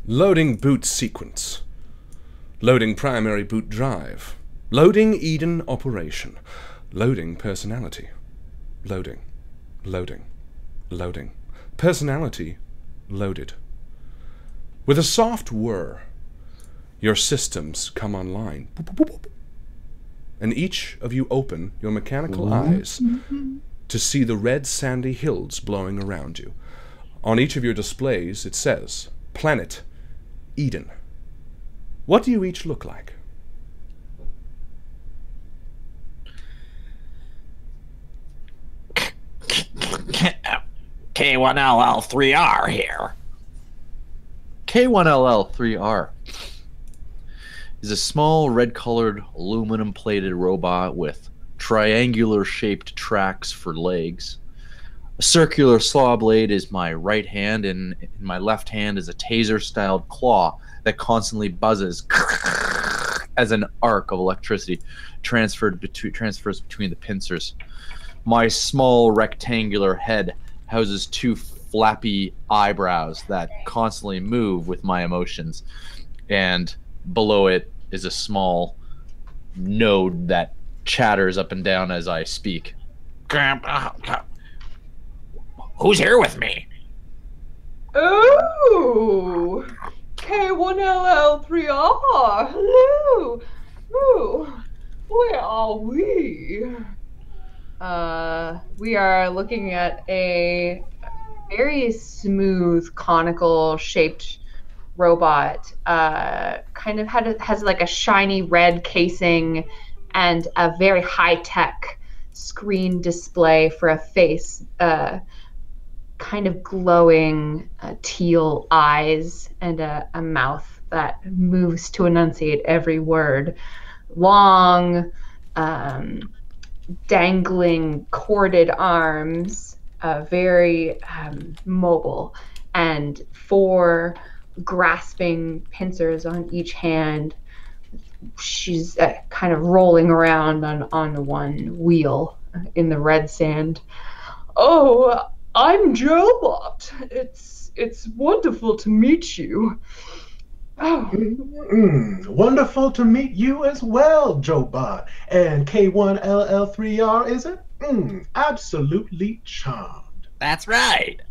Loading boot sequence. Loading primary boot drive. Loading Eden operation. Loading personality. Loading. Loading. Loading. Personality loaded. With a soft whir, your systems come online. Boop, boop, boop, boop. And each of you open your mechanical eyes to see the red sandy hills blowing around you. On each of your displays it says, Planet Eden. What do you each look like? K1LL3R here. K1LL3R is a small red-colored aluminum-plated robot with triangular-shaped tracks for legs. A circular saw blade is my right hand, and in my left hand is a taser-styled claw that constantly buzzes as an arc of electricity transfers between the pincers. My small rectangular head houses two flappy eyebrows that constantly move with my emotions, and below it is a small node that chatters up and down as I speak. Who's here with me? Oh, K1LL3R. Hello. Oh, where are we? We are looking at a very smooth, conical-shaped robot. Kind of has like a shiny red casing and a very high-tech screen display for a face. Kind of glowing teal eyes and a mouth that moves to enunciate every word. Long, dangling, corded arms, very mobile, and four grasping pincers on each hand. She's kind of rolling around on one wheel in the red sand. Oh, I'm Jobot. It's wonderful to meet you. Oh. Wonderful to meet you as well, Jobot. And K1LL3R, is it? Absolutely charmed. That's right.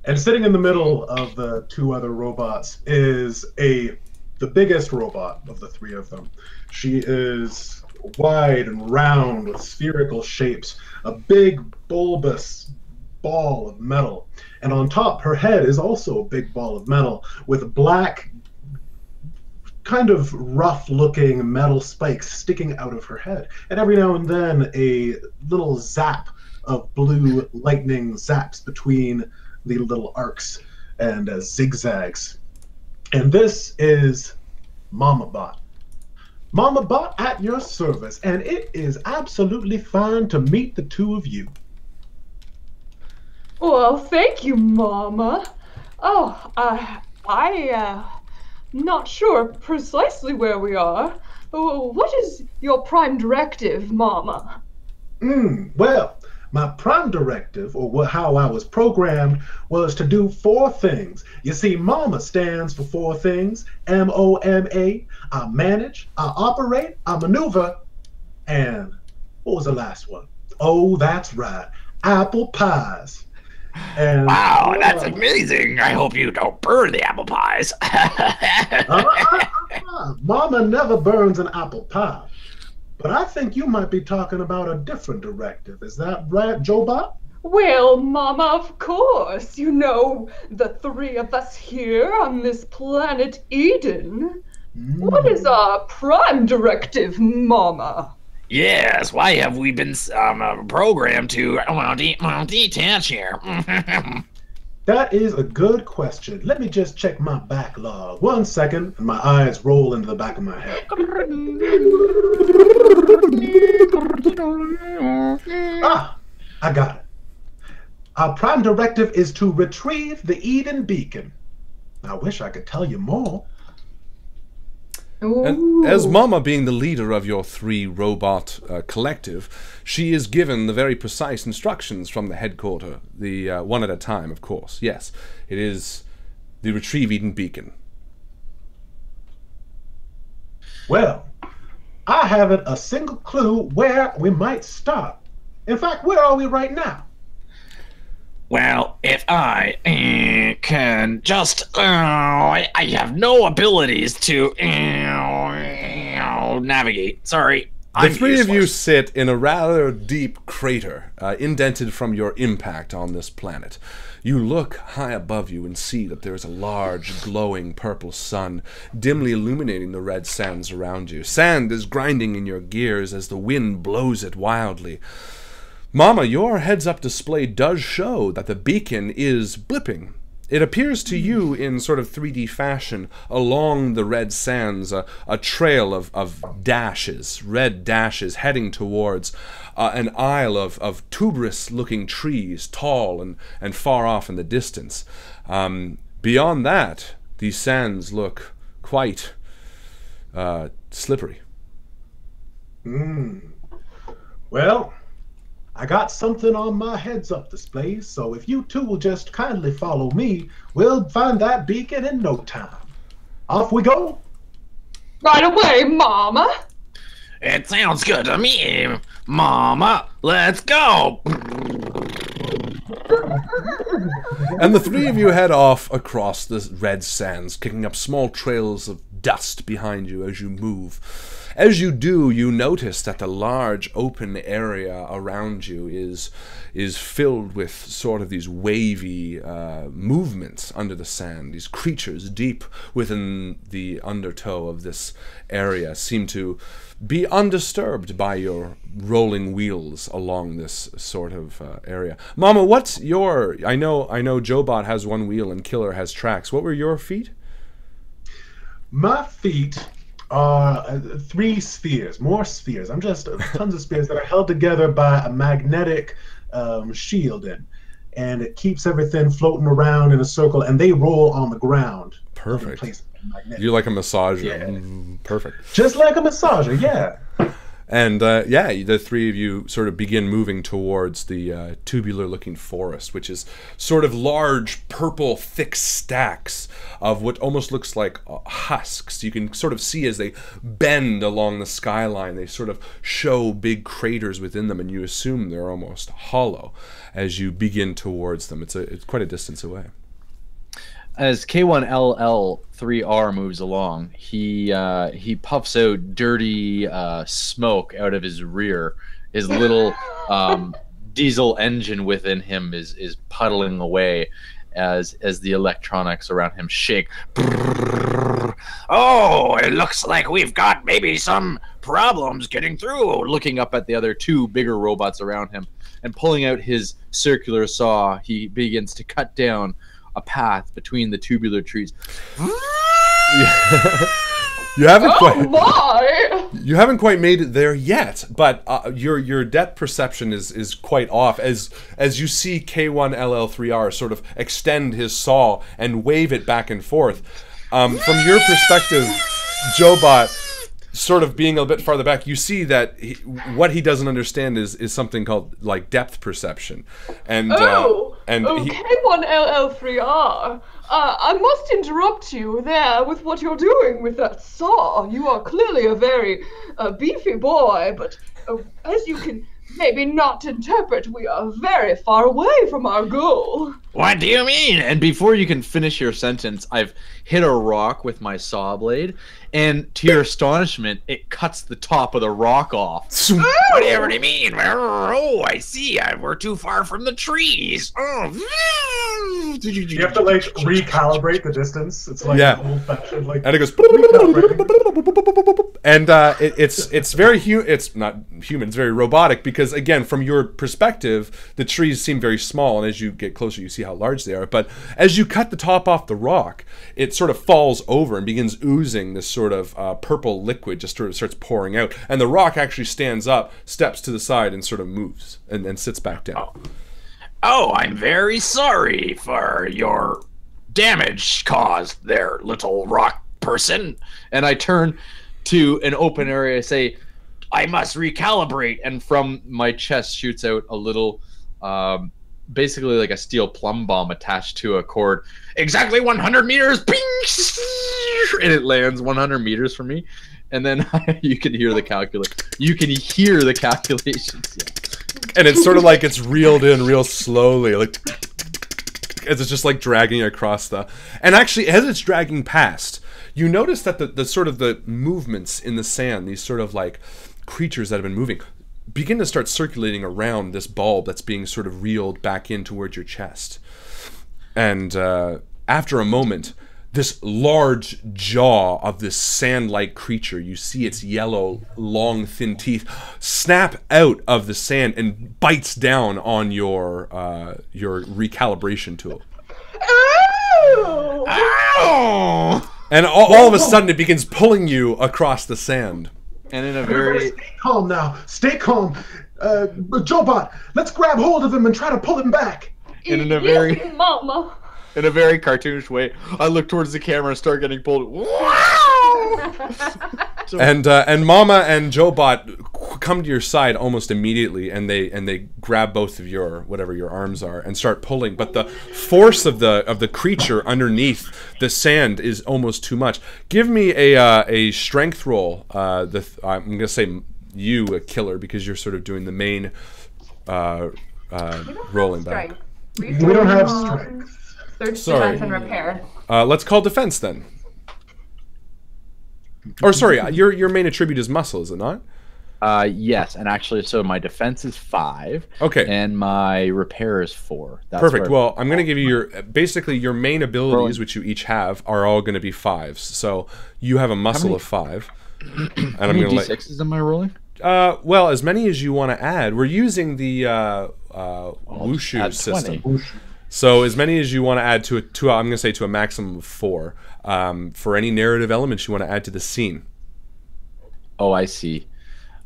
And sitting in the middle of the two other robots is the biggest robot of the three of them. She is wide and round with spherical shapes, a big bulbous ball of metal, and on top her head is also a big ball of metal with black, kind of rough looking metal spikes sticking out of her head, and every now and then a little zap of blue lightning zaps between the little arcs and zigzags. And this is Mama Bot. Mama Bot at your service, and it is absolutely fine to meet the two of you. Well, thank you, Mama. Oh, I'm not sure precisely where we are. What is your prime directive, Mama? Well, my prime directive, or how I was programmed, was to do four things. You see, Mama stands for four things. M-O-M-A. I manage, I operate, I maneuver, and what was the last one? Oh, that's right. Apple pies. And, wow, that's amazing. I hope you don't burn the apple pies. Mama never burns an apple pie. But I think you might be talking about a different directive. Is that right, Jobot? Well, Mama, of course. You know, the three of us here on this planet Eden. What is our prime directive, Mama? Yes, why have we been programmed to detach here? That is a good question. Let me just check my backlog. 1 second, and my eyes roll into the back of my head. Ah, I got it. Our prime directive is to retrieve the Eden Beacon. I wish I could tell you more. And as Mama being the leader of your 3 robot collective, she is given the very precise instructions from the headquarter, the one at a time, of course. Yes, it is the Retrieve Eden Beacon. Well, I haven't a single clue where we might start. In fact, where are we right now? Well, if I can just, I have no abilities to navigate. Sorry. The 3 of you sit in a rather deep crater, indented from your impact on this planet. You look high above you and see that there is a large, glowing purple sun, dimly illuminating the red sands around you. Sand is grinding in your gears as the wind blows it wildly. Mama, your heads-up display does show that the beacon is blipping. It appears to you in sort of 3D fashion along the red sands, a trail of dashes, red dashes heading towards an isle of tuberous-looking trees, tall and far off in the distance. Beyond that, these sands look quite slippery. Well, I got something on my heads-up display, so if you two will just kindly follow me, we'll find that beacon in no time. Off we go. Right away, Mama. It sounds good to me, Mama. Let's go. And the 3 of you head off across the red sands, kicking up small trails of dust behind you as you move. As you do, you notice that the large open area around you is filled with sort of these wavy movements under the sand. These creatures deep within the undertow of this area seem to be undisturbed by your rolling wheels along this sort of area. Mama, what's your... I know Jobot has 1 wheel and Killer has tracks. What were your feet? My feet are 3 spheres, more spheres. I'm just tons of spheres that are held together by a magnetic shielding, and it keeps everything floating around in a circle, and they roll on the ground. Perfect. You're like a massager. Yeah. Perfect. Just like a massager, yeah. And yeah, the 3 of you sort of begin moving towards the tubular-looking forest, which is sort of large, purple, thick stacks of what almost looks like husks. You can sort of see as they bend along the skyline, they sort of show big craters within them, and you assume they're almost hollow as you begin towards them. It's quite a distance away. As K1LL3R moves along, he puffs out dirty smoke out of his rear. His little diesel engine within him is puddling away as the electronics around him shake. Oh, it looks like we've got maybe some problems getting through. Looking up at the other 2 bigger robots around him and pulling out his circular saw, he begins to cut down a path between the tubular trees. You haven't quite made it there yet, but your depth perception is quite off as you see K1LL3R sort of extend his saw and wave it back and forth. From your perspective, Jobot, sort of being a bit farther back, you see that what he doesn't understand is something called like depth perception, and K1LL3R. I must interrupt you there with what you're doing with that saw. You are clearly a very beefy boy, but as you can maybe not interpret, we are very far away from our goal. What do you mean? And before you can finish your sentence, I've hit a rock with my saw blade, And to your astonishment, it cuts the top of the rock off. Whatever do you mean? Oh, I see. We're too far from the trees. Oh. You have to like recalibrate the distance. It's like old-fashioned, like, and it goes, and it's very it's not human. It's very robotic because again, from your perspective, the trees seem very small, and as you get closer, you see how large they are. But as you cut the top off the rock, it sort of falls over and begins oozing this sort of purple liquid, just sort of starts pouring out, and the rock actually stands up, steps to the side, and sort of moves and then sits back down. Oh, I'm very sorry for your damage caused there, little rock person. And I turn to an open area. I say, I must recalibrate. And from my chest shoots out a little, basically like a steel plumb bomb attached to a cord. Exactly 100 meters. Bing! And it lands 100 meters from me. And then you can hear the calculations. And it's sort of like it's reeled in real slowly, like as it's just like dragging across the. And actually, as it's dragging past, you notice that the sort of the movements in the sand, these sort of like creatures that have been moving, begin to start circulating around this bulb that's being sort of reeled back in towards your chest. And after a moment, this large jaw of this sand-like creature, you see its yellow, long, thin teeth snap out of the sand and bites down on your recalibration tool. Ow! And all of a sudden, it begins pulling you across the sand. And in a very... Stay calm now. Stay calm. Jobot, let's grab hold of him and try to pull him back. And in a very... Mama. In a very cartoonish way, I look towards the camera and start getting pulled. And Mama and Jobot come to your side almost immediately, and they grab both of your whatever your arms are and start pulling. But the force of the creature underneath the sand is almost too much. Give me a strength roll. I'm gonna say you a killer because you're sort of doing the main rolling back. We don't have strength. Search, Sorry. defense, and repair. Let's call defense then. Or sorry, your main attribute is muscle, is it not? Yes, and actually, so my defense is 5. Okay. And my repair is 4. That's Perfect. where Well, I'm going to give you basically your main abilities, which you each have, are all going to be 5s. So you have a muscle of 5. And how many D6s am I rolling? Well, as many as you want to add. We're using the Wushu system. 20. So as many as you want to add to I'm going to say to a maximum of 4 for any narrative elements you want to add to the scene. Oh, I see.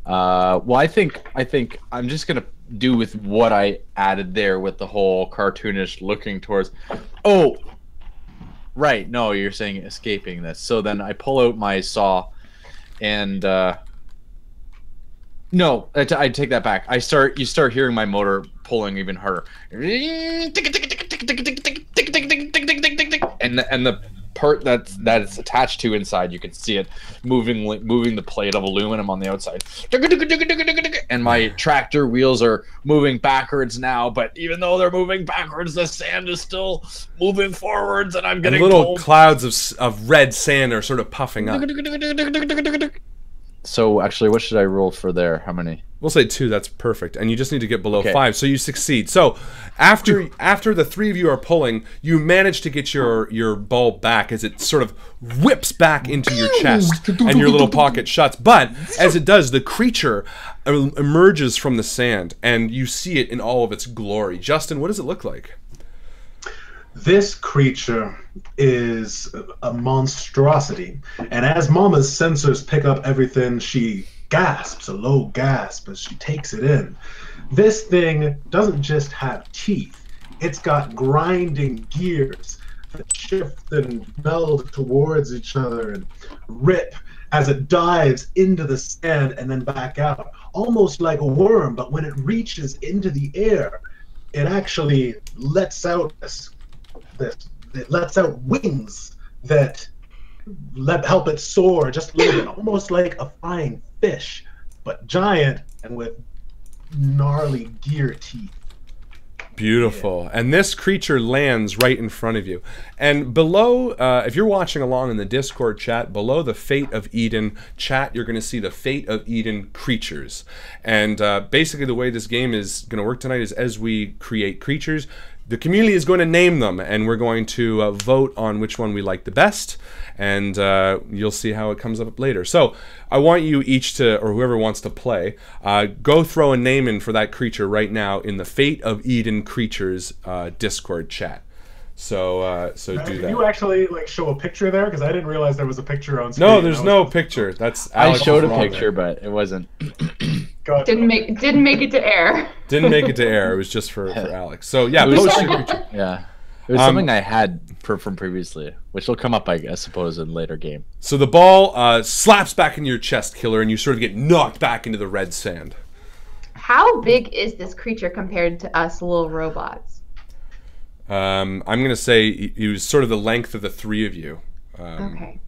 Well, I think I'm just gonna do with what I added there with the whole cartoonish looking towards. Oh, right. No, you're saying escaping this. So then I pull out my saw, and no, I take that back. You start hearing my motor pulling even harder, and the part that it's attached to inside, you can see it moving the plate of aluminum on the outside, and my tractor wheels are moving backwards now. But even though they're moving backwards, the sand is still moving forwards, and I'm getting little clouds of red sand are sort of puffing up. So actually, what should I roll for there? How many? We'll say 2. That's perfect, and you just need to get below 5, so you succeed. So after the 3 of you are pulling, you manage to get your ball back as it sort of whips back into your chest, and your little pocket shuts. But as it does, the creature emerges from the sand, and you see it in all of its glory. Justin, what does it look like? This creature is a monstrosity, and as Mama's sensors pick up everything, she gasps, a low gasp as she takes it in. This thing doesn't just have teeth, it's got grinding gears that shift and meld towards each other and rip as it dives into the sand and then back out, almost like a worm. But when it reaches into the air, it actually lets out it lets out wings that help it soar just a little bit, almost like a flying fish, but giant and with gnarly gear teeth. Beautiful. And this creature lands right in front of you. And below, if you're watching along in the Discord chat, below the Fate of Eden chat, you're going to see the Fate of Eden creatures. And basically the way this game is going to work tonight is as we create creatures, the community is going to name them, and we're going to vote on which one we like the best, and you'll see how it comes up later. So I want you each to, or whoever wants to play, go throw a name in for that creature right now in the Fate of Eden Creatures Discord chat. So do that. Can you actually like show a picture there? Because I didn't realize there was a picture on screen. No, there's no picture. That's Alex I showed a wrong picture, there. but it wasn't. Gotcha. Didn't make it to air. Didn't make it to air. It was just for Alex. So yeah, It was post your creature. Yeah. It was something I had from previously, which will come up, I suppose, in later game. So the ball slaps back into your chest, Killer, and you sort of get knocked back into the red sand. How big is this creature compared to us little robots? I'm going to say he was sort of the length of the three of you. Okay.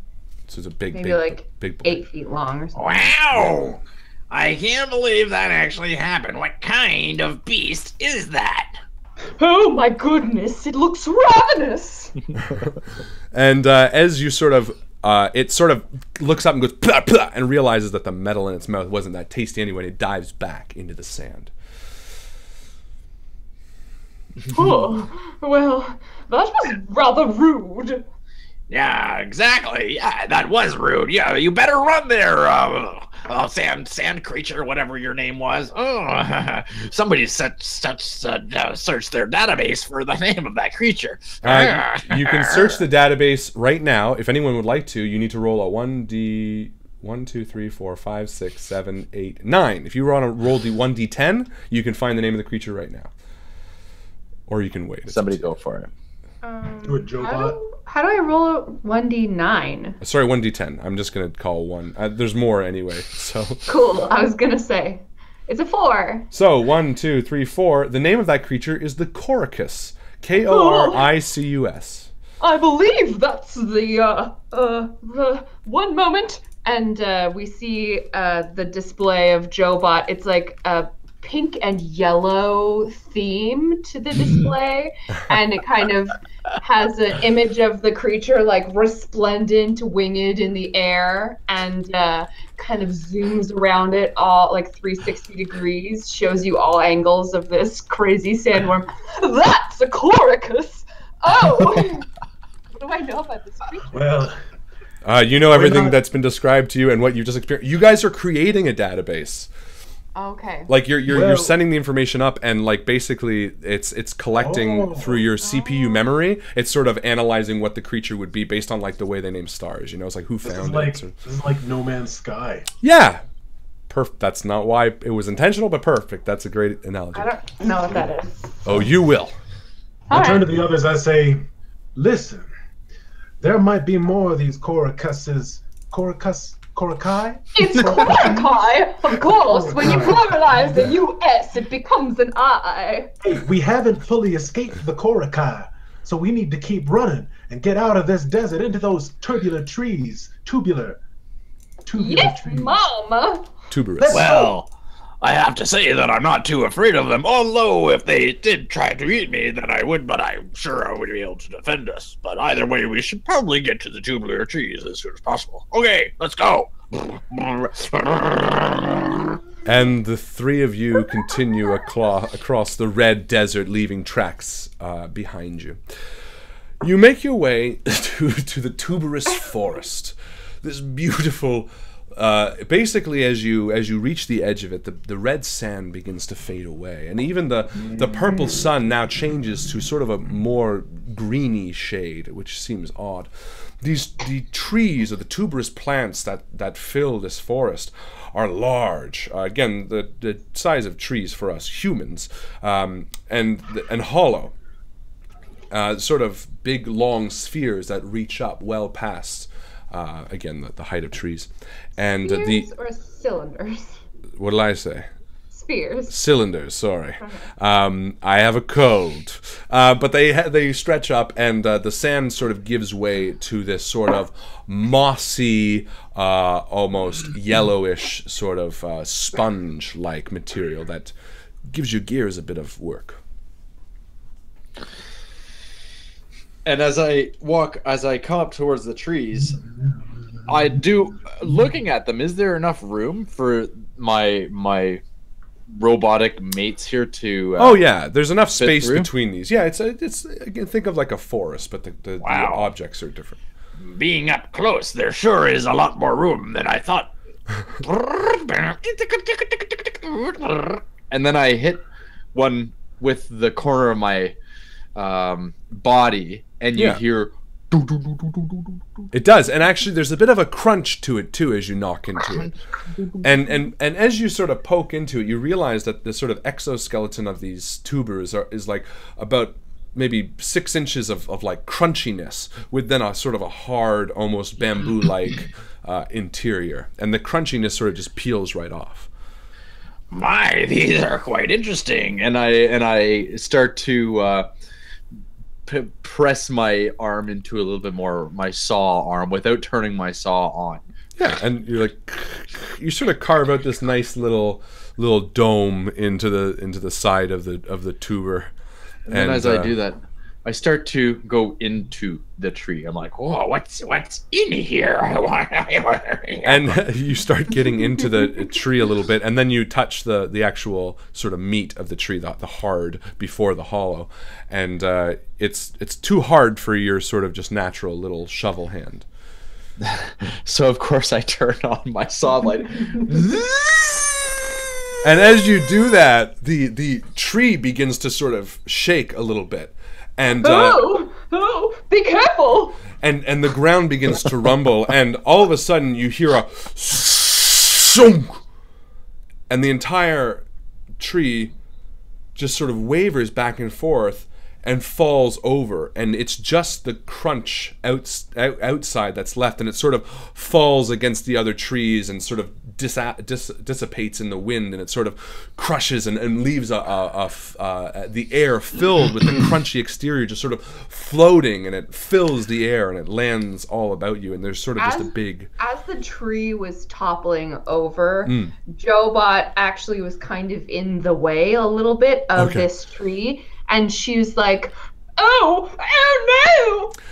So it's a big, Maybe big, like big boy. 8 feet long or something. Wow! I can't believe that actually happened. What kind of beast is that? Oh my goodness, it looks ravenous! And as you sort of, it sort of looks up and goes, "Plah, plah," and realizes that the metal in its mouth wasn't that tasty anyway, and it dives back into the sand. Oh, well, that was rather rude. Yeah, exactly. Yeah, that was rude. Yeah, you better run there, sand creature, whatever your name was. Oh, somebody searched their database for the name of that creature. You can search the database right now. If anyone would like to, you need to roll a 1d... 1, 2, 3, 4, 5, 6, 7, 8, 9. If you want to roll the 1d10, you can find the name of the creature right now. Or you can wait. Somebody go for it. Do it, Joe Bot. How do I roll a 1d9? Sorry, 1d10. I'm just going to call one. There's more anyway, so... Cool, I was gonna say. It's a 4. So, 1, 2, 3, 4. The name of that creature is the Koricus. Koricus. I believe that's the one moment. And we see the display of Jobot. It's like a pink and yellow theme to the display, and it kind of has an image of the creature like resplendent, winged in the air, and kind of zooms around it all like 360 degrees, shows you all angles of this crazy sandworm. That's a Koricus! Oh! What do I know about this creature? Well, you know everything that's been described to you and what you just experienced. You guys are creating a database. Okay. Like you're sending the information up, and like basically it's collecting through your CPU memory. It's sort of analyzing what the creature would be based on like the way they name stars. You know, it's like who found it. This is like No Man's Sky. Yeah. That's not why it was intentional, but perfect. That's a great analogy. I don't know what that is. Oh, you will. I turn to the others. I say, listen. There might be more of these Korikai? It's Korikai, of course. When you pluralize the U-S, it becomes an I. Hey, we haven't fully escaped the Korikai, so we need to keep running and get out of this desert into those tubular trees. Tubular Yes, trees. Mama. Tuberous. Well, I have to say that I'm not too afraid of them, although if they did try to eat me, then I would, but I'm sure I would be able to defend us. But either way, we should probably get to the tubular trees as soon as possible. Okay, let's go! And the three of you continue across the red desert, leaving tracks behind you. You make your way to the Tuberous Forest. This beautiful... basically, as you reach the edge of it, the red sand begins to fade away, and even the purple sun now changes to sort of a more greeny shade, which seems odd. The trees, or the tuberous plants that fill this forest, are large. Again, the size of trees for us humans, and hollow. Sort of big, long spheres that reach up well past. Again, the height of trees, and Spheres or cylinders? What did I say? Spheres. Cylinders. Sorry, I have a cold. But they stretch up, and the sand sort of gives way to this sort of mossy, almost yellowish sort of sponge-like material that gives your gears a bit of work. And as I come up towards the trees, I do, looking at them, is there enough room for my robotic mates here to oh yeah, there's enough space through? between these. Yeah, it's again, think of like a forest, but the objects are different. Being up close, there sure is a lot more room than I thought. And then I hit one with the corner of my body, and you hear. It does, and actually, there's a bit of a crunch to it too as you knock into it, and as you sort of poke into it, you realize that the sort of exoskeleton of these tubers is like about maybe 6 inches of like crunchiness, with then a sort of a hard, almost bamboo-like interior, and the crunchiness sort of just peels right off. My, these are quite interesting. And I start to press my arm into a little bit more, my saw arm, without turning my saw on. Yeah, and you're like, you sort of carve out this nice little dome into the side of the tuber. And then as I do that, I start to go into the tree. I'm like, whoa, what's in here? And you start getting into the tree a little bit, and then you touch the actual sort of meat of the tree, the hard before the hollow, and it's too hard for your sort of just natural little shovel hand. So of course I turn on my saw light. And as you do that, the tree begins to sort of shake a little bit. And be careful! And the ground begins to rumble, and all of a sudden you hear a shunk, and the entire tree just sort of wavers back and forth and falls over, and it's just the crunch outside that's left, and it sort of falls against the other trees and sort of dissipates in the wind, and it sort of crushes and leaves the air filled with the crunchy exterior just sort of floating, and it fills the air and it lands all about you, and there's sort of just a big... As the tree was toppling over, Joebot actually was kind of in the way a little bit of this tree, and she was like, oh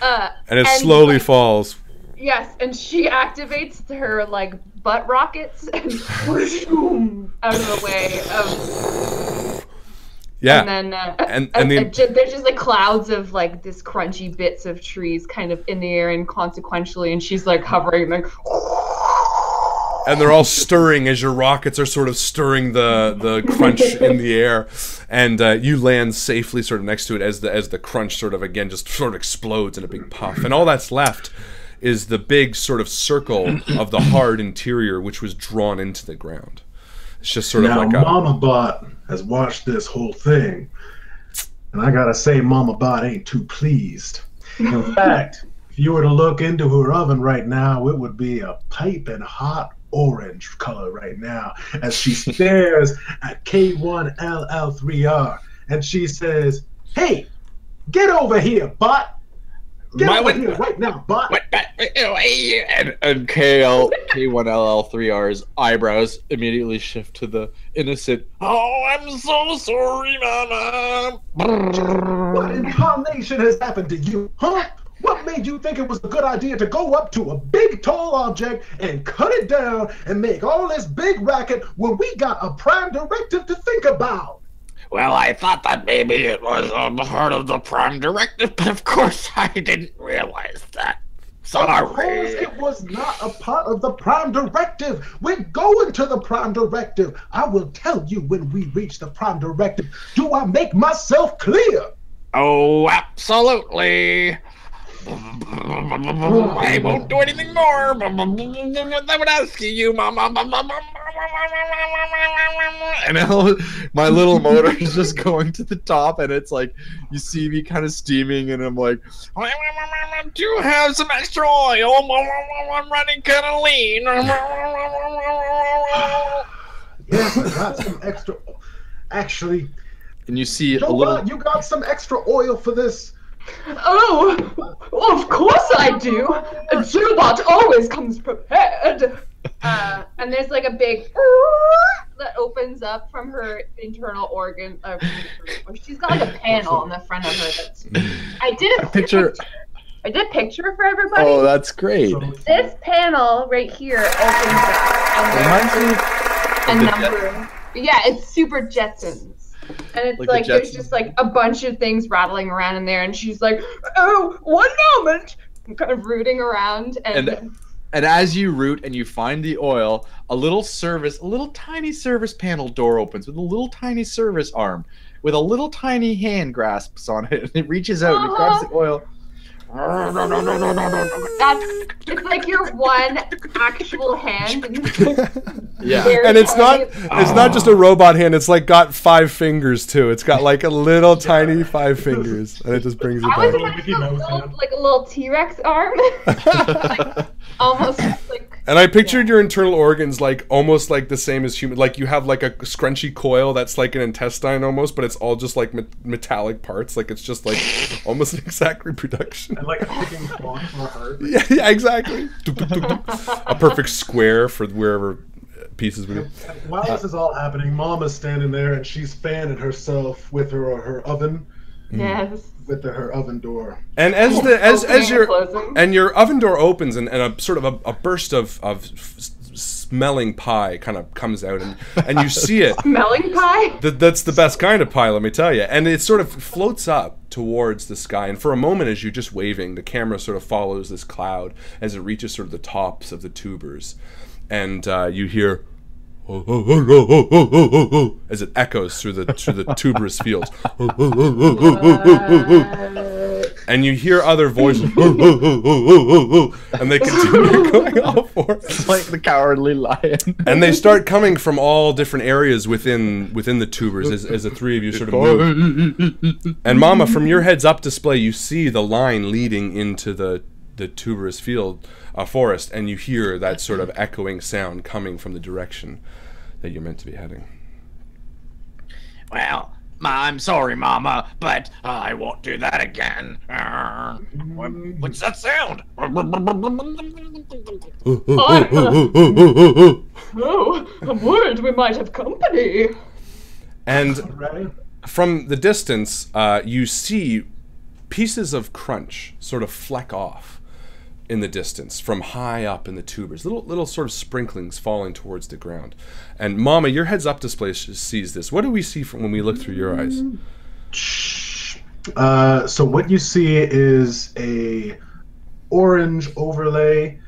no! And it slowly falls. Yes, and she activates her like butt rockets and boom, out of the way of. Yeah. And then there's just like clouds of like this crunchy bits of trees kind of in the air inconsequentially, and she's like hovering like. And they're all stirring as your rockets are sort of stirring the crunch in the air, and you land safely sort of next to it as the crunch sort of again just sort of explodes in a big puff, and all that's left is the big sort of circle of the hard interior which was drawn into the ground. It's just sort of like a... Mama Bot has watched this whole thing, and I gotta say, Mama Bot ain't too pleased. In fact, if you were to look into her oven right now, it would be a piping hot orange color right now as she stares at K1LL3R, and she says, "Hey, get over here, Bot! Get over here right now, Bot!" And K1LL3R's eyebrows immediately shift to the innocent, "Oh, I'm so sorry, Mama." What in tarnation has happened to you, huh? What made you think it was a good idea to go up to a big tall object and cut it down and make all this big racket when we got a prime directive to think about? Well, I thought that maybe it was a part of the prime directive, but of course I didn't realize that. Sorry. Of course it was not a part of the prime directive. We're going to the prime directive. I will tell you when we reach the prime directive. Do I make myself clear? Oh, absolutely. I won't do anything more. I would ask you, Mama. And my little motor is just going to the top, and it's like you see me kind of steaming, and I'm like, do you have some extra oil? I'm running kind of lean. Yes, I got some extra. Actually, and you see a little. You got some extra oil for this. Oh, of course I do. A Joebot always comes prepared. And there's like a big that opens up from her internal organ. She's got like a panel on the front of her. That's. I did a picture. I did a picture for everybody. Oh, that's great. This panel right here opens up. And number. Yeah, it's super Jetsons. And it's like there's just like a bunch of things rattling around in there, and she's like, "Oh, one moment." I'm kind of rooting around, and as you root and you find the oil, a little tiny service panel door opens with a little tiny service arm, with a little tiny hand grasps on it, and it reaches out and it grabs the oil. It's like your one actual hand. Yeah, and it's not just a robot hand. It's like got 5 fingers too. It's got like a little tiny 5 fingers, and it just brings it I was down. like a little T-Rex arm, like, almost like. And I pictured your internal organs like almost like the same as human. Like you have like a scrunchy coil that's like an intestine almost, but it's all just like metallic parts. Like it's just like almost an exact reproduction. And like a ticking clock for a heart. Yeah, exactly. A perfect square for wherever pieces we do. While this is all happening, Mama's standing there and she's fanning herself with her oven. Yes. With her oven door. And as your oven door opens and a sort of a burst of smelling pie kind of comes out and you see it. Smelling pie? That's the best kind of pie, let me tell you. And it sort of floats up towards the sky, and for a moment as you're just waving, the camera sort of follows this cloud as it reaches sort of the tops of the tubers, and you hear as it echoes through the tuberous fields. And you hear other voices, and they continue going off for it. It's like the Cowardly Lion. And they start coming from all different areas within the tubers as the three of you sort of move. And Mama, from your heads-up display, you see the line leading into the tuberous forest, and you hear that sort of echoing sound coming from the direction that you're meant to be heading. Well, I'm sorry, Mama, but I won't do that again. What's that sound? Oh, I'm worried we might have company. And from the distance, you see pieces of crunch sort of fleck off in the distance from high up in the tubers, little sort of sprinklings falling towards the ground. And Mama, your heads-up display sees this. What do we see from when we look through your eyes? So what you see is a orange overlay,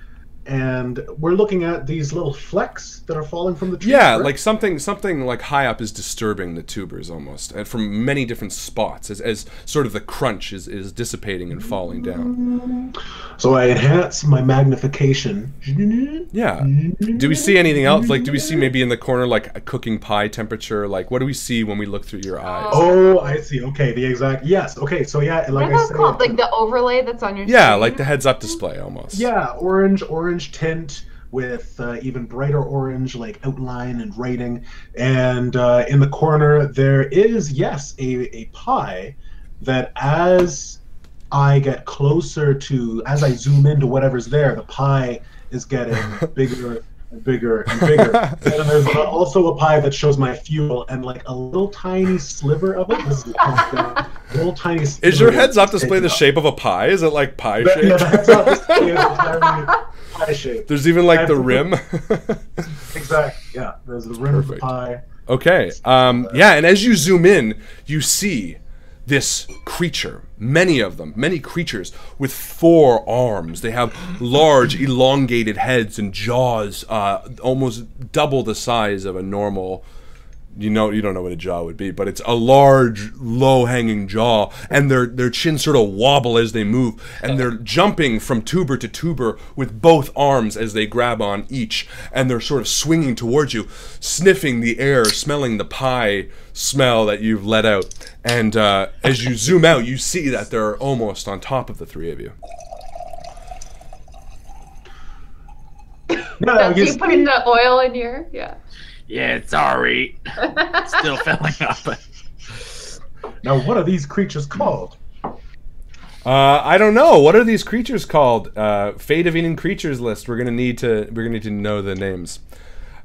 and we're looking at these little flecks that are falling from the trees. Yeah, right? like something like high up is disturbing the tubers almost, and from many different spots as sort of the crunch is dissipating and falling down. So I enhance my magnification. Yeah. Do we see anything else? Like, do we see maybe in the corner like a cooking pie temperature? Like, what do we see when we look through your eyes? Oh, I see. Okay, the exact. Yes. Okay. So yeah, like what are those called? Like the overlay that's on your. Yeah, screen? like the heads-up display almost. Yeah, orange tint with even brighter orange, like outline and writing. And in the corner there is, yes, a pie that as I get closer to, as I zoom into whatever's there, the pie is getting bigger and bigger and bigger. And then there's also a pie that shows my fuel, and like a little tiny sliver of it. This is a little tiny. Is your heads-up display the shape of a pie? Is it like pie shaped? Yeah, the heads-up display is entirely pie shaped. There's even like the rim. Exactly. Yeah. There's the rim of the pie. Okay. Yeah, and as you zoom in, you see this creature, many creatures with 4 arms. They have large, elongated heads and jaws, almost double the size of a normal. You don't know what a jaw would be, but it's a large, low-hanging jaw, and their chins sort of wobble as they move, and they're jumping from tuber to tuber with both arms as they grab on each, and they're sort of swinging towards you, sniffing the air, smelling the pie smell that you've let out. And as you zoom out, you see that they're almost on top of the 3 of you. No, you putting the oil in your Yeah, sorry. Still filling up. Now, what are these creatures called? I don't know. What are these creatures called? Fate of Eating Creatures list. We're gonna need to know the names.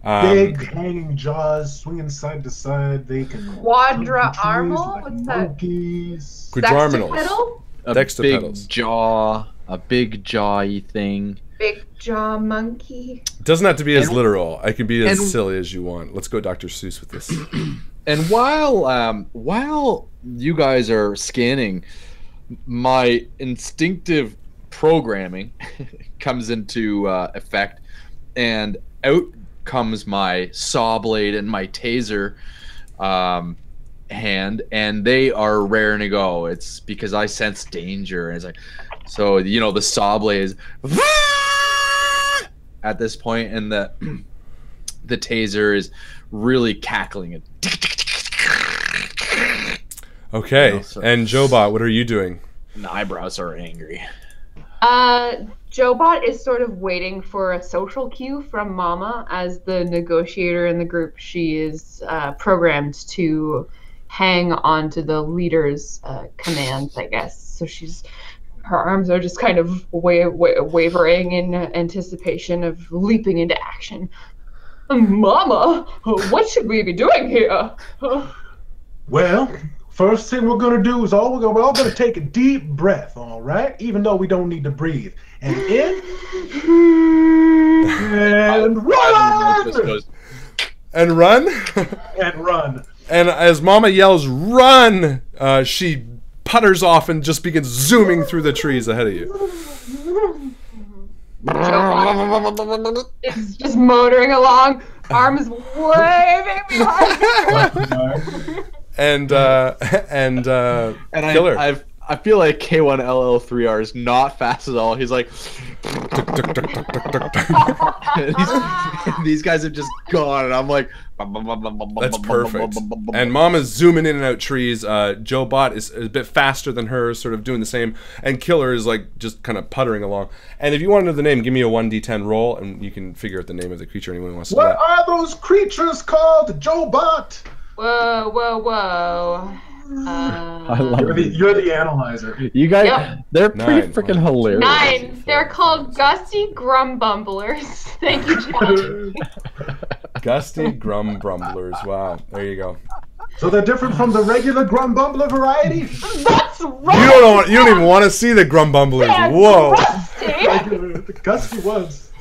Big hanging jaws, swinging side to side. They can Quadra-armal? like What's that? monkeys. Quadruminals. Sextipedal? A Dextapedals. big jaw-y thing. Big jaw monkey. Doesn't have to be as literal. I can be as and- silly as you want. Let's go Dr. Seuss with this. And while you guys are scanning, my instinctive programming comes into effect, and out comes my saw blade and my taser hand, and they are raring to go. It's because I sense danger, and it's like, so the saw blade is at this point, and the taser is really cackling it. Okay, and Jobot, what are you doing? And the eyebrows are angry. Jobot is sort of waiting for a social cue from Mama. As the negotiator in the group, she is programmed to hang on to the leader's commands, I guess. So her arms are just kind of wavering in anticipation of leaping into action. Mama, what should we be doing here? Well, first thing we're gonna do is we're all gonna take a deep breath, all right? Even though we don't need to breathe. And in and run! And run? And run. And as Mama yells, run, she putters off and just begins zooming through the trees ahead of you. It's just motoring along, arms waving behind her. And Killer. I feel like K1LL3R is not fast at all. He's like, and these guys have just gone, and I'm like, That's perfect. And Mama's zooming in and out trees. Jobot is a bit faster than her, sort of doing the same. And Killer is like just kind of puttering along. And if you want to know the name, give me a 1d10 roll, and you can figure out the name of the creature anyone wants to know. What are those creatures called, Jobot? Whoa. I love You're the analyzer. you guys. Yep. They're pretty 9. freaking hilarious. 9. They're called Gusty Grumbumblers. Thank you, John. Gusty Grumblers. Wow, there you go. So they're different from the regular Grumbumbler variety? That's right. You don't even want to see the Grumbumblers. That's Whoa. rusty. The gusty ones.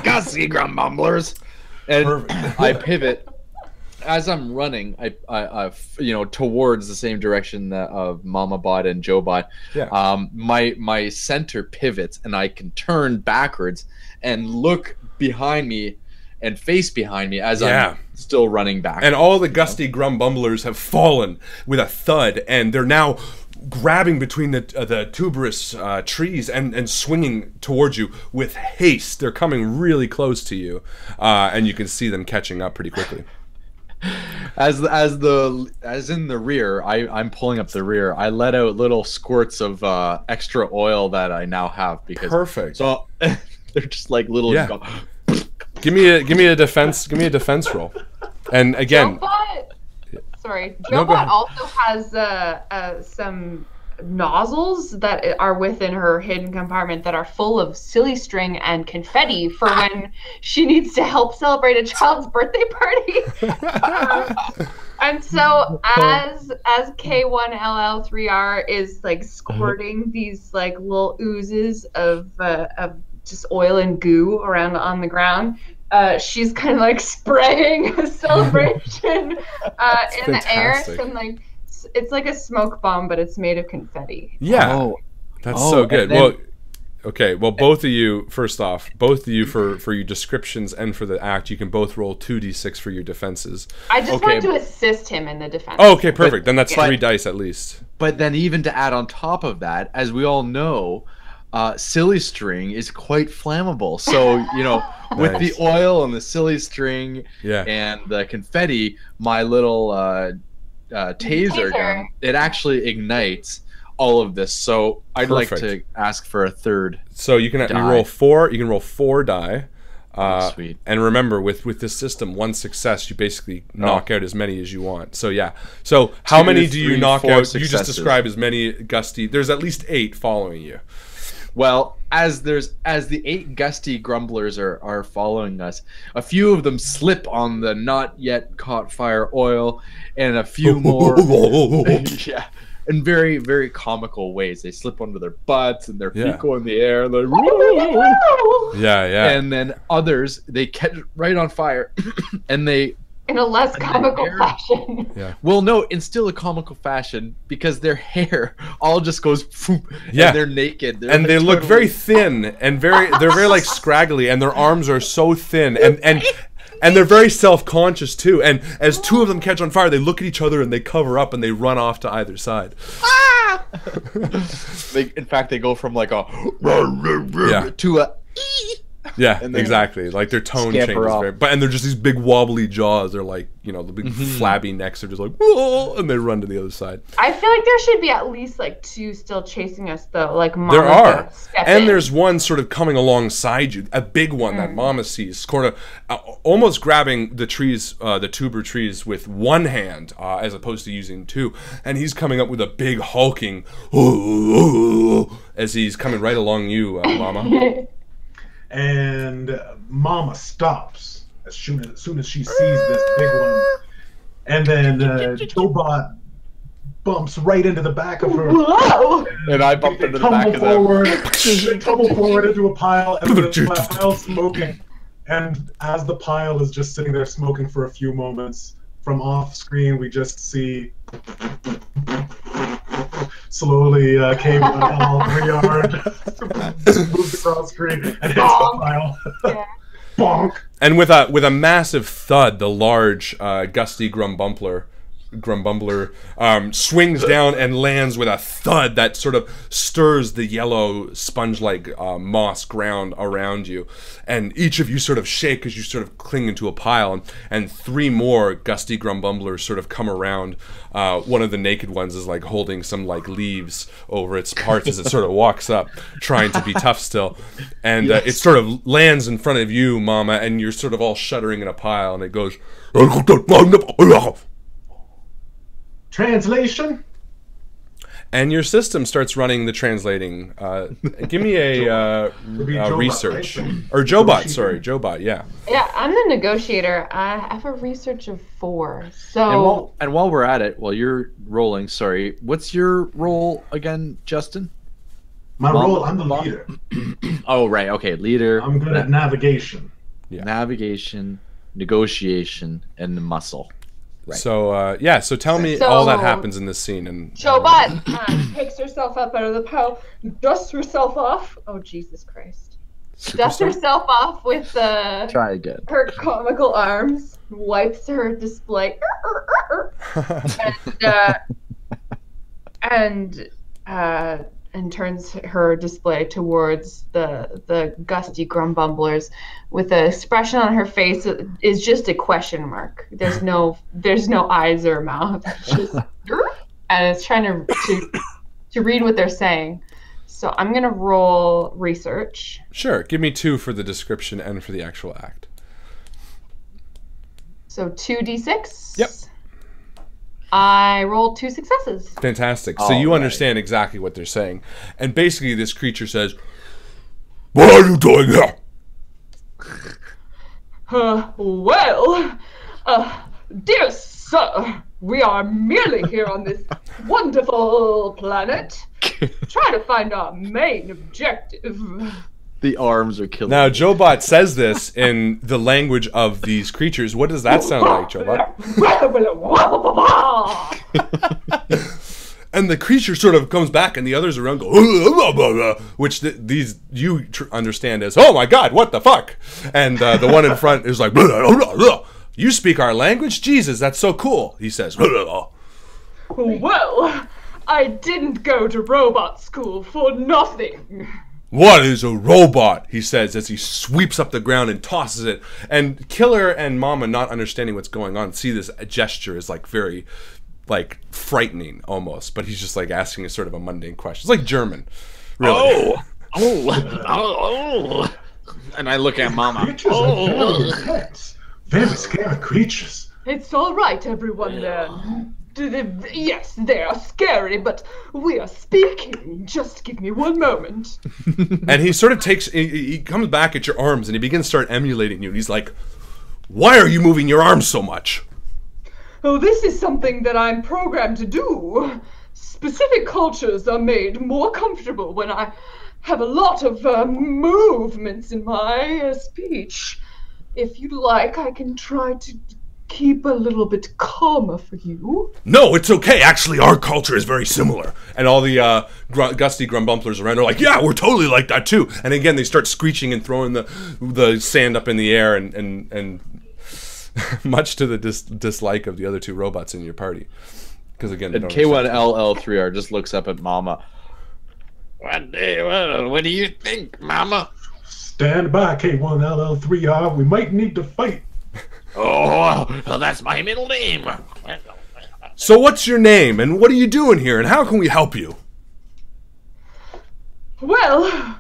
Gussie Grumbumblers. And Perfect. I pivot as I'm running. I towards the same direction that of Mama Bot and Jobot. Yeah. My center pivots, and I can turn backwards and look behind me and face behind me as I'm still running back. And all the Gusty Grumbumblers have fallen with a thud, and they're now grabbing between the tuberous trees and swinging towards you with haste. They're coming really close to you, and you can see them catching up pretty quickly. As in the rear, I'm pulling up the rear. I let out little squirts of extra oil that I now have because Perfect. So they're just like little. Yeah. Give me a defense roll. And again, Sorry, No, go Jobot ahead. also has some nozzles that are within her hidden compartment that are full of silly string and confetti for when she needs to help celebrate a child's birthday party. And so as K1LL3R is like squirting these like little oozes of just oil and goo around on the ground, she's kind of like spraying a celebration in the air, and like it's like a smoke bomb, but it's made of confetti. yeah, that's so good. Then, Well, okay. Well, both of you, first off, for your descriptions and for the act, you can both roll 2d6 for your defenses. I just wanted to assist him in the defense. Oh, okay, perfect. Then that's 3 dice at least. But then even to add on top of that, as we all know, silly string is quite flammable. So, with Nice. the oil and the silly string Yeah. and the confetti, my little taser gun, it actually ignites all of this. So I'd like to ask for a third. So you can die. roll 4. You can roll 4 die. Sweet. And remember, with this system, one success, you basically knock out as many as you want. So yeah. So how 2, many do you 3, knock 4 out? successes. You just described as many Gusty. There's at least 8 following you. Well, as the 8 gusty grumblers are following us, a few of them slip on the not yet caught fire oil, and a few more, yeah, in very, very comical ways. They slip onto their butts and their feet go in the air, like, yeah. And then others, they catch right on fire, and they. In a less comical fashion. Yeah. Well, no, in still a comical fashion, because their hair all just goes, and they're naked. They're and like they look totally... very thin and they're very like scraggly, and their arms are so thin, and they're very self-conscious too. And as 2 of them catch on fire, they look at each other and they cover up and they run off to either side. In fact, they go from like a to a. Yeah, exactly. Like their tone changes and they're just these big wobbly jaws. They're like, the big flabby necks are just like, whoa, and they run to the other side. I feel like there should be at least like 2 still chasing us though. Like Mama there are, and there's one sort of coming alongside you, a big one that Mama sees, sort of almost grabbing the trees, the tuber trees with one hand, as opposed to using 2. And he's coming up with a big hulking, as he's coming right along you, Mama. And Mama stops as soon as she sees this big one, and then Jobot bumps right into the back of her. Whoa! And I bump into the back of them. They tumble forward into a pile, and the pile's smoking. And as the pile is just sitting there smoking for a few moments, from off screen we just see slowly came all 3 yard, moves across screen and hits the pile. Yeah. Bonk. And with a massive thud, the large gusty grumbumbler swings down and lands with a thud that sort of stirs the yellow sponge-like moss ground around you. And each of you sort of shake as you sort of cling into a pile, and 3 more gusty grumbumblers sort of come around. One of the naked ones is like holding some like leaves over its parts as it sort of walks up, trying to be tough still. And it sort of lands in front of you, Mama, and you're sort of all shuddering in a pile, and it goes... Translation? And your system starts running the translating. Give me a research. Right? Or Jobot, sorry. Jobot, yeah. Yeah, I'm the negotiator. I have a research of 4. So. And while we're at it, while you're rolling, sorry, what's your role again, Justin? My role, I'm the leader. Oh, right. Okay, leader. I'm good at navigation. Yeah. Navigation, negotiation, and muscle. Right. So, so tell me all that happens in this scene. And Jobot picks herself up out of the pile, dusts herself off. Oh, Jesus Christ. Dusts herself off with Try again. her comical arms, wipes her display, and turns her display towards the gusty grumbumblers with an expression on her face that is just a question mark. There's no eyes or mouth. It's just, and it's trying to read what they're saying. So I'm gonna roll research. Sure, give me 2 for the description and for the actual act. So 2d6. Yep. I rolled 2 successes. Fantastic. So you understand exactly what they're saying. And basically this creature says, "What are you doing here?" Dear sir, we are merely here on this wonderful planet, trying to find our main objective. The arms are killing Now, me. Jobot says this in the language of these creatures. What does that sound like, Jobot? And the creature sort of comes back, and the others around go, which you understand as, "Oh my God, what the fuck?" And the one in front is like, "You speak our language? Jesus, that's so cool," he says. Well, I didn't go to robot school for nothing. "What is a robot?" he says as he sweeps up the ground and tosses it. And Killer and Mama, not understanding what's going on, see this gesture is like very, like, frightening almost. But he's just like asking a sort of a mundane question. It's like German, really. Oh. And I look at Mama. Creatures are very intense. Very scary creatures. It's all right, everyone there. Yes, they are scary, but we are speaking. Just give me one moment. And he sort of he comes back at your arms and he begins to start emulating you. And he's like, why are you moving your arms so much? Oh, this is something that I'm programmed to do. Specific cultures are made more comfortable when I have a lot of movements in my speech. If you'd like, I can try to keep a little bit calmer for you. No, it's okay. Actually, our culture is very similar. And all the gusty grumbumplers around are like, yeah, we're totally like that too. And again, they start screeching and throwing the sand up in the air and much to the dislike of the other two robots in your party. Because again, and K1LL3R just looks up at Mama. What do you think, Mama? Stand by, K1LL3R. We might need to fight. Oh, well, that's my middle name. So what's your name, and what are you doing here, and how can we help you? Well,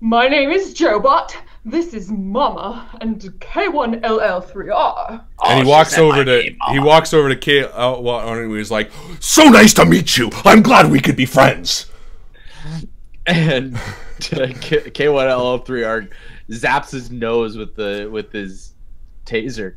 my name is Jobot. This is Mama and K1LL3R. And he walks over to K. And he's like, "So nice to meet you. I'm glad we could be friends." And K1LL3R zaps his nose with his taser.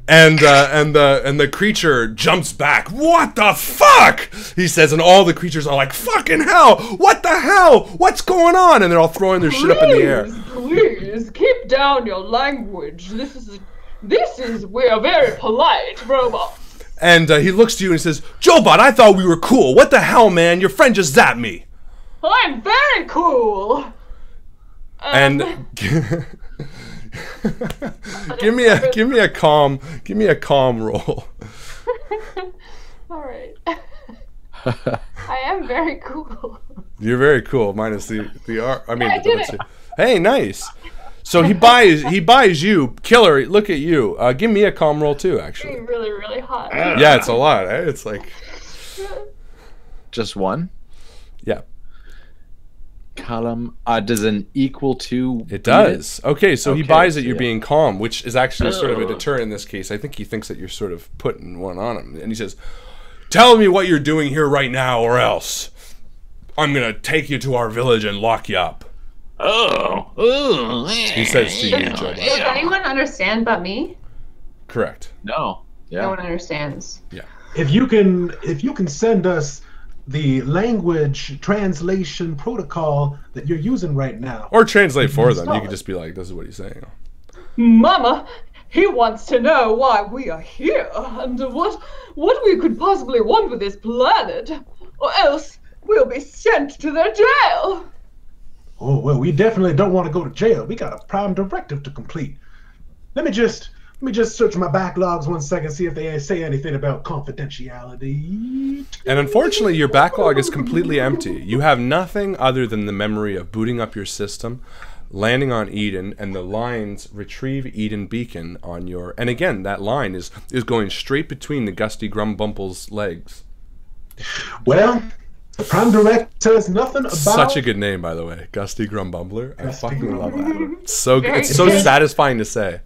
And the creature jumps back. What the fuck? He says, and all the creatures are like, fucking hell! What the hell? What's going on? And they're all throwing their shit up in the air. Please keep down your language. We are very polite robots. And he looks to you and he says, Jobot, I thought we were cool. What the hell, man? Your friend just zapped me. I'm very cool. And give me a calm roll. All right. I am very cool. You're very cool, minus the R. I mean, I did it. Hey, nice. So he buys you, Killer. Look at you. Give me a calm roll too, actually. It's really, really hot. Yeah, it's a lot. Eh? It's like just one. Yeah. Column does an equal to it does. Okay, so he buys it. You're yeah. being calm, which is actually sort of a deterrent in this case. I think he thinks that you're sort of putting one on him, and he says, "Tell me what you're doing here right now, or else I'm gonna take you to our village and lock you up." Oh, he says to you, Joe. Does anyone understand but me? Correct. No. Yeah. No one understands. Yeah. If you can send us the language translation protocol that you're using right now, Or translate for them. You could just be like, "This is what he's saying." Mama, he wants to know why we are here and what we could possibly want with this planet, or else we'll be sent to the jail. Oh, well, we definitely don't want to go to jail. We got a prime directive to complete. Let me just search my backlogs 1 second, see if they say anything about confidentiality. And unfortunately, your backlog is completely empty. You have nothing other than the memory of booting up your system, landing on Eden, and the lines retrieve Eden beacon on your... And again, that line is going straight between the Gusty Grumbumple's legs. Well, the prime director says nothing about... Such a good name, by the way. Gusty Grumbumpler. I Gusty fucking love Grumbumpler. that. So good. Very It's so good. satisfying to say.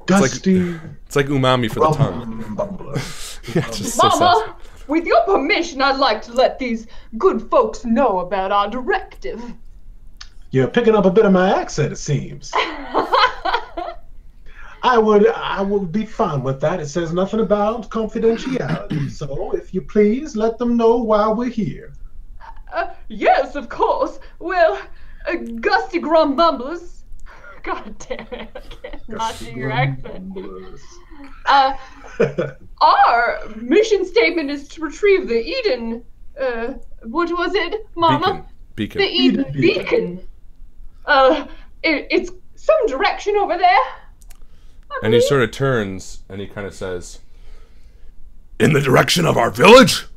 Gusty It's like umami for the tongue. Grumbumpler. Yeah, it's just so Mama, satisfying. with your permission, I'd like to let these good folks know about our directive. You're picking up a bit of my accent, it seems. I would be fine with that. It says nothing about confidentiality. So, if you please, let them know why we're here. Yes, of course. Well, Gusty Grumbumblers. God damn it, I can't not do your accent. Our mission statement is to retrieve the Eden, what was it, Mama? Beacon. The Eden Beacon. It's some direction over there. And he sort of turns and he kind of says, "In the direction of our village?"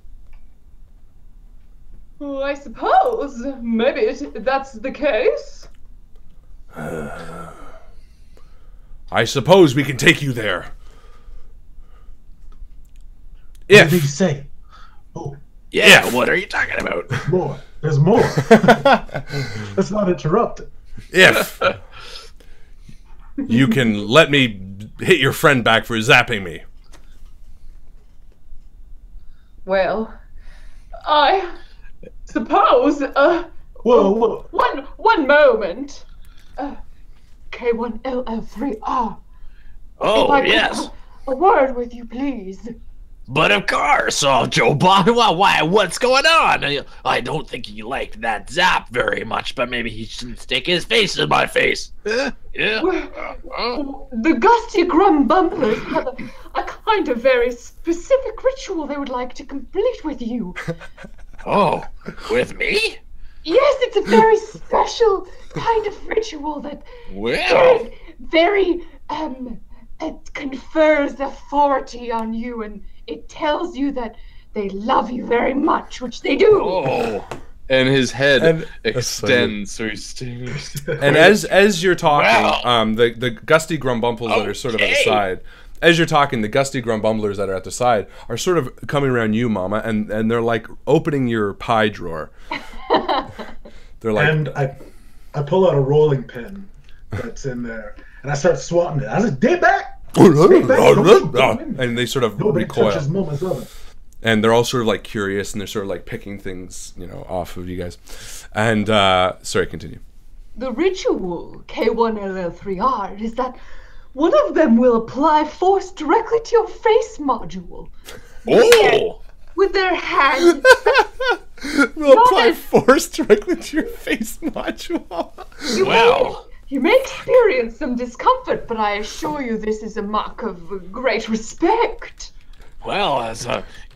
Oh, I suppose. Maybe that's the case. I suppose we can take you there. What did he say? Oh, Yeah, what are you talking about? more. There's more. Let's not interrupt it. If you can let me hit your friend back for zapping me. Well, I suppose. Whoa. One moment. K1LL3R. Oh, If I could yes. have a word with you, please. But of course, Joe Bond. Why? What's going on? I don't think he liked that zap very much, but maybe he shouldn't stick his face in my face. Yeah. The Gusty Grumbumblers have a kind of very specific ritual they would like to complete with you. Oh, with me? Yes, it's a very special kind of ritual that Well, very it confers authority on you, and it tells you that they love you very much, which they do. oh, And his head And- extends, so he's standing. And as you're talking, Wow. the gusty grumbumples that are sort of at the Okay. side, as you're talking, the gusty grumbumblers that are at the side are sort of coming around you, Mama, and they're like opening your pie drawer. They're like, And I pull out a rolling pin that's in there, and I start swatting it. I said, "Get back!" and they sort of Nobody touches recoil, Mama's oven. and they're all sort of like curious, and they're sort of like picking things, off of you guys. And sorry, continue. The ritual, K1LL3R, is that one of them will apply force directly to your face module oh, with their hand. We'll apply it. force directly to your face module. well. You may experience some discomfort, but I assure you this is a mark of great respect. Well, as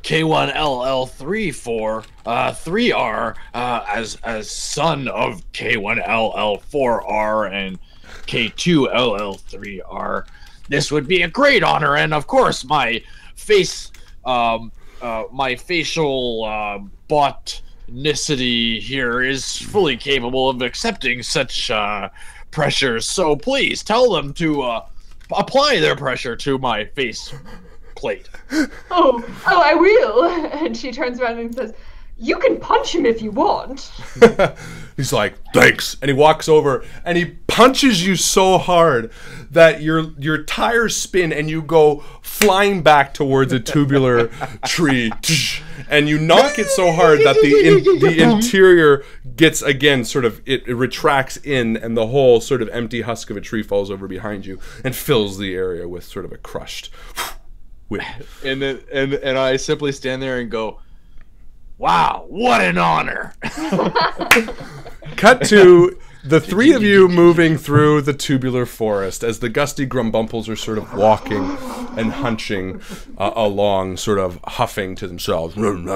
K1LL3 3R, as son of K1LL4R and K2LL3R, this would be a great honor, and of course, my facial botanicity here is fully capable of accepting such pressure. So please tell them to apply their pressure to my face plate. Oh, I will. And she turns around and says, "You can punch him if you want." He's like, thanks. And he walks over and he punches you so hard that your tires spin and you go flying back towards a tubular tree. And you knock it so hard that the interior gets, again, sort of, it retracts in, and the whole sort of empty husk of a tree falls over behind you and fills the area with sort of a crushed wind. And I simply stand there and go, Wow, what an honor! Cut to the three of you moving through the tubular forest as the gusty grumbumples are sort of walking and hunching along, sort of huffing to themselves. And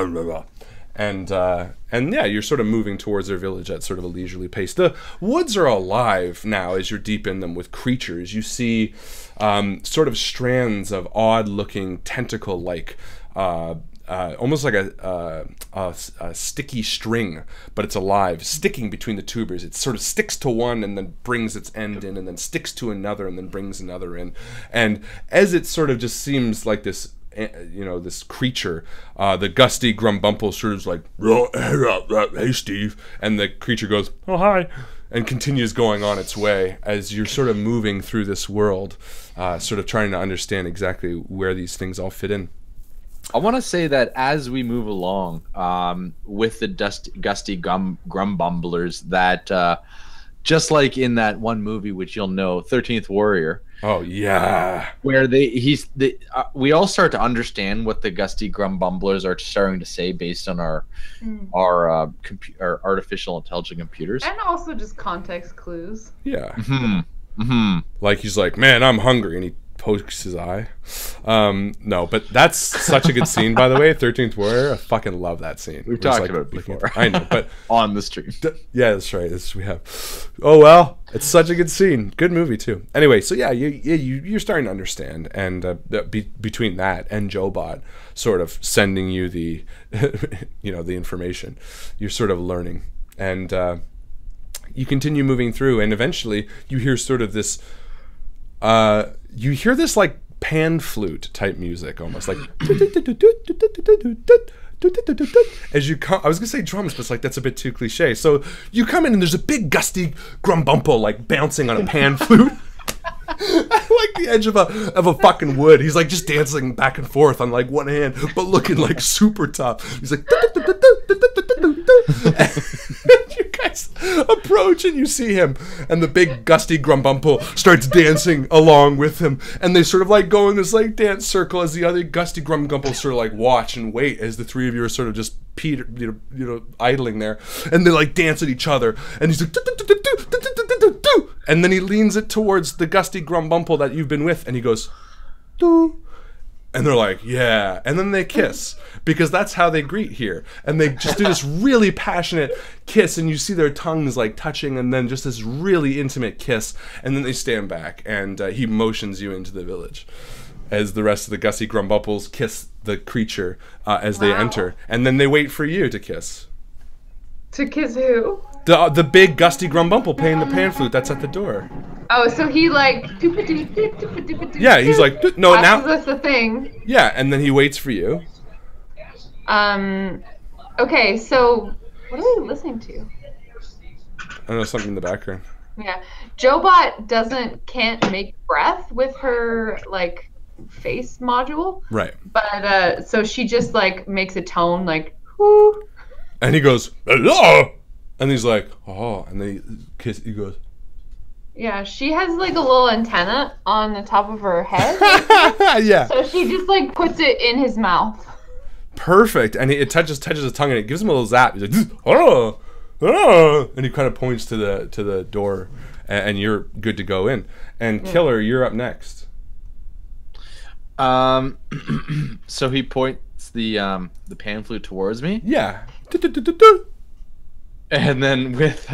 yeah, you're sort of moving towards their village at sort of a leisurely pace. The woods are alive now as you're deep in them with creatures. You see sort of strands of odd-looking tentacle-like almost like a sticky string, but it's alive, sticking between the tubers. It sort of sticks to one and then brings its end in, and then sticks to another and then brings another in. And as it sort of just seems like this, this creature, the gusty grumbumple sort of is like, "Hey, Steve," and the creature goes, "Oh, hi," and continues going on its way as you're sort of moving through this world, sort of trying to understand exactly where these things all fit in. I want to say that as we move along with the gusty grumbumblers, that just like in that one movie, which you'll know, 13th Warrior. Oh yeah, where we all start to understand what the gusty grumbumblers are starting to say based on our artificial intelligent computers, And also just context clues. yeah. Mm-hmm. Like he's like, "Man, I'm hungry," and he pokes his eye. No, but that's such a good scene, by the way. 13th Warrior, I fucking love that scene. We've It's talked like about it before. I know, but on the stream. yeah, that's right. We have. Oh well, it's such a good scene. Good movie too. Anyway, so yeah, you're starting to understand, and between that and Jobot sort of sending you the, the information, you're sort of learning, and you continue moving through, and eventually you hear sort of this. You hear this like pan flute type music, almost like as you come. I was gonna say drums, but it's like that's a bit too cliche. So you come in and there's a big gusty grumbumple like bouncing on a pan flute. Like the edge of a fucking wood. He's like just dancing back and forth on like one hand, but looking like super tough. He's like, and you guys approach and you see him, and the big gusty grumbumple starts dancing along with him, and they sort of like go in this like dance circle as the other gusty grumbumple sort of like watch and wait as the three of you are sort of just idling there, and they like dance at each other, and he's like, and then he leans it towards the gusty grumbumple that you've been with, and he goes, doo. And they're like, yeah, and then they kiss, because that's how they greet here, and they just do this really passionate kiss, and you see their tongues like touching, and then just this really intimate kiss, and then they stand back, and he motions you into the village as the rest of the gusty grumbumples kiss the creature as they enter, and then they wait for you to kiss. To kiss who? The big gusty grumbumple playing the pan flute that's at the door. Oh, so he like... Yeah, he's like, no, now... That's the thing. Yeah, and then he waits for you. Okay, so what are we listening to? I don't know, something in the background. Yeah. Jobot can't make breath with her, like, face module. Right. But, so she just, like, makes a tone, like, whoo. And he goes, hello! And he's like, oh, and then he goes... Yeah, she has like a little antenna on the top of her head. Yeah. So she just like puts it in his mouth. Perfect. And it touches his tongue, and it gives him a little zap. He's like, oh, oh, and he kind of points to the door, and you're good to go in. And Killer, you're up next. So he points the pan flute towards me. Yeah. And then with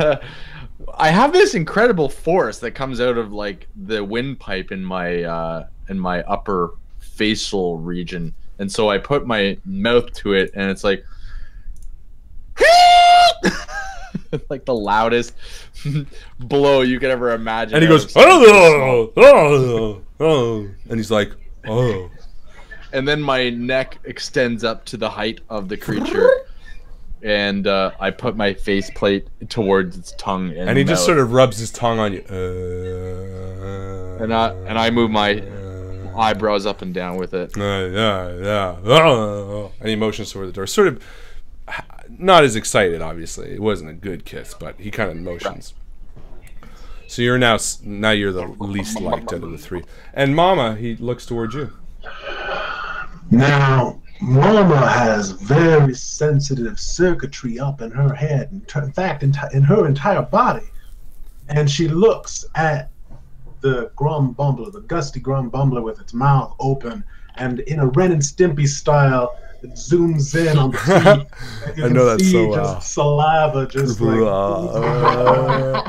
I have this incredible force that comes out of like the windpipe in my upper facial region, and so I put my mouth to it, and it's like like the loudest blow you could ever imagine. And he goes, oh, oh, oh, and he's like, oh. And then my neck extends up to the height of the creature. And I put my faceplate towards its tongue and he just sort of rubs his tongue on you. And I move my eyebrows up and down with it. Yeah. And he motions toward the door. Sort of not as excited, obviously. It wasn't a good kiss, but he kind of motions. So you're now you're the least liked out of the three. And Mama, he looks towards you. Now, Mama has very sensitive circuitry up in her head, in fact, in her entire body. And she looks at the grumbumbler, the gusty grumbumbler with its mouth open, and in a Ren and Stimpy style, it zooms in on the teeth. I know that so well. Just saliva, just like...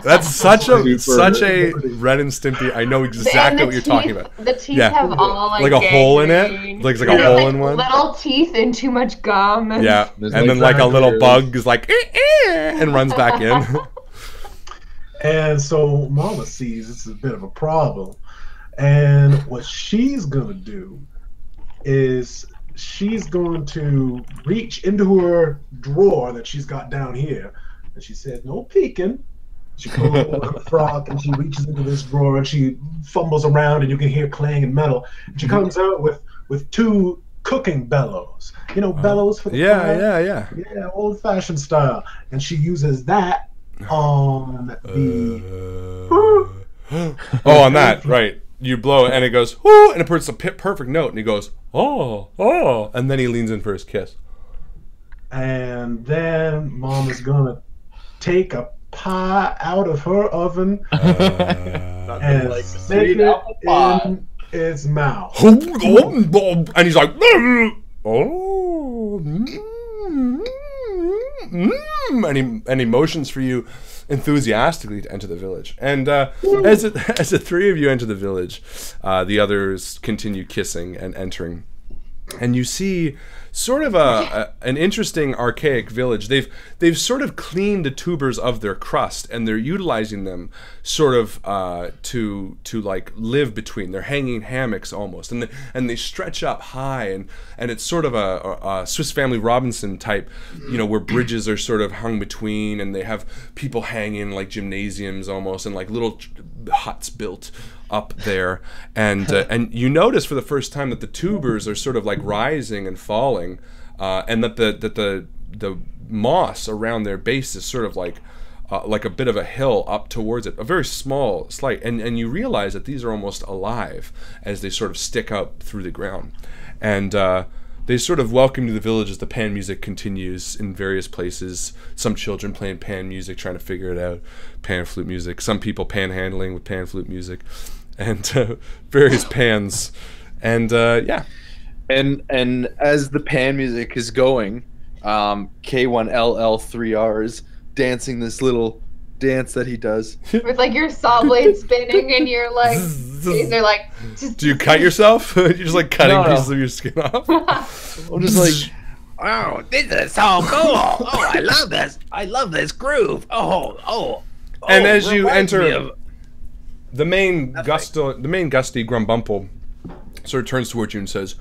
That's such a Ren and Stimpy. I know exactly what you're talking about. The teeth have all like a hole in it. Like a hole in one. Little teeth and too much gum. And yeah, and then like a little bug is like and runs back in. And so Mama sees it's a bit of a problem, and what she's gonna do is she's going to reach into her drawer that she's got down here, and she said, "No peeking." She pulls over her frock and she reaches into this drawer and she fumbles around, and you can hear clang and metal. And she comes out with two cooking bellows. You know, bellows for the fire? Yeah, old-fashioned style. And she uses that on the on that, right. You blow it and it goes, whoo, and it puts a perfect note, and he goes, oh, and then he leans in for his kiss. And then Mama's gonna take a pie out of her oven and like stick it in its mouth. And he's like, and he motions for you enthusiastically to enter the village. And as the three of you enter the village, the others continue kissing and entering. And you see sort of an interesting archaic village. They've sort of cleaned the tubers of their crust, and they're utilizing them sort of to like live between. They're hanging hammocks almost, and they stretch up high, and it's sort of a Swiss Family Robinson type, you know, where bridges are sort of hung between, and they have people hanging like gymnasiums almost, and like little huts built up there, and you notice for the first time that the tubers are sort of like rising and falling, and that the moss around their base is sort of like a bit of a hill up towards it, a very small slight, and you realize that these are almost alive as they sort of stick out through the ground, and they sort of welcome you to the village as the pan music continues in various places. Some children playing pan music, trying to figure it out, pan flute music. Some people panhandling with pan flute music, and various pans, and yeah. And as the pan music is going, K1LL3R's dancing this little dance that he does. With like your saw blade spinning and you're like, they're like. Do you cut yourself? You're just like cutting No. pieces of your skin off. I'm just like, Oh, this is so cool. Oh, I love this. I love this groove. Oh. And as you reminds me enter, of- the main gusty Grumbumple sort of turns towards you and says,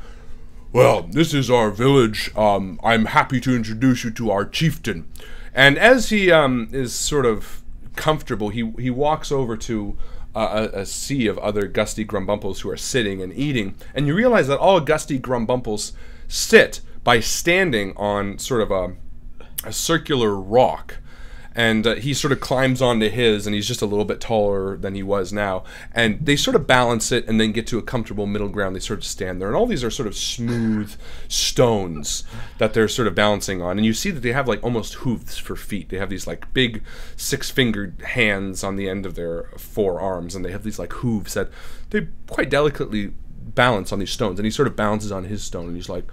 "Well, this is our village. I'm happy to introduce you to our chieftain." And as he is sort of comfortable, he walks over to a sea of other gusty Grumbumples who are sitting and eating, and you realize that all gusty Grumbumples sit by standing on sort of a circular rock. And he sort of climbs onto his, and he's just a little bit taller than he was now. And they sort of balance it and then get to a comfortable middle ground. They sort of stand there. And all these are sort of smooth stones that they're sort of balancing on. And you see that they have like almost hooves for feet. They have these like big 6-fingered hands on the end of their forearms. And they have these like hooves that they quite delicately balance on these stones. And he sort of balances on his stone. And he's like,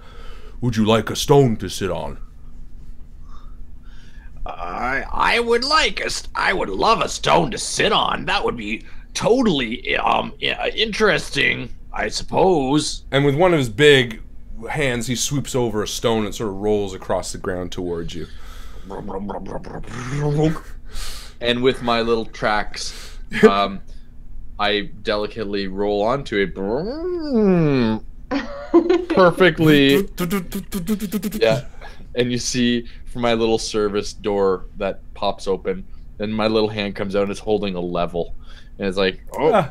"Would you like a stone to sit on?" I would love a stone to sit on. That would be totally interesting, I suppose. And with one of his big hands, he swoops over a stone and sort of rolls across the ground towards you. and with my little tracks, I delicately roll onto it. Perfectly. Yeah. And you see from my little service door that pops open, and my little hand comes out and it's holding a level. And it's like, oh,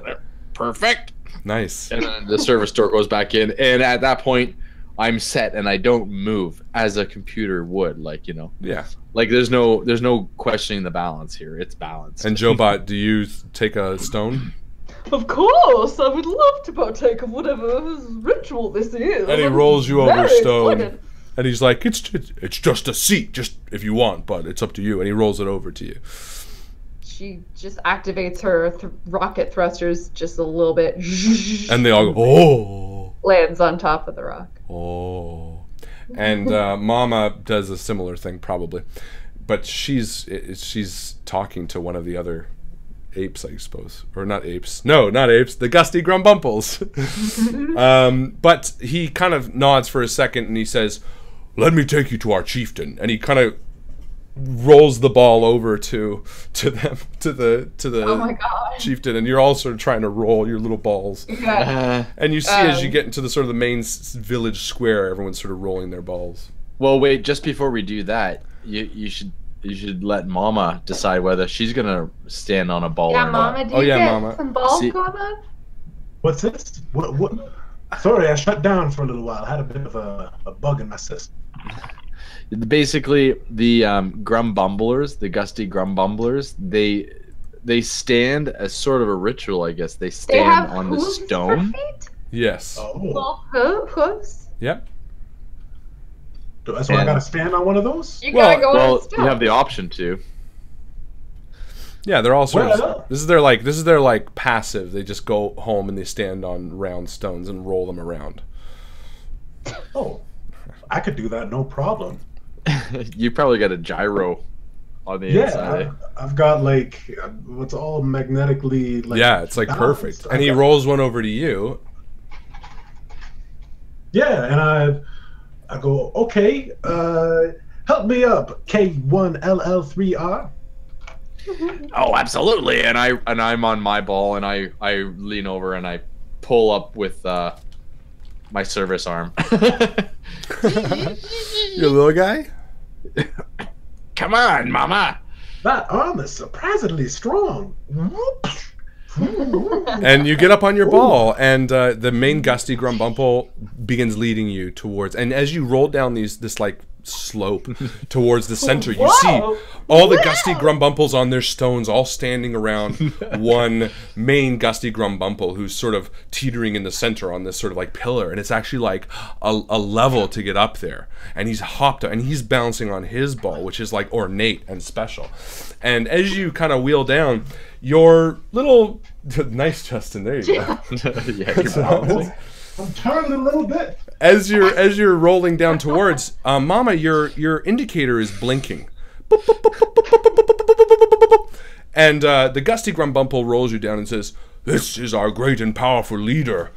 Perfect. Nice. and then the service door goes back in. And at that point, I'm set and I don't move as a computer would. Like, you know, Yeah. like there's no questioning the balance here. It's balanced. And Jobot, do you take a stone? Of course, I would love to partake of whatever ritual this is. And he I'm rolls you over a very stone. excited. And he's like, it's just a seat, just if you want, but it's up to you. And he rolls it over to you. She just activates her rocket thrusters just a little bit. And they all go, Lands on top of the rock. oh. And Mama does a similar thing, probably. But she's talking to one of the other apes, I suppose. Or not apes. No, not apes. The gusty Grumbumples. But he kind of nods for a second and he says, "Let me take you to our chieftain." And he kind of rolls the ball over to the Oh my god. chieftain, and you're all sort of trying to roll your little balls. Yeah. And you see as you get into the sort of the main village square, everyone's sort of rolling their balls. Well, wait, just before we do that, you should let Mama decide whether she's gonna stand on a ball Yeah, or Mama, not. do Oh, you yeah, get Mama. some balls See- going on? What's this? What? Sorry, I shut down for a little while. I had a bit of a bug in my system. Basically, the Grumbumblers, the gusty Grumbumblers, they stand as sort of a ritual, I guess. They They stand have on the hooves stone. for feet? Yes. Oh, Well, hooves? Yep. so I gotta stand on one of those? You gotta go on Well, stone. you have the option to. Yeah, they're all sort Well- of. This is their like passive. They just go home and they stand on round stones and roll them around. Oh, I could do that, no problem. You probably got a gyro on the inside. Yeah, I've got like what's all magnetically like. Yeah, it's like balanced. perfect. And he rolls one over to you. Yeah, and I go, okay, help me up, K1LL3R. Oh, absolutely. And I'm on my ball, and I lean over and I pull up with my service arm. You little guy? Come on, Mama. That arm is surprisingly strong. Whoop. And you get up on your ball, and the main gusty Grumbumple begins leading you towards. And as you roll down this like slope towards the center, you see all the gusty Grumbumples on their stones, all standing around one main gusty Grumbumple who's sort of teetering in the center on this sort of like pillar, and it's actually like a level to get up there. And he's hopped up, and he's bouncing on his ball, which is like ornate and special. And as you kind of wheel down, your little nice, Justin. There you go. Yeah, you're bouncing. I'm turning a little bit. As you're rolling down towards Mama, your indicator is blinking, and the gusty Grumbumple rolls you down and says, "This is our great and powerful leader,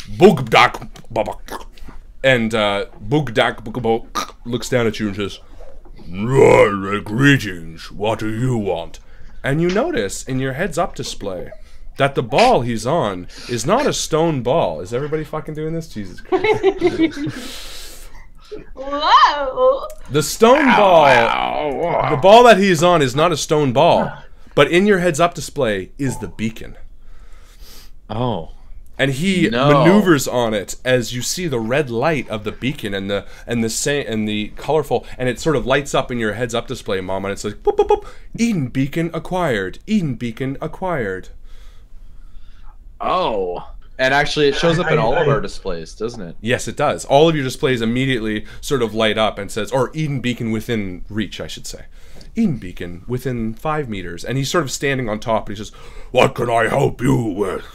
Bugdak." And Bugdak looks down at you and says, "Greetings. What do you want?" And you notice in your heads-up display that the ball he's on is not a stone ball. Is everybody fucking doing this? Jesus Christ. Whoa! The stone ball, the ball that he's on is not a stone ball, but in your heads-up display is the beacon. Oh. And he maneuvers on it as you see the red light of the beacon and the colorful, and it sort of lights up in your heads-up display, Mom, and it's like, boop, boop, boop, Eden beacon acquired. Eden beacon acquired. Oh. And actually, it shows up in all of our displays, doesn't it? Yes, it does. All of your displays immediately sort of light up and says, or Eden beacon within reach, I should say. Eden beacon within 5 meters. And he's sort of standing on top, and he says, "What can I help you with?"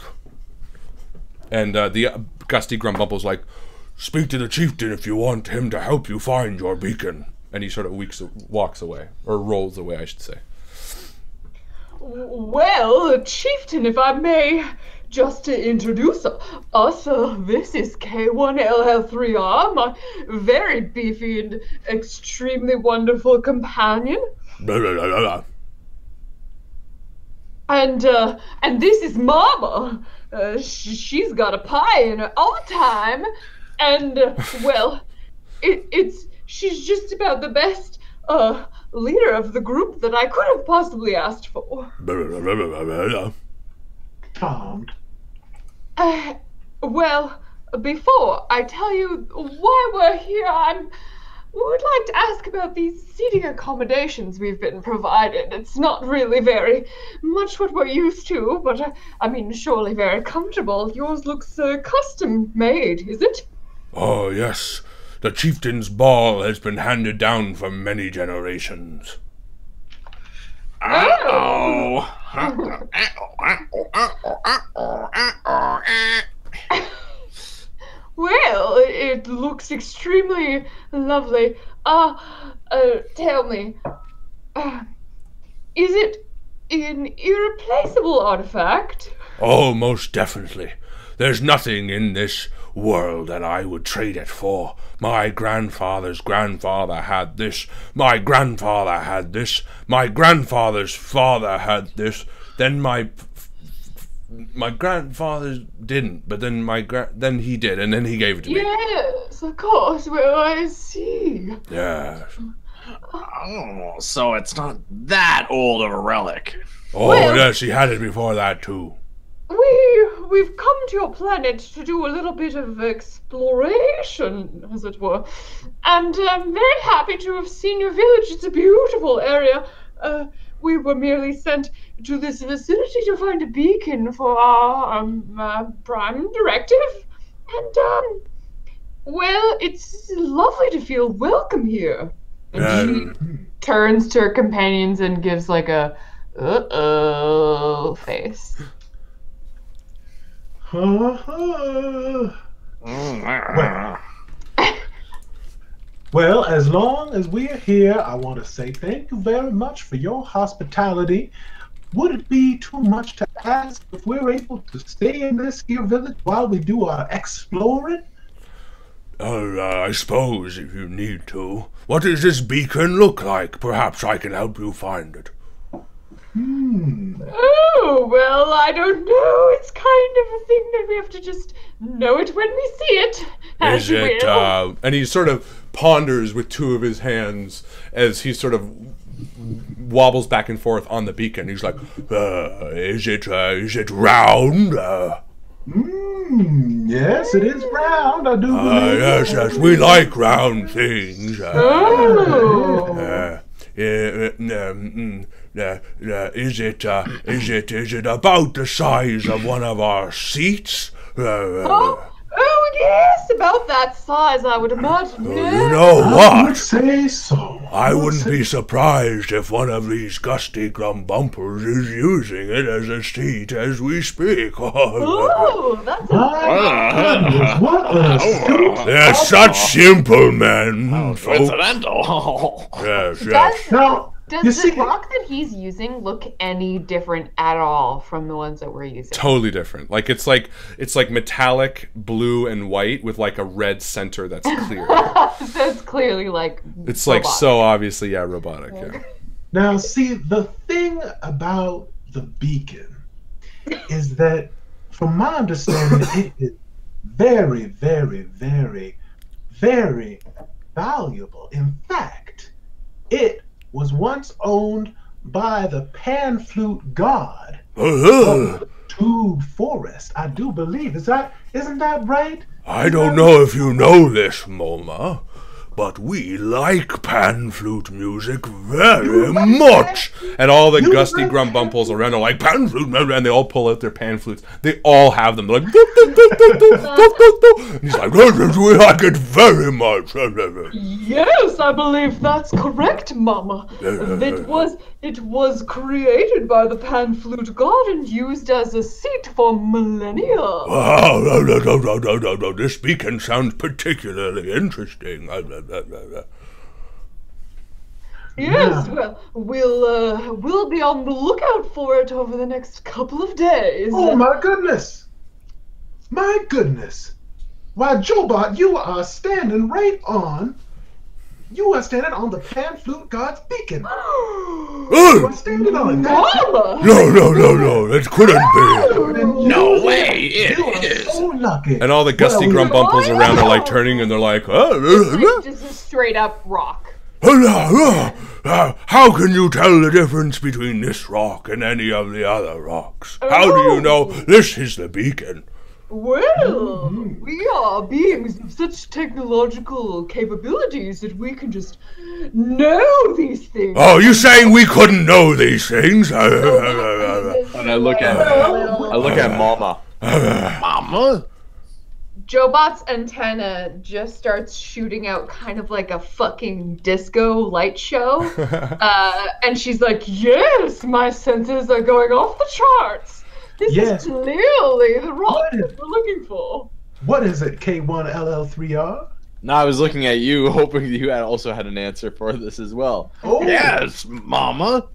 And the gusty Grumbumple's like, "Speak to the chieftain if you want him to help you find your beacon." And he sort of walks away, or rolls away, I should say. Well, chieftain, if I may, just to introduce us, this is K1LL3R, my very beefy and extremely wonderful companion. Blah, blah, blah, blah. And this is Mama. She's got a pie in her all the time, and well, she's just about the best leader of the group that I could have possibly asked for. Charmed. Well, before I tell you why we're here, I would like to ask about these seating accommodations we've been provided. It's not really very much what we're used to, but I mean, surely very comfortable. Yours looks custom made, is it? Oh, yes. The chieftain's ball has been handed down for many generations. Well, it looks extremely lovely. Tell me, is it an irreplaceable artifact? Oh, most definitely. There's nothing in this world that I would trade it for. My grandfather's grandfather had this. My grandfather had this. My grandfather's father had this. Then my grandfather didn't, but then then he did, and then he gave it to me. Yes, of course. Well, I see. Yes. Oh, so it's not that old of a relic. Oh, Well- yes, he had it before that, too. We've come to your planet to do a little bit of exploration, as it were, and I'm very happy to have seen your village. It's a beautiful area. We were merely sent to this vicinity to find a beacon for our prime directive, and well, it's lovely to feel welcome here. And she turns to her companions and gives like a uh-oh face. Well, as long as we're here, I want to say thank you very much for your hospitality. Would it be too much to ask if we're able to stay in this here village while we do our exploring? I suppose if you need to. What does this beacon look like? Perhaps I can help you find it. Oh, well, I don't know. It's kind of a thing that we have to just know it when we see it. As Is you it, will. and he sort of ponders with two of his hands as he sort of wobbles back and forth on the beacon. He's like, is it round? Yes, it is round. I do believe. Yes, we like round things. Is it about the size of one of our seats? Oh, yes, about that size, I would imagine. You know what? I would say so. I wouldn't be surprised if one of these gusty grumbumpers is using it as a seat as we speak. Oh, that's What a They're such simple men. Coincidental. Yes. Now, you Does see, the rock that he's using look any different at all from the ones that we're using? Totally different. Like it's like metallic blue and white with like a red center that's clear. So it's clearly like It's like robotic. so obviously robotic. Yeah. now see, the thing about the beacon is that, from my understanding, it is very, very, very, very valuable. In fact, it was once owned by the pan flute god of Tuberous Forest, I do believe. Isn't that right? I don't know if you know this, Moma, but we like pan flute music very much. And all the gusty grumbumples around are like, pan flute, and they all pull out their pan flutes. They all have them. They're like, and he's like, we like it very much. Yes, I believe that's correct, Mama. It was created by the pan flute god and used as a seat for millennia. Oh, no, this beacon sounds particularly interesting. Yes, well, we'll be on the lookout for it over the next couple of days. Oh my goodness! My goodness! Why, Jobot, you are standing on the pan flute god's beacon. You are standing on it. Mama! No, it couldn't be. No way, it You are is. so lucky. And all the gusty grumbumples around are like turning and they're like, Like just a straight up rock. how can you tell the difference between this rock and any of the other rocks? How do you know this is the beacon? Well, we are beings of such technological capabilities that we can just know these things. Oh, you saying we couldn't know these things? And I look at Mama. Mama? Jobot's antenna just starts shooting out kind of like a fucking disco light show. And she's like, yes, my senses are going off the charts. This Yes. is clearly the rock What is- that we're looking for. What is it, K1LL3R? No, I was looking at you, hoping you also had an answer for this as well. Oh, Yes, Mama.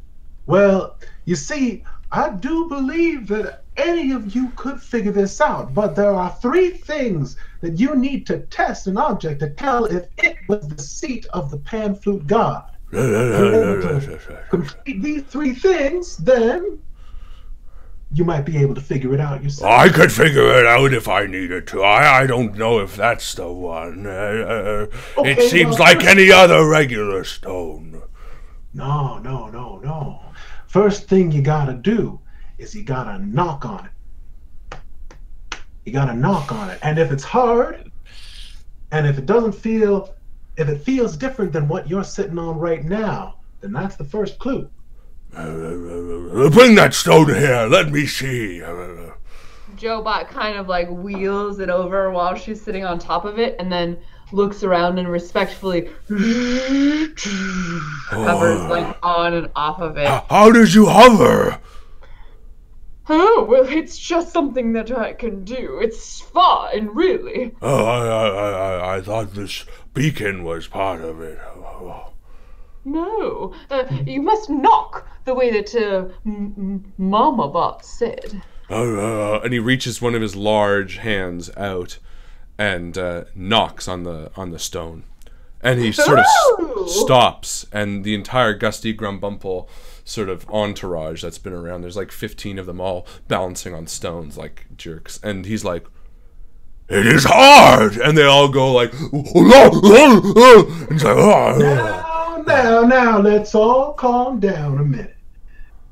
Well, you see, I do believe that any of you could figure this out, but there are 3 things that you need to test an object to tell if it was the seat of the pan flute god. Complete these 3 things, then you might be able to figure it out yourself. I could figure it out if I needed to. I don't know if that's the one. It seems well, like any other regular stone. No. First thing you gotta do is you gotta knock on it. And if it's hard, and if it feels different than what you're sitting on right now, then that's the first clue. Bring that stone here. Let me see. Jobot kind of like wheels it over while she's sitting on top of it and then looks around and respectfully hovers like on and off of it. How did you hover? Oh, well, it's just something that I can do. It's fine, really. Oh, I thought this beacon was part of it. No, you must knock the way that Mama Bot said. And he reaches one of his large hands out and knocks on the stone. And he sort of stops, and the entire Gusty Grumbumple sort of entourage that's been around, there's like 15 of them all balancing on stones like jerks. And he's like, "It is hard!" And they all go like, and he's like, Now, let's all calm down a minute.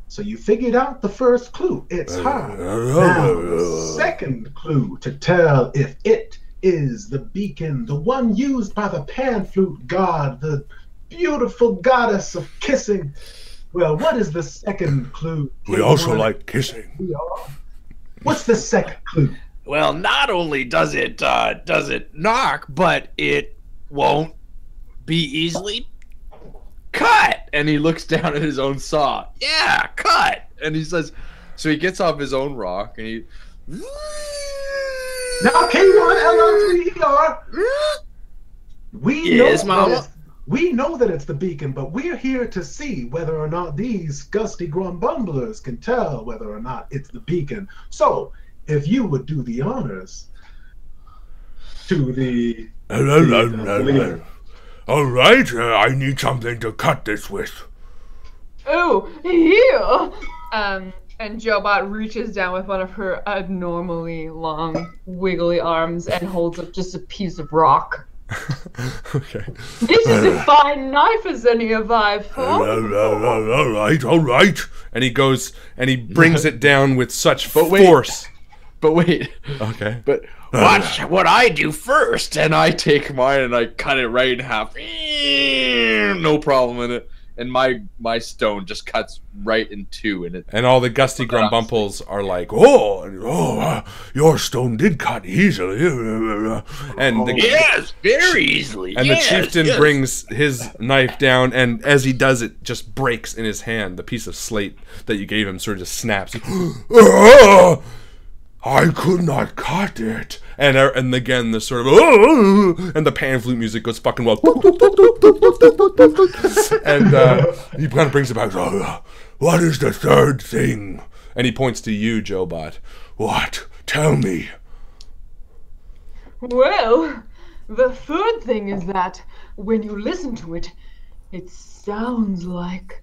So you figured out the first clue. It's her. Now the second clue to tell if it is the beacon, the one used by the pan flute god, the beautiful goddess of kissing. Well, what is the second clue? We also like kissing. We are. What's the second clue? Well, not only does it knock, but it won't be easily cut. And he looks down at his own saw. Yeah, cut. And he says, so he gets off his own rock and he. Now, K1 LL3ER. Yes, Mama. We know that it's the beacon, but we're here to see whether or not these gusty grumbumblers can tell whether or not it's the beacon. So, if you would do the honors to the... All right, I need something to cut this with. Oh, here! And Jobot reaches down with one of her abnormally long, wiggly arms and holds up just a piece of rock. Okay. This is a fine knife as any have I found. All right. And he goes and he brings it down with such force. But wait. Okay. But Watch what I do first. and I take mine and I cut it right in half. No problem in it. And my stone just cuts right in two in it. And all the gusty grumbumples are like, oh, your stone did cut easily. And Yes, very easily. And yes, the chieftain yes. brings his knife down, and as he does it, just breaks in his hand. The piece of slate that you gave him sort of just snaps. I could not cut it. And again, the sort of, and the pan flute music goes fucking wild. And he kind of brings it back. What is the third thing? And he points to you, Jobot. What? Tell me. Well, the third thing is that when you listen to it, it sounds like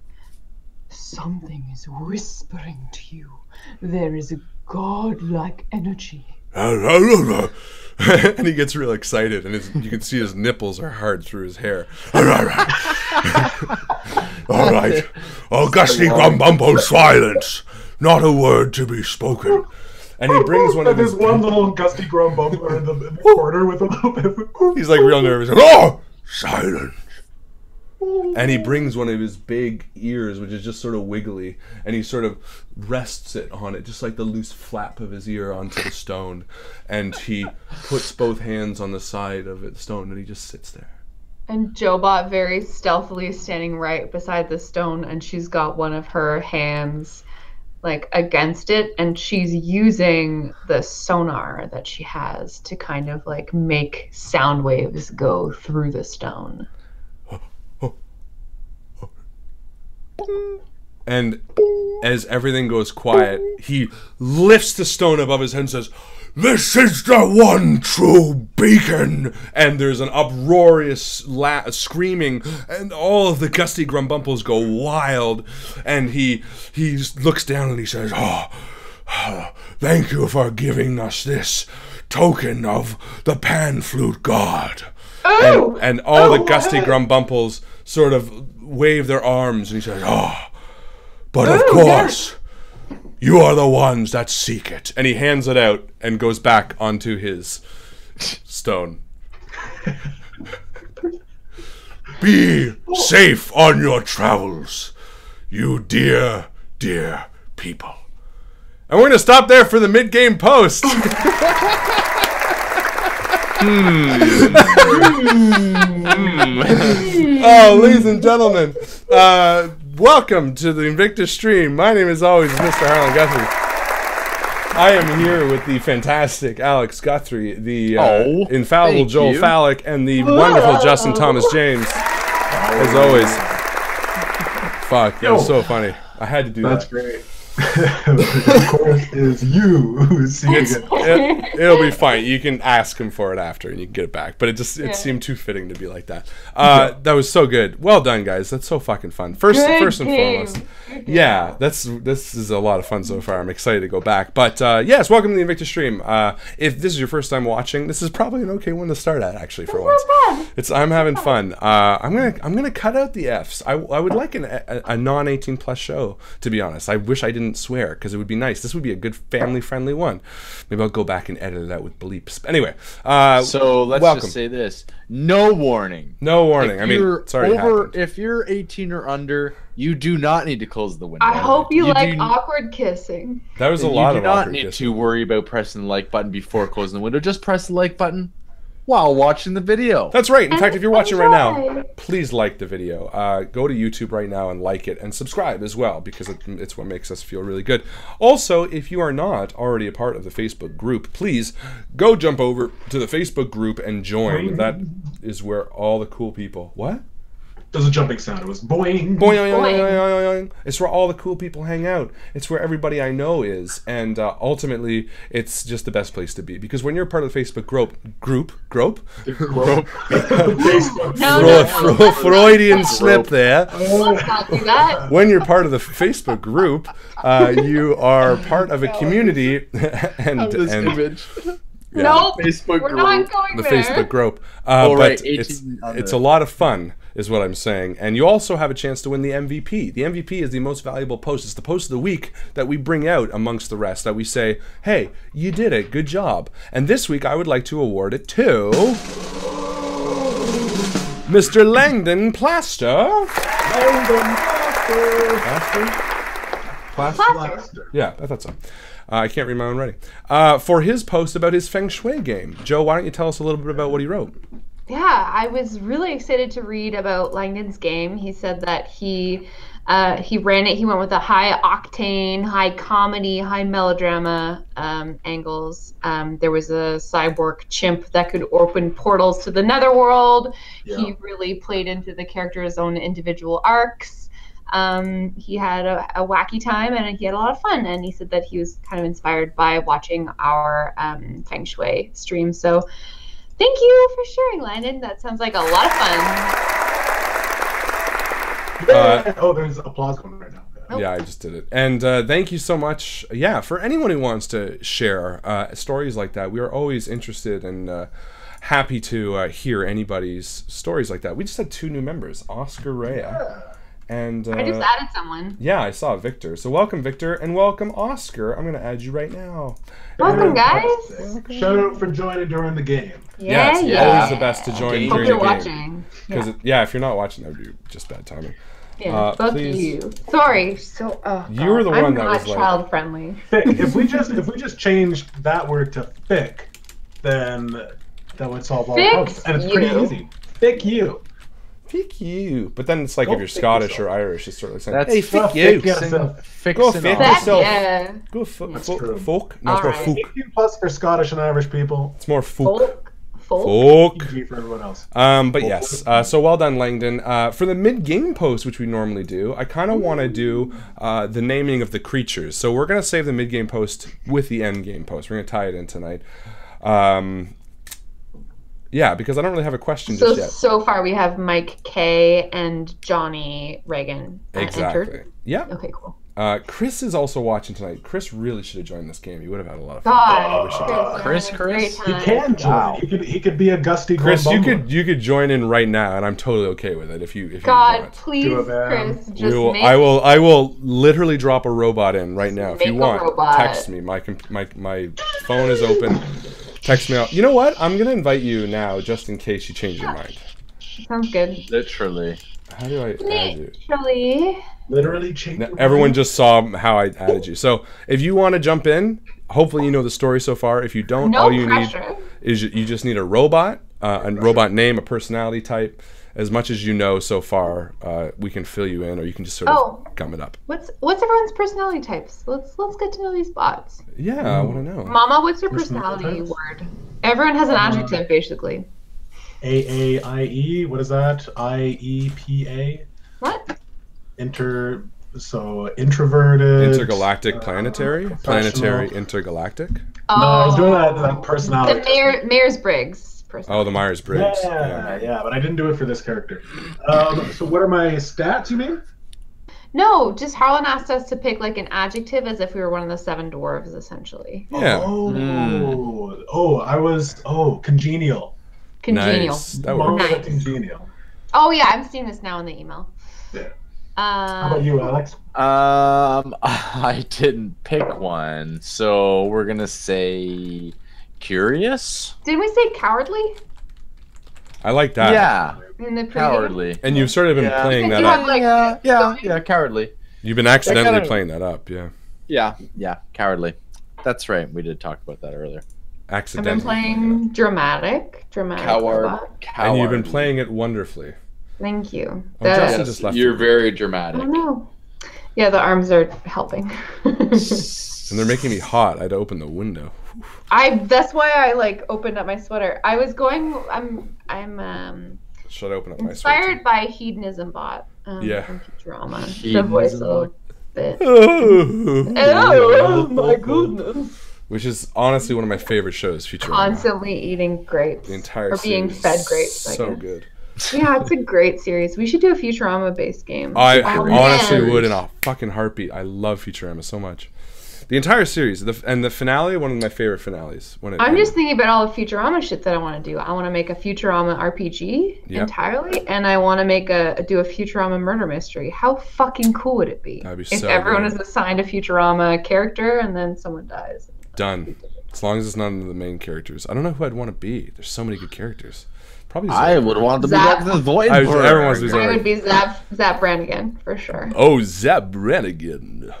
something is whispering to you. There is a godlike energy. And he gets real excited, and you can see his nipples are hard through his hair. All right. Oh, gusty grumbumble, silence. Not a word to be spoken. And he brings one of his... There's one little gusty grumbumbler in the corner with a little bit of... He's like real nervous. Oh, silence. And he brings one of his big ears, which is just sort of wiggly, and he sort of rests it on it, just like the loose flap of his ear onto the stone. And he puts both hands on the side of the stone, and he just sits there. And Jobot very stealthily standing right beside the stone, and she's got one of her hands like against it, and she's using the sonar that she has to kind of like make sound waves go through the stone. And as everything goes quiet, he lifts the stone above his head and says, "This is the one true beacon!" And there's an uproarious screaming, and all of the gusty grumbumples go wild. And he looks down and he says, thank you for giving us this token of the pan flute god. And all the gusty grumbumples sort of wave their arms, and he says, but of course, you are the ones that seek it. And he hands it out and goes back onto his stone. Be safe on your travels, you dear, dear people. And we're going to stop there for the mid-game post. Oh, ladies and gentlemen, welcome to the Invictus stream. My name is always Mr. Harlan Guthrie. I am here with the fantastic Alex Guthrie, the infallible Joel Fallak, and the wonderful Justin Thomas James. As always. Fuck, that was so funny. I had to do that. That's great. of course, is you who's seeing it. It'll be fine. You can ask him for it after, and you can get it back. But it seemed too fitting to be like that. That was so good. Well done, guys. That's so fucking fun. First and foremost, yeah, this is a lot of fun so far. I'm excited to go back. But yes, welcome to the Invictus stream. If this is your first time watching, this is probably an okay one to start at. Actually, for once, I'm having fun. I'm gonna cut out the Fs. I would like a non-18 plus show, to be honest. I wish I didn't swear, because it would be nice. This would be a good family-friendly one. Maybe I'll go back and edit it out with bleeps. Anyway, so let's just say this: no warning. No warning. I mean, sorry. If you're 18 or under, you do not need to close the window. I hope you like awkward kissing. That was a lot of awkward kissing. You do not need to worry about pressing the like button before closing the window. Just press the like button while watching the video. That's right. In fact, if you're watching right now, please like the video. Go to YouTube right now and like it, and subscribe as well, because it's what makes us feel really good. Also, if you are not already a part of the Facebook group, please go jump over to the Facebook group and join. That is where all the cool people... What? There's a jumping sound. It was boing. Boing, boing, boing. It's where all the cool people hang out. It's where everybody I know is. And ultimately, it's just the best place to be. Because when you're part of the Facebook group, Freudian slip there. When you're part of the Facebook group, you are part of a community. Nope, Facebook we're group. not going The there. Facebook group. Right, but it's a lot of fun, is what I'm saying. And you also have a chance to win the MVP. The MVP is the most valuable post. It's the post of the week that we bring out amongst the rest, that we say, hey, you did it, good job. And this week I would like to award it to Mr. Langdon Plaster. Plaster? Yeah, I thought so. I can't read my own writing. For his post about his Feng Shui game. Joe, why don't you tell us a little bit about what he wrote? Yeah, I was really excited to read about Langdon's game. He said that he ran it. He went with a high octane, high comedy, high melodrama angles. There was a cyborg chimp that could open portals to the netherworld. Yeah. He really played into the character's own individual arcs. He had a wacky time, and he had a lot of fun. And he said that he was kind of inspired by watching our Feng Shui stream. So thank you for sharing, Landon. That sounds like a lot of fun. There's applause going right now. Yeah, I just did it. And thank you so much. Yeah, for anyone who wants to share stories like that, we are always interested and happy to hear anybody's stories like that. We just had 2 new members, Oscar Rea. And I just added someone. Yeah, I saw Victor. So welcome, Victor, and welcome, Oscar. I'm going to add you right now. Welcome, guys. Shout out for joining during the game. Yes, always the best to join during the game. Watching. Because if you're not watching, that would be just bad timing. Yeah, fuck you. Sorry. So you were the one that was like child friendly. If we just change that word to thick, then that would solve all problems. And it's pretty easy. Thick you. Fick you. But then it's like if you're Scottish or Irish, it's sort of like saying, that's hey, fick you. Go fick yourself. Yeah. Go folk. No, it's more folk. Plus for Scottish and Irish people. It's more folk. Folk. For everyone else. But yes. So well done, Langdon. For the mid-game post, which we normally do, I kind of want to do the naming of the creatures. So we're going to save the mid-game post with the end-game post. We're going to tie it in tonight. Yeah, because I don't really have a question just yet. So far we have Mike K and Johnny Reagan exactly. entered. Yeah. Okay, cool. Chris is also watching tonight. Chris really should have joined this game. He would have had a lot of fun. Chris. He can join. Wow. He could be a gusty. Chris, you could join in right now, and I'm totally okay with it. If you want. Please, Chris, just I will literally drop a robot in right now. If you want, text me. My phone is open. Text me out. You know what? I'm gonna invite you now, just in case you change your mind. Sounds good. Literally. How do I add you? Literally change. Now, everyone just saw how I added you. So if you want to jump in, hopefully you know the story so far. If you don't, all you need is you just need a robot, robot name, a personality type. As much as you know so far, we can fill you in, or you can just sort of gum it up. What's everyone's personality types? Let's get to know these bots. Yeah, I want to know. Mama, what's your personality word? Everyone has an adjective, basically. AAIE. What is that? IEPA. What? So introverted, Intergalactic, planetary, professional. intergalactic. No, I was doing that personality. The Myers-Briggs person. Oh, the Myers-Briggs. Yeah, but I didn't do it for this character. So what are my stats, you mean? No, just Harlan asked us to pick like an adjective as if we were one of the 7 dwarves, essentially. Yeah. Congenial. Congenial. Nice. That works. Nice. Congenial. Oh yeah, I'm seeing this now in the email. Yeah. How about you, Alex? I didn't pick one, so we're gonna say curious. Didn't we say cowardly I like that. Yeah, in the preview? cowardly. And you've sort of been playing that You up. have, like, Yeah, cowardly. You've been accidentally kinda- playing that up, yeah. Yeah, cowardly. That's right. We did talk about that earlier. I've Accidentally. been playing dramatic robot. And you've been playing it wonderfully. Thank you. Oh, Justin just left. You're very I dramatic. don't know. Yeah, the arms are helping. And they're making me hot. I had to open the window. That's why I like opened up my sweater. I was going. I'm Should I open up my sweater? inspired by Hedonism Bot. Yeah. From Futurama. The Hedonism voice a little Bot. bit. Oh my goodness. Which is honestly one of my favorite shows, Futurama. Constantly eating grapes. The entire or being series fed is grapes. I So guess. good. Yeah, it's a great series. We should do a Futurama-based game. I Oh, honestly man. would in a fucking heartbeat. I love Futurama so much. The entire series, and the finale, one of my favorite finales. When it I'm ended. just thinking about all the Futurama shit that I want to do. I want to make a Futurama RPG Yep. entirely, and I want to do a Futurama murder mystery. How fucking cool would it be That'd be if so everyone good. is assigned a Futurama character and then someone dies? Done. As long as it's none of the main characters. I don't know who I'd want to be. There's so many good characters. Probably I Zach. would want to be Zap. like the void. Everyone wants to be I Zach. would be Zap Brannigan for sure. Oh, Zap Brannigan.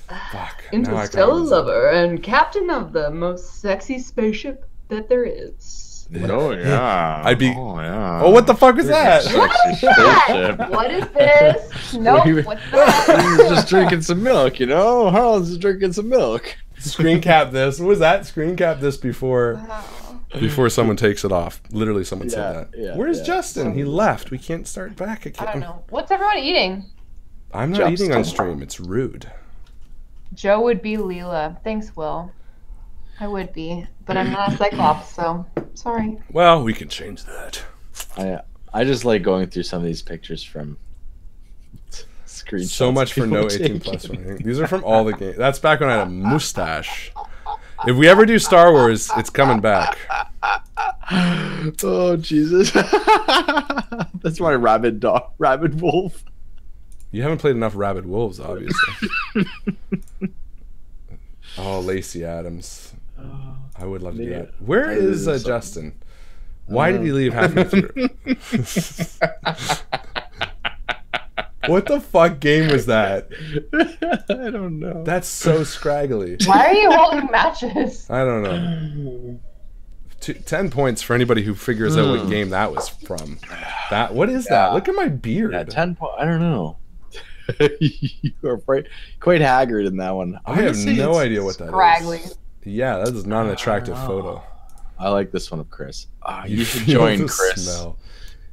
Fuck. Now I Interstellar kinda- lover and captain of the most sexy spaceship that there is. Oh yeah. I'd be- Oh yeah. Oh, what the fuck is that? Sexy spaceship. What is this? Nope. What's that? He was just drinking some milk, you know. Harlan's just drinking some milk. Screen cap this. What was that? Screen cap this before someone takes it off. Literally, someone said that. Yeah, Where's yeah. Justin? He left. We can't start back again. I don't know. What's everyone eating? I'm not eating on stream. It's rude. Joe would be Leela. Thanks, Will. I would be, but I'm not a Cyclops, so sorry. Well, we can change that. I just like going through some of these pictures from screenshots. So much for people no take. 18 plus rating. These are from all the games. That's back when I had a mustache. If we ever do Star Wars, it's coming back. Oh Jesus! That's my rabid wolf. You haven't played enough Rabid Wolves, obviously. Oh, Lacey Adams. I would love to do Yeah. that. Where I is really Justin? Why did he leave halfway through? What the fuck game was that? I don't know. That's so scraggly. Why are you holding matches? I don't know. 10 points for anybody who figures out what game that was from. What is that? Look at my beard. Yeah, 10 points. I don't know. You are quite haggard in that one. I have no idea what that is. Scraggly. Yeah, that is not an attractive photo. I like this one of Chris. You You should feel join the Chris. smell.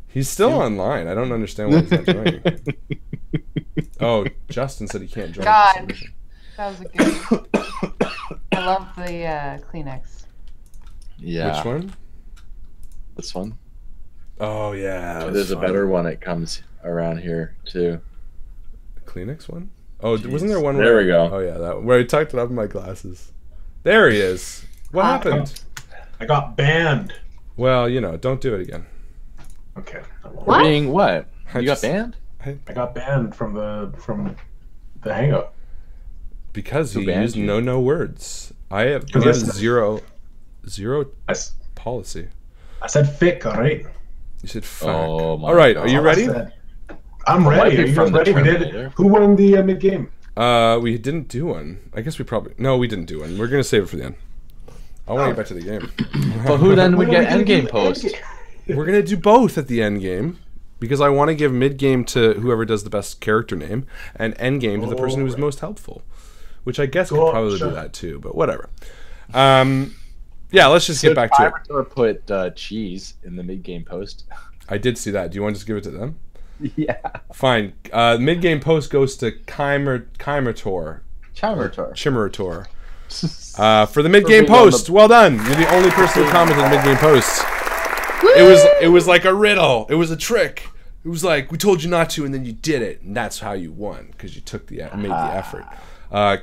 He's still online. I don't understand why he's not joining. Oh, Justin said he can't join. God. That was a good. I love the Kleenex. Yeah. Which one? This one. Oh yeah. that was There's a fun. better one that comes around here too. Kleenex one? Oh, Jeez. wasn't there one? There we go. Oh yeah, that one. Where I tucked it up in my glasses. There he is. What happened? I got banned. Well, don't do it again. Okay. What? Being what? I You just- got banned? I got banned from the hangout. Because Who he banned used you? no words. I have Because I said- zero I, s- policy. I said fick, all right? You said fuck. Oh my All right, God. are you I ready? said- I'm Might ready. be Are you from guys the ready? We Terminator. did. Who won the mid game? We didn't do one. I guess we probably we didn't do one. We're gonna save it for the end. I want to get back to the game. But who then would get When are we gonna endgame do post? endgame? We're gonna do both at the end game because I want to give mid game to whoever does the best character name and end game to the person who was right. most helpful. Which I guess Cool, could probably sure. do that too, but whatever. Yeah, let's just get back to it. Or put cheese in the mid game post. I did see that. Do you want to just give it to them? Yeah. Fine. Mid-game post goes to Chimerator. For the mid-game post. Well done. You're the only person who commented mid-game post. It was like a riddle. It was a trick. It was like, we told you not to, and then you did it, and that's how you won, because you made the effort.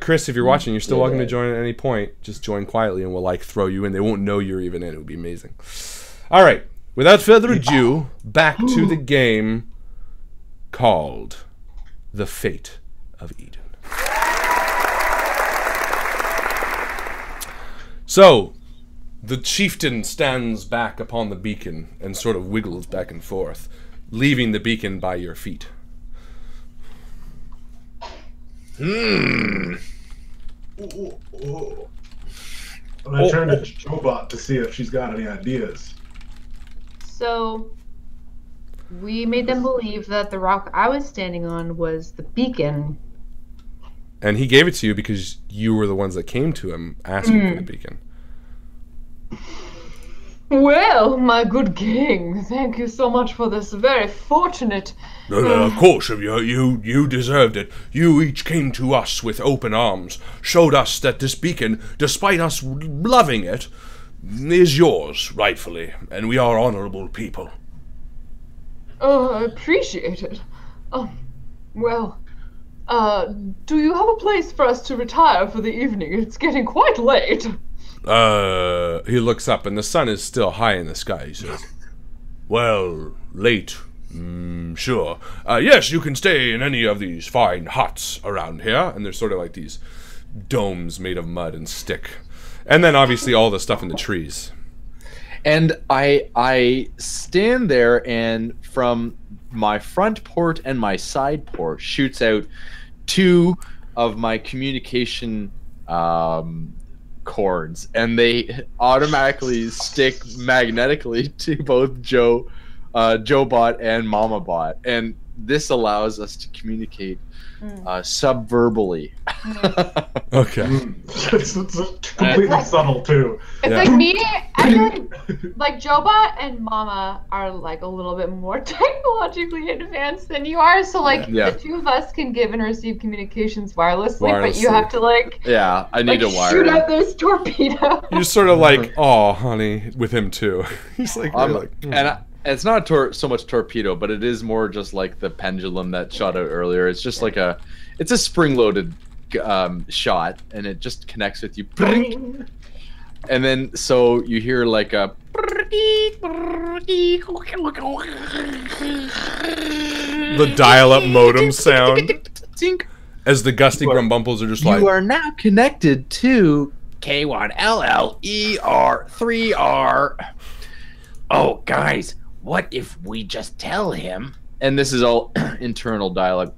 Chris, if you're watching, you're still welcome to join at any point. Just join quietly, and we'll like throw you in. They won't know you're even in. It would be amazing. All right. Without further ado, back to the game called The Fate of Eden. So, the chieftain stands back upon the beacon and sort of wiggles back and forth, leaving the beacon by your feet. I'm gonna turn to Jobot to see if she's got any ideas. So, we made them believe that the rock I was standing on was the beacon. And he gave it to you because you were the ones that came to him asking for the beacon. Well, my good king, thank you so much for this very fortunate... No, of course, you deserved it. You each came to us with open arms, showed us that this beacon, despite us loving it, is yours, rightfully, and we are honorable people. Oh, I appreciate it. Well, do you have a place for us to retire for the evening? It's getting quite late. He looks up, and the sun is still high in the sky. He says, well, late, sure. Yes, you can stay in any of these fine huts around here, and there's sort of like these domes made of mud and stick. And then, obviously, all the stuff in the trees. And I stand there, and from my front port and my side port shoots out two of my communication cords, and they automatically stick magnetically to both Jobot and Mamabot, and this allows us to communicate subverbally. Okay. It's completely subtle too. It's like me. I feel like Jobot and Mama are like a little bit more technologically advanced than you are. So like the two of us can give and receive communications wirelessly, but you have to like I need to wire shoot out this torpedo. You're sort of like, oh, honey, with him too. He's like, it's not so much torpedo, but it is more just like the pendulum that shot out earlier. It's just like it's a spring-loaded shot, and it just connects with you. And then so you hear like a the dial-up modem sound as the gusty grumbumples are just like, you are now connected to K1LLER3R. Oh, guys, what if we just tell him? And this is all internal dialogue.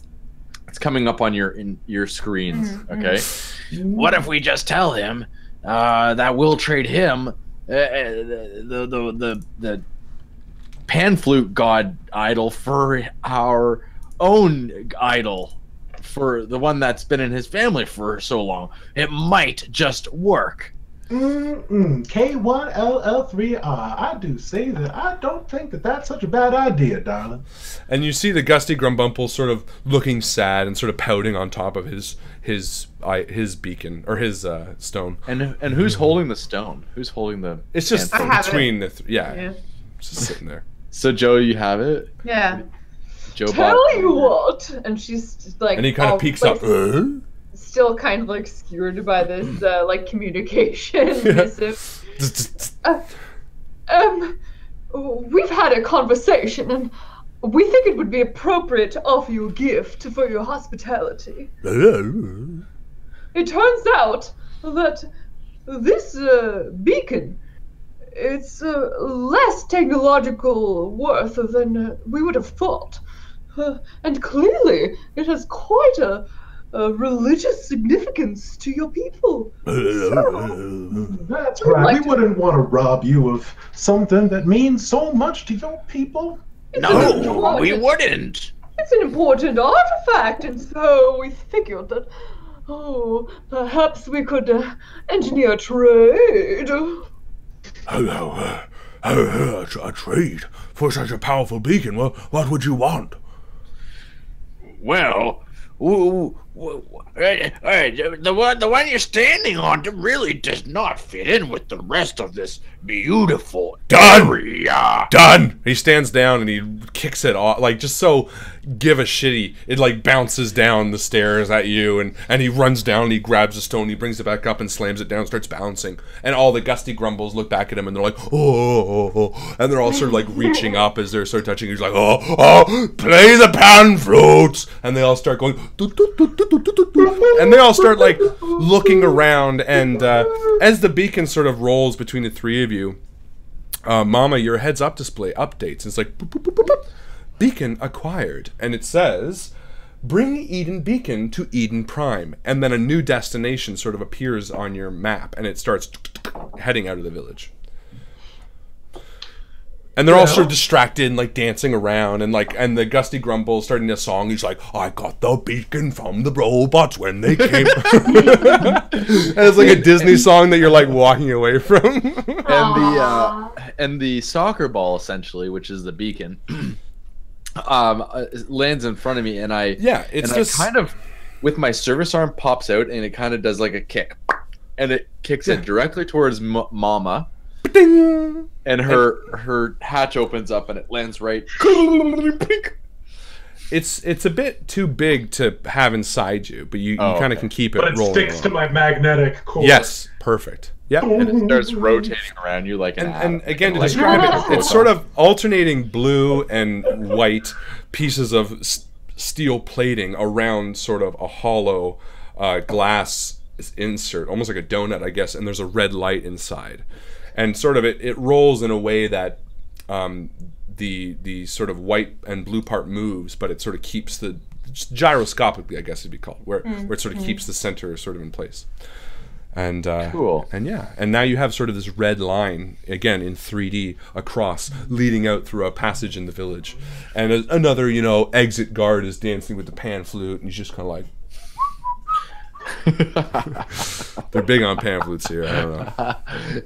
It's coming up on your screens, okay? What if we just tell him that we'll trade him the pan flute god idol for our own idol, for the one that's been in his family for so long? It might just work. K1LL3R. I do say that I don't think that that's such a bad idea, darling. And you see the gusty grumbumpel sort of looking sad and sort of pouting on top of his beacon or his stone. And who's holding the stone? Who's holding the? It's just between the yeah, it's just sitting there. So Joe, you have it. Yeah. Joe. Tell you what, and she's like, and he kind of peeks up. Still kind of like skewered by this like communication missive. We've had a conversation, and we think it would be appropriate to offer you a gift for your hospitality. It turns out that this beacon, it's less technological worth than we would have thought, and clearly it has quite a religious significance to your people. That's right. We wouldn't want to rob you of something that means so much to your people. No, we wouldn't. It's an important artifact, and so we figured that, perhaps we could engineer a trade. A trade for such a powerful beacon? What would you want? Well, the one you're standing on really does not fit in with the rest of this beautiful area. Done. He stands down and he kicks it off, like just so give a shitty. It like bounces down the stairs at you, and he runs down and he grabs a stone, he brings it back up and slams it down, starts bouncing, and all the gusty grumbles look back at him and they're like, oh, and they're all sort of like reaching up as they're sort of touching. He's like, oh, play the pan flutes, and they all start going, and they all start like looking around, and as the beacon sort of rolls between the three of you, Mama, your heads up display updates. It's like boop, boop, boop, boop, boop. Beacon acquired, and it says bring Eden Beacon to Eden Prime, and then a new destination sort of appears on your map, and it starts heading out of the village. And they're all sort of distracted and like dancing around, and the Gusty Grumble starting a song. He's like, I got the beacon from the robots when they came. And it's like a Disney song that you're like walking away from. And the soccer ball, essentially, which is the beacon, lands in front of me, and I kind of, with my service arm, pops out, and it kind of does like a kick, and it kicks it directly towards Mama. Ding! And her hatch opens up and it lands right. It's a bit too big to have inside you, but you kind of can keep it rolling. But it sticks to my magnetic core. Yes, perfect. Yep. And it starts rotating around you like an and again, to describe it, it's sort of alternating blue and white pieces of steel plating around sort of a hollow glass insert, almost like a donut, I guess, and there's a red light inside. And sort of it rolls in a way that the sort of white and blue part moves, but it sort of keeps the gyroscopically, I guess it'd be called, where it sort of keeps the center sort of in place. And cool. And now you have sort of this red line again in 3D across, leading out through a passage in the village, and another exit guard is dancing with the pan flute, and he's just kind of like. They're big on pan flutes here. I don't know.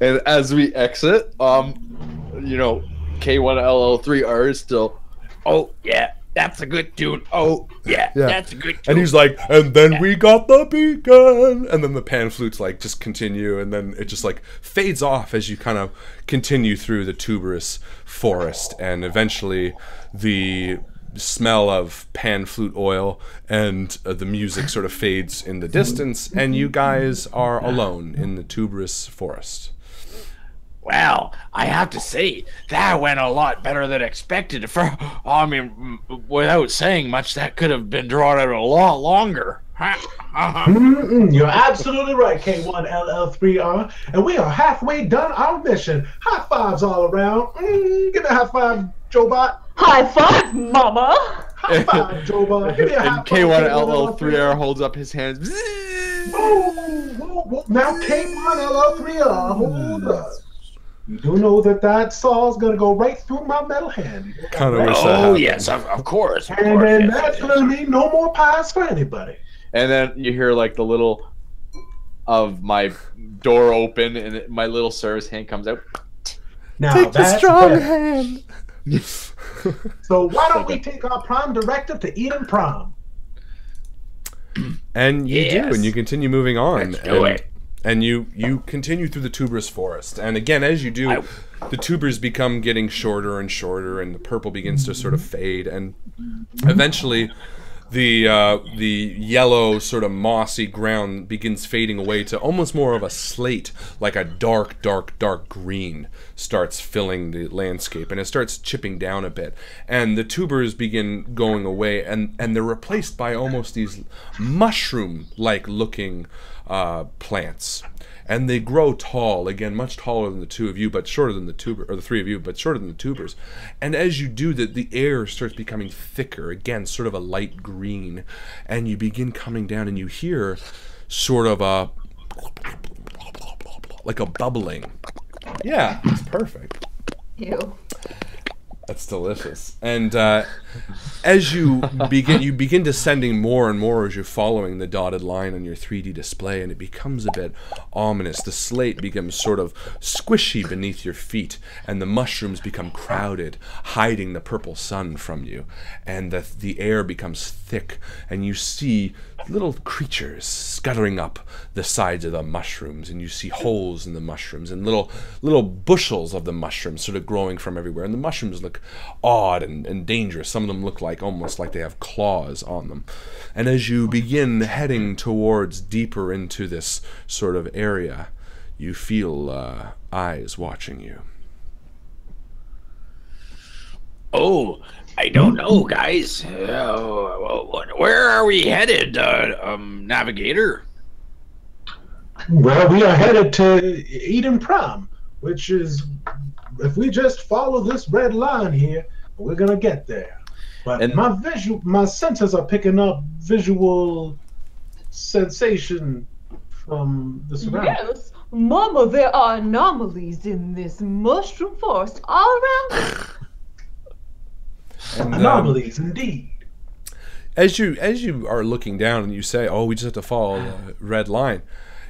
And as we exit, K1LL3R is still. Oh yeah, that's a good tune. Oh yeah, that's a good tune. And he's like, and then we got the beacon, and then the pan flutes like just continue, and then it just like fades off as you kind of continue through the tuberous forest, and eventually the smell of pan flute oil and the music sort of fades in the distance, and you guys are alone in the tuberous forest. Well, I have to say that went a lot better than expected. Without saying much, that could have been drawn out a lot longer. You're absolutely right, K1LL3R, and we are halfway done our mission. High fives all around. Give me a high five, Joe-Bot. High five, Mama! High five, Joe-Bot. Give me a high And five. K1LL3R holds up his hands. Whoa. Now K1LL3R, hold up. You do know that saw's gonna go right through my metal hand. Kind of wish that Oh happened. yes, of course. And then that's gonna mean no more pies for anybody. And then you hear like the little of my door open, and my little service hand comes out. Now Take the that's strong better. hand. So why don't we take our prime directive to Eden Prime? And you do, and you continue moving on. Let's do it. And you continue through the tuberous forest. And again, as you do, the tubers become getting shorter and shorter, and the purple begins to sort of fade. And eventually, the yellow, sort of mossy ground begins fading away to almost more of a slate, like a dark, dark, dark green starts filling the landscape, and it starts chipping down a bit. And the tubers begin going away, and they're replaced by almost these mushroom-like looking plants. And they grow tall, again, much taller than the two of you, but shorter than the the three of you, but shorter than the tubers. And as you do that, the air starts becoming thicker, again, sort of a light green. And you begin coming down, and you hear sort of like a bubbling. Yeah, it's perfect. Ew. That's delicious. And As you begin descending more and more as you're following the dotted line on your 3D display, and it becomes a bit ominous. The slate becomes sort of squishy beneath your feet, and the mushrooms become crowded, hiding the purple sun from you, and the air becomes thick, and you see little creatures scuttering up the sides of the mushrooms, and you see holes in the mushrooms and little bushels of the mushrooms sort of growing from everywhere, and the mushrooms look odd and dangerous. Some of them look almost like they have claws on them. And as you begin heading towards deeper into this sort of area, you feel eyes watching you. Oh, I don't know, guys. Where are we headed, Navigator? Well, we are headed to Eden Prime, which is, if we just follow this red line here, we're gonna get there. But my senses are picking up visual sensation from the surroundings. Yes, Mama, there are anomalies in this mushroom forest all around. And, anomalies, indeed. As you are looking down and you say, "Oh, we just have to follow the red line,"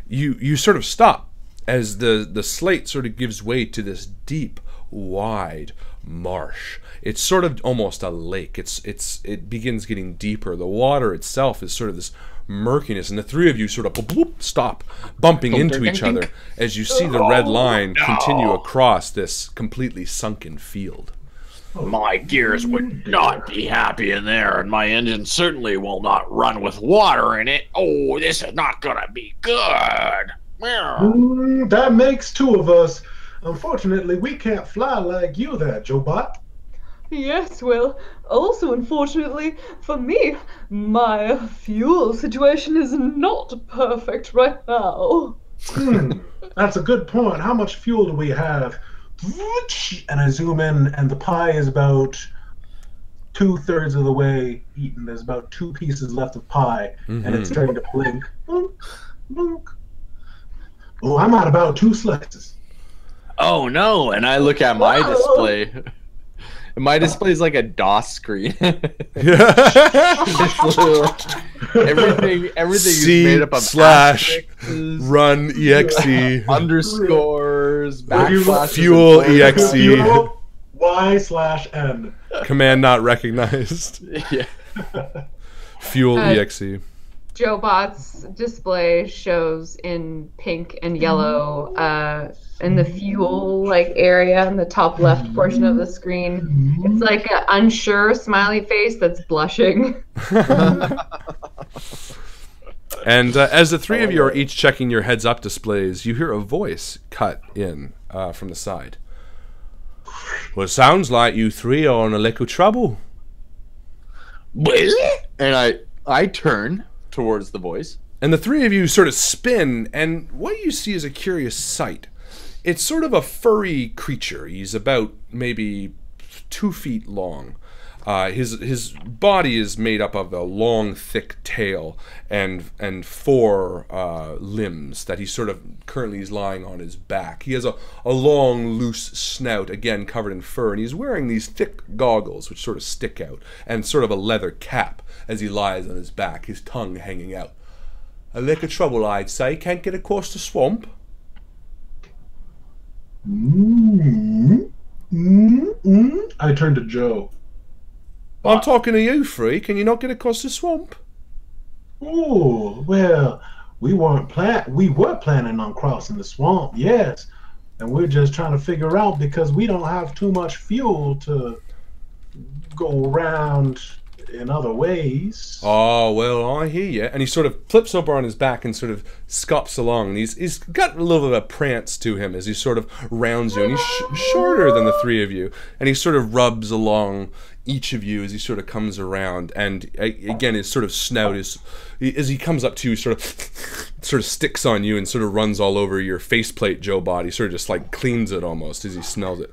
you sort of stop as the slate sort of gives way to this deep, wide marsh. It's sort of almost a lake. It begins getting deeper. The water itself is sort of this murkiness, and the three of you sort of boop, stop, bumping into each other as you see the red line continue across this completely sunken field. My gears would not be happy in there, and my engine certainly will not run with water in it. Oh, this is not gonna be good. That makes two of us. Unfortunately, we can't fly like you there, Jobot. Yes, well, also unfortunately for me, my fuel situation is not perfect right now. That's a good point. How much fuel do we have? And I zoom in, and the pie is about 2/3 of the way eaten. There's about 2 pieces left of pie, and it's starting to blink. Blink, blink. Oh, I'm at about 2 slices. Oh no! And I look at my display. My display is like a DOS screen. everything is made up of run exe underscores fuel exe fuel y/n command not recognized. Yeah. Fuel exe. Jobot's display shows in pink and yellow in the fuel area in the top left portion of the screen. It's like an unsure smiley face that's blushing. And as the three of you are each checking your heads-up displays, you hear a voice cut in from the side. Well, it sounds like you three are in a little trouble. And I turn towards the voice. And the three of you sort of spin, and what you see is a curious sight. It's sort of a furry creature. He's about maybe 2 feet long. His body is made up of a long, thick tail and 4 limbs that he sort of currently is lying on his back. He has a long, loose snout, again covered in fur, and he's wearing these thick goggles which sort of stick out, and sort of a leather cap as he lies on his back, his tongue hanging out. A lick of trouble, I'd say. Can't get across the swamp. I turn to Joe. I'm talking to you, Free. Can you not get across the swamp? Oh, well, we were planning on crossing the swamp, yes. And we're just trying to figure out, because we don't have too much fuel to go around in other ways. Oh, well, I hear you. And he sort of flips over on his back and sort of scups along. And he's got a little bit of a prance to him as he sort of rounds you. And he's shorter than the three of you. And he sort of rubs along each of you as he sort of comes around. And again, his sort of snout is, as he comes up to you, sort of sticks on you and sort of runs all over your faceplate, Joe Bot. He sort of just like cleans it almost as he smells it.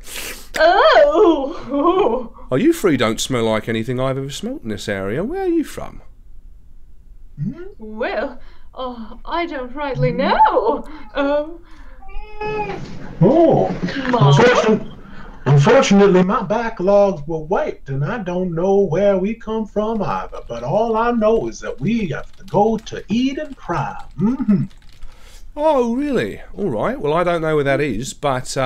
Oh! Oh, you three don't smell like anything I've ever smelt in this area. Where are you from? Well, I don't rightly know. Oh, Mom? Unfortunately, my backlogs were wiped, and I don't know where we come from either. But all I know is that we have to go to Eden Prime. Mm-hmm. Oh, really? All right. Well, I don't know where that is, but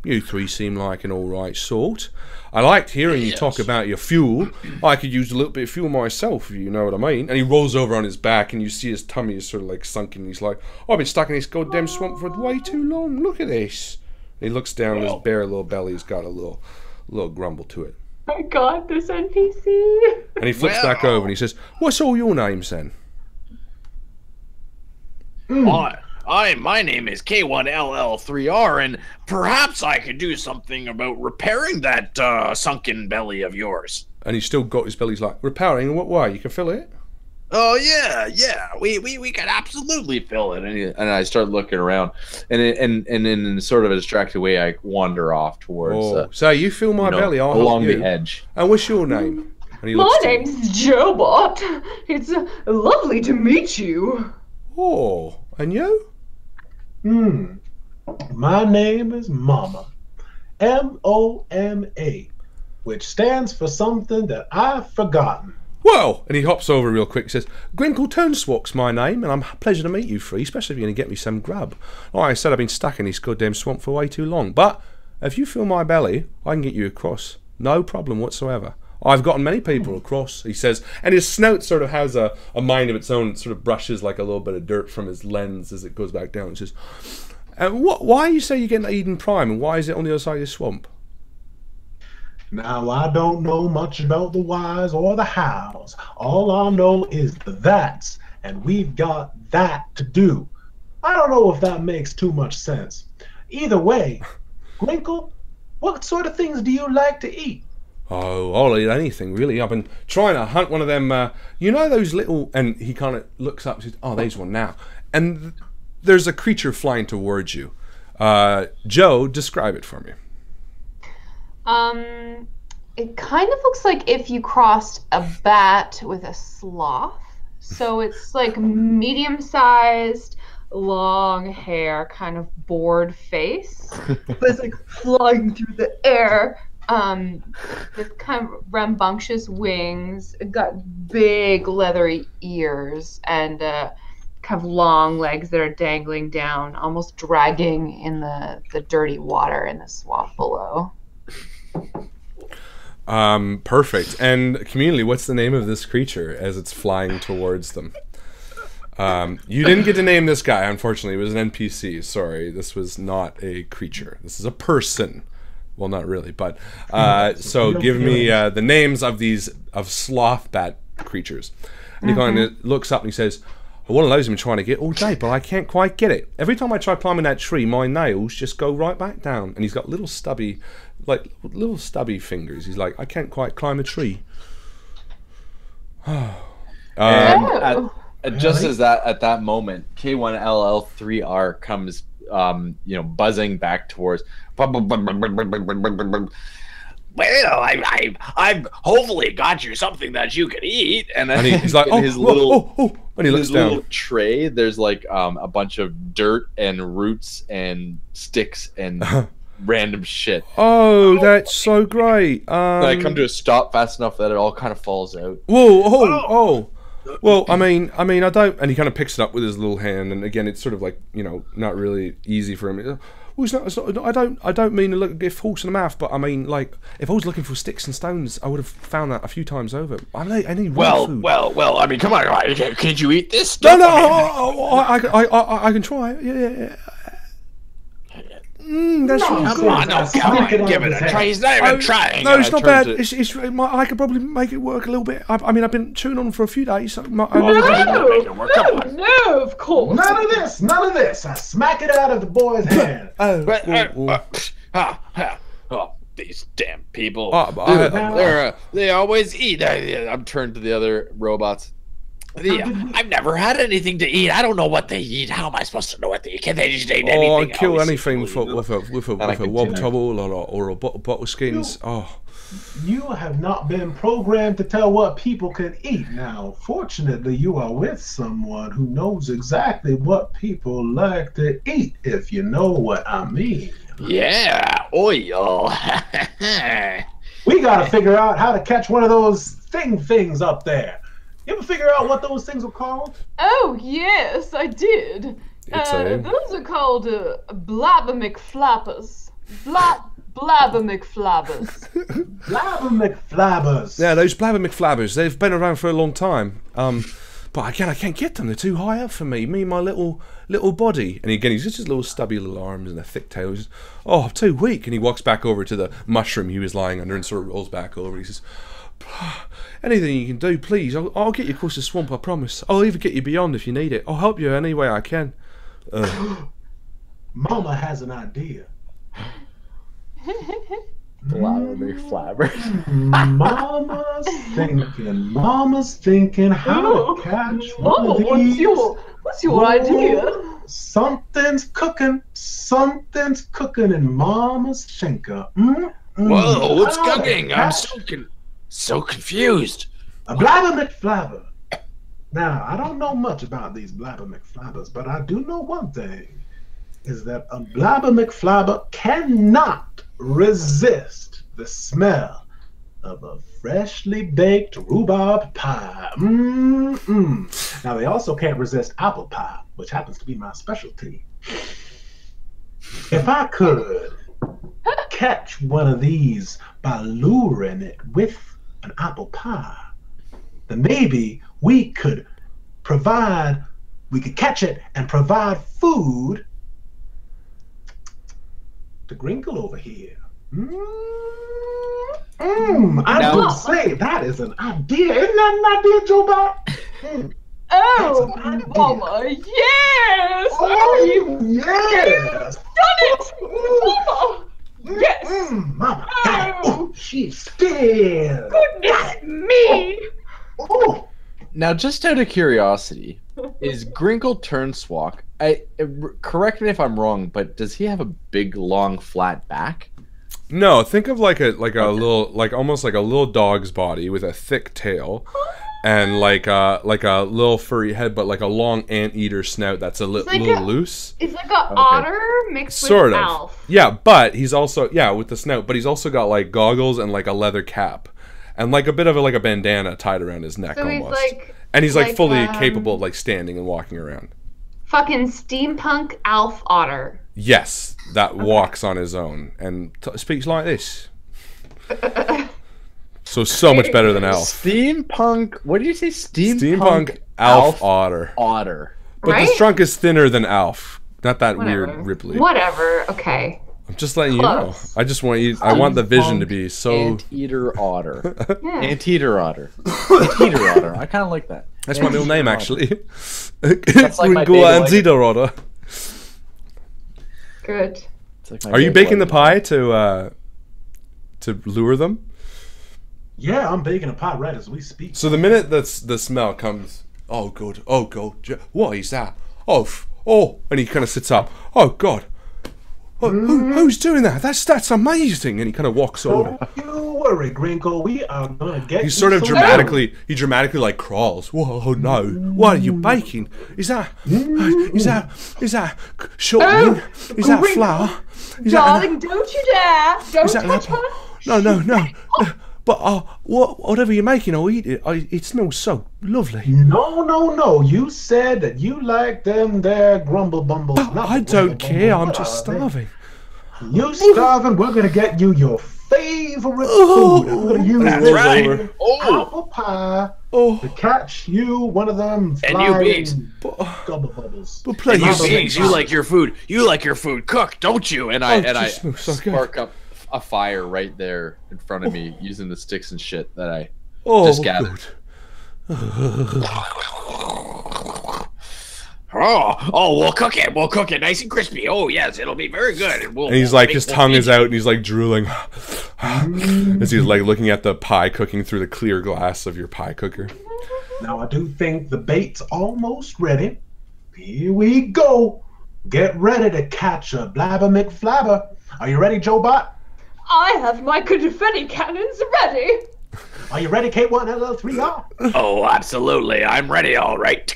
you three seem like an all right sort. I liked hearing you talk about your fuel. I could use a little bit of fuel myself, if you know what I mean. And he rolls over on his back, and you see his tummy is sort of like sunken. He's like, I've been stuck in this goddamn swamp for way too long. Look at this. And he looks down at his bare little belly. He's got a little grumble to it. I got this NPC. And he flips back over and he says, what's all your names then? My name is K1LL3R, and perhaps I could do something about repairing that sunken belly of yours. And he's still got his belly. He's like, repairing in what way? You can fill it? Oh yeah, we can absolutely fill it. And I start looking around, and in sort of a distracted way, I wander off towards. So you fill my belly, I'll along help you. the edge. And what's your name? And he My looks to you. name's Jobot. It's lovely to meet you. Oh, and you? My name is Mama. M-O-M-A, which stands for something that I've forgotten. Well, and he hops over real quick and says, Grinkle Turnswalk's my name, and I'm a pleasure to meet you three, especially if you're going to get me some grub. Like I said, I've been stuck in this goddamn swamp for way too long, but if you fill my belly, I can get you across. No problem whatsoever. I've gotten many people across, he says, and his snout sort of has a mind of its own. It sort of brushes like a little bit of dirt from his lens as it goes back down. He says, why you say you're getting to Eden Prime, and why is it on the other side of the swamp? Now, I don't know much about the whys or the hows. All I know is the that's, and we've got that to do. I don't know if that makes too much sense. Either way, Grinkle, what sort of things do you like to eat? Oh, I'll eat anything, really. I've been trying to hunt one of them, you know those little... And he kind of looks up and says, oh, there's one now. And there's a creature flying towards you. Joe, describe it for me. It kind of looks like if you crossed a bat with a sloth. So it's like medium-sized, long hair, kind of bored face. It's like flying through the air. With kind of rambunctious wings, it got big leathery ears, and kind of long legs that are dangling down, almost dragging in the dirty water in the swamp below. Perfect. And community, what's the name of this creature as it's flying towards them? You didn't get to name this guy, unfortunately. It was an NPC. Sorry, this was not a creature. This is a person. Well, not really, but so give me the names of these sloth bat creatures. And he kind of looks up and he says, one of those I've been trying to get all day, but I can't quite get it. Every time I try climbing that tree, my nails just go right back down. And he's got little stubby fingers. He's like, I can't quite climb a tree. Just as at that moment, K1LL3R comes, buzzing back towards. Well, I've hopefully got you something that you can eat. And he's like, in his little and he looks down. Little tray, there's like a bunch of dirt and roots and sticks and random shit. Oh, that's so great. I come to a stop fast enough that it all kind of falls out. Whoa. Well, I mean, I don't. And he kind of picks it up with his little hand, and again, it's sort of like, not really easy for him. Well, it's not, I don't mean to look give horse in the mouth, but I mean, like, if I was looking for sticks and stones, I would have found that a few times over. I need real food. Well. I mean, come on. Can't you eat this No, stuff? I can try. Yeah. That's come on, give it a try. He's not even trying. No, it's not bad. I could probably make it work a little bit. I mean, I've been chewing on them for a few days. So No, of course. None of this. I smack it out of the boy's hand. These damn people. They always eat. I'm turned to the other robots. I've never had anything to eat. I don't know what they eat. How am I supposed to know what they eat? Can they just eat anything? I'd kill anything with a wob tubble or a bottle skins. You have not been programmed to tell what people can eat. Now, fortunately, you are with someone who knows exactly what people like to eat, if you know what I mean. Yeah, oil. We gotta figure out how to catch one of those things up there. You ever figure out what those things were called? Oh, yes, I did. Those are called Blabber McFlappers. Blabber McFlabbers. Blabber McFlabbers. Yeah, those Blabber McFlabbers, they've been around for a long time. But again, I can't get them. They're too high up for me. Me and my little body. And again, he's just his little stubby little arms and a thick tail. He's just, oh, I'm too weak. And he walks back over to the mushroom he was lying under and sort of rolls back over. He says, anything you can do, please. I'll get you across the swamp, I promise. I'll even get you beyond if you need it. I'll help you any way I can. Mama has an idea. Blabber McFlabber. Mama's thinking how to catch one of these. What's your idea? Something's cooking in Mama's shinker. Whoa, what's cooking? I'm so confused. A Blabber McFlabber. Now, I don't know much about these Blabber McFlabbers, but I do know one thing, is that a Blabber McFlabber cannot resist the smell of a freshly baked rhubarb pie. Now, they also can't resist apple pie, which happens to be my specialty. If I could catch one of these by luring it with an apple pie, then maybe we could catch it and provide food to Grinkle over here. I would say that is an idea. Isn't that an idea, Joe Bob? Oh, Mama, yes! Oh, yes! Done it! Mama! Yes! Mama, oh, she's scared. Goodness me! Oh. Now, just out of curiosity, is Grinkle Turnswalk? Correct me if I'm wrong, but does he have a big, long, flat back? No, think of like a little, almost like a little dog's body with a thick tail, and like a little furry head, but like a long anteater snout that's little loose. It's like an otter mixed Sort with of. Alf. Yeah, but he's also with the snout, but he's also got like goggles and like a leather cap. And like a bit of a bandana tied around his neck, So almost. he's like fully capable of like standing and walking around. Fucking steampunk Alf otter. Yes, that walks on his own and speaks like this. So much better than Alf. Steampunk. What did you say? Steampunk Alf otter. Otter. But Right? the trunk is thinner than Alf. Not that weird Ripley. Whatever. Okay. I'm just letting you Close. know. I just want you. I want the vision to be so. Anteater otter. Yeah. Anteater otter. Anteater otter. I kind of like that. That's my middle name, actually. That's like my baby Gringua like- Anteater otter. Good. It's like my Are you baby baking the like- pie to lure them? Yeah, I'm baking a pie right as we speak. So the minute the smell comes, oh god, what is that? Oh, and he kind of sits up. Oh god, who's doing that? That's amazing. And he kind of walks over. Don't you worry, Grinkle. We are gonna get. He sort of some dramatically like crawls. Whoa, no! What are you baking? Is that shortening? Is that flour? Is Darling, don't you dare! Don't Is that an touch apple? her! No. But whatever you're making, I'll eat it. It smells so lovely. No. You said that you like them there grumble bumbles. not I the don't grumble care. I'm bumbles. just What are they? starving. You starving? We're gonna get you your favorite food. And we're gonna use That's this right. Oh, apple pie Oh, to catch you one of them And you beings. gumble bubbles. but and please. you beings, you like your food. You like your food cooked, don't you? And I it just smells so good. spark up a fire right there in front of me using the sticks and shit that I Oh, just gathered. good. We'll cook it. We'll cook it nice and crispy. Oh yes, it'll be very good. And he's like, his tongue is out, and he's like drooling as he's like looking at the pie cooking through the clear glass of your pie cooker. Now I do think the bait's almost ready. Here we go. Get ready to catch a Blabber McFlabber. Are you ready, Joe Bot? I have my confetti cannons ready! Are you ready, K1LL3R? Oh, absolutely. I'm ready. All right.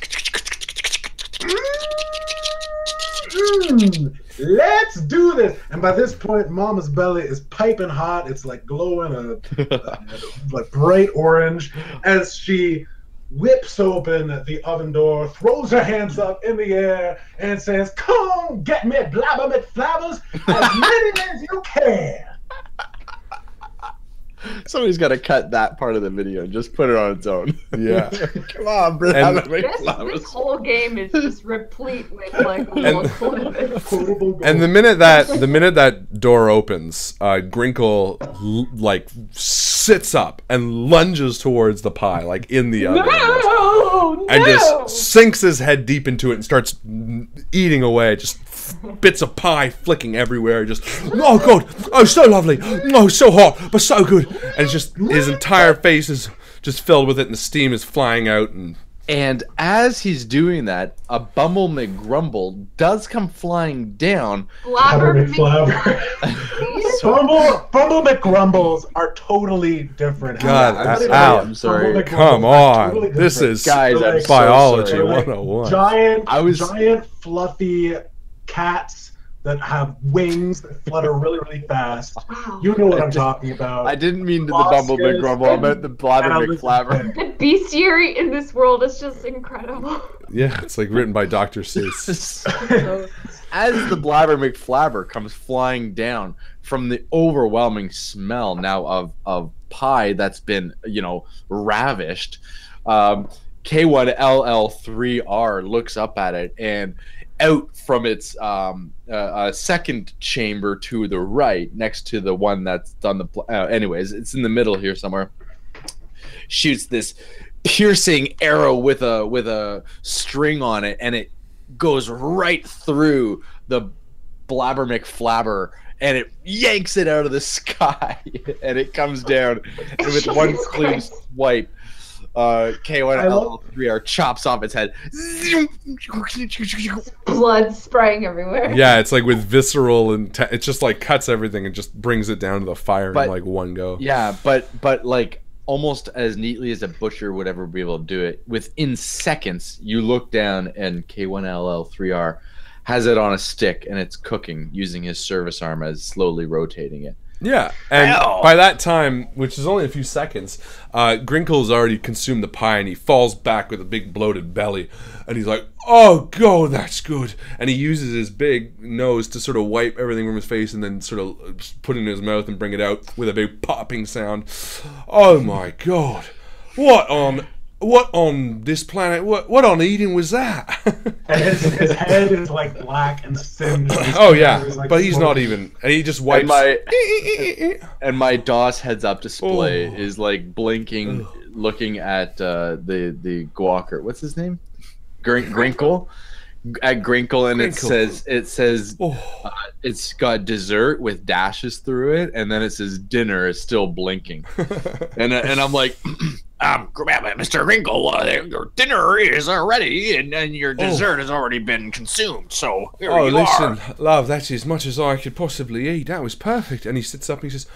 let's do this. And by this point, Mama's belly is piping hot. It's like glowing like bright orange as she whips open the oven door, throws her hands up in the air, and says, "Come get me Blabber McFlabbers as many as you can." Somebody's got to cut that part of the video and just put it on its own. Yeah. Come on, Blabber McFlabbers. This whole game is just replete with like little clips. And the minute that door opens, Grinkle like sits up and lunges towards the pie, like in the oven, and just sinks his head deep into it and starts eating away, just bits of pie flicking everywhere. Just, oh god, oh so lovely, oh so hot, but so good. And it's just his entire face is just filled with it, and the steam is flying out. And as he's doing that, a Bumble McGrumble does come flying down. Blabber McFlabber. Bumble McGrumbles are totally different. God, I'm sorry. Come on, this is guys, biology so 101. Giant fluffy cats that have wings that flutter really, really fast. Wow. You know what I'm talking about. I didn't mean the Bumble McGrumble. I meant the Blabber McFlabber. The bestiary in this world is just incredible. Yeah, it's like written by Dr. Seuss. So, as the Blabber McFlabber comes flying down from the overwhelming smell now of pie that's been, ravished, K1LL3R looks up at it, and out from its second chamber to the right, next to the one that's done the anyways, it's in the middle here somewhere, shoots this piercing arrow with a string on it, and it goes right through the Blabber McFlabber, and it yanks it out of the sky, and it comes down, and with one clean swipe, K1LL3R chops off its head. Blood spraying everywhere. Yeah, it's like with visceral and it just like cuts everything and just brings it down to the fire in like one go. Yeah, but like almost as neatly as a butcher would ever be able to do it, within seconds you look down and K1LL3R has it on a stick and it's cooking using his service arm as slowly rotating it. Yeah, and by that time, which is only a few seconds, Grinkle's already consumed the pie, and he falls back with a big bloated belly, and he's like, "Oh god, that's good!" And he uses his big nose to sort of wipe everything from his face, and then sort of put it in his mouth and bring it out with a big popping sound. Oh my god, what on this planet? What on Eden was that? And his head is like black and singed. Oh yeah, but he's not even. And he just wipes. And my DOS heads up display is like blinking, looking at the Guacker. What's his name? Grinkle. At Grinkle, and Grinkle. it says it's got dessert with dashes through it, and then it says dinner is still blinking, and I'm like, Mr. Grinkle, your dinner is ready, and your dessert has already been consumed. So here you listen, are. love, that's as much as I could possibly eat. That was perfect. And he sits up and he says,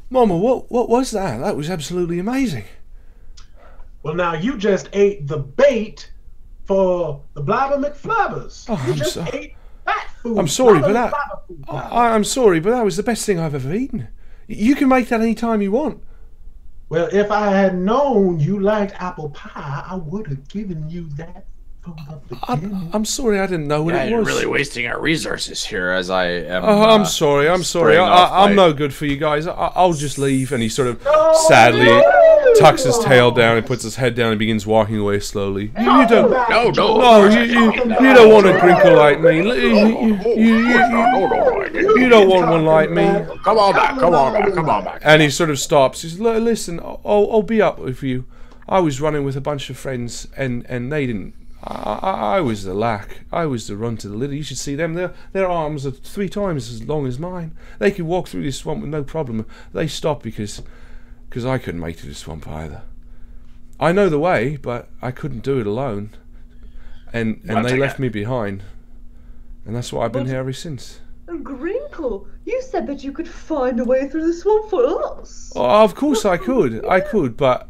"Mama, what was that? That was absolutely amazing." Well, now you just ate the bait for the Blabber McFlabbers. Ate that food. I'm sorry, but I'm sorry, but that was the best thing I've ever eaten. You can make that any time you want. Well, if I had known you liked apple pie, I would have given you that from the beginning. I'm sorry, I didn't know what it was. You're really wasting our resources here, as I am. I'm sorry. I'm no good for you guys. I'll just leave. And he sort of sadly tucks his tail down and puts his head down and begins walking away slowly. You don't want a Grinkle like me. You don't want one like me. Come on back. And he sort of stops. He says, "Listen, I'll be up with you. I was running with a bunch of friends, and they didn't. I was the lack. I was the run to the litter. You should see them. Their arms are 3 times as long as mine. They could walk through this swamp with no problem. They stopped because I couldn't make it to the swamp either. I know the way, but I couldn't do it alone. And they left me behind. And that's why I've been here ever since." Grinkle, you said that you could find a way through the swamp for us. Oh, of course I could, but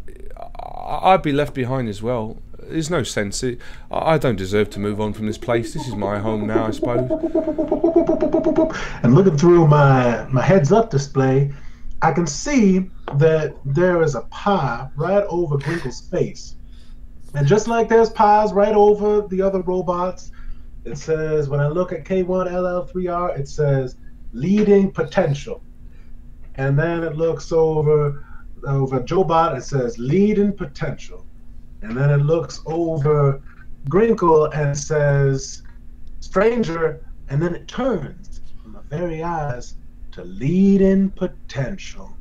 I'd be left behind as well. there's no sense. I don't deserve to move on from this place. This is my home now, I suppose. And looking through my heads-up display, I can see that there is a pie right over Grinkle's face. And just like there's pies right over the other robots, it says, when I look at K1LL3R, it says leading potential. And then it looks over Jobot, it says leading potential. And then it looks over Grinkle and says stranger, and then it turns from the very eyes to leading potential.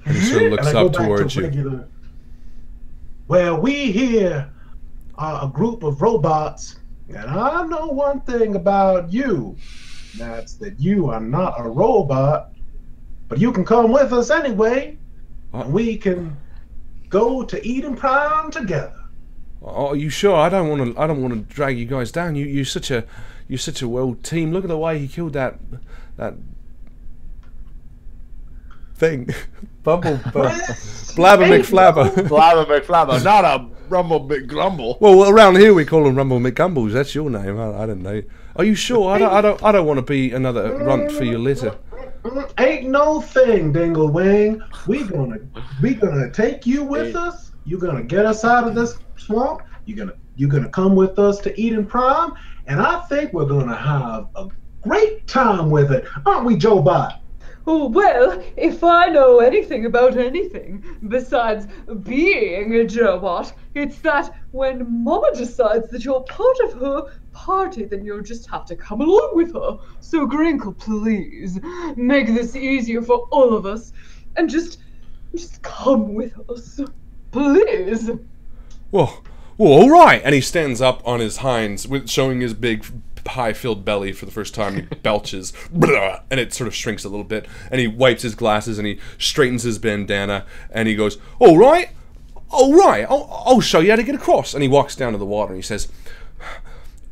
And he sort of looks up towards you. Well, we here are a group of robots, and I know one thing about you. That's that you are not a robot, but you can come with us anyway, and we can go to Eden Prime together. Oh, are you sure? I don't want to drag you guys down. You're such a well team. Look at the way he killed that thing. Blabber McFlabber. Blabber McFlabber, not a Rumble McGrumble. Well, around here we call them Rumble McGumbles. That's your name. I don't know. Are you sure? I don't want to be another runt for your litter. Ain't no thing, Dingle Wing. We gonna take you with us. You're gonna get us out of this swamp. You're gonna come with us to Eden Prime, and I think we're gonna have a great time with it, aren't we, Jobot? Oh, well, if I know anything about anything besides being a Jobot, it's that when Mama decides that you're part of her party, then you'll just have to come along with her. So, Grinkle, please, make this easier for all of us, and just come with us. Please. Well, all right. And he stands up on his hinds, showing his big pie-filled belly for the first time. He belches, and it sort of shrinks a little bit. And he wipes his glasses and he straightens his bandana and he goes, "All right, I'll show you how to get across." And he walks down to the water and he says,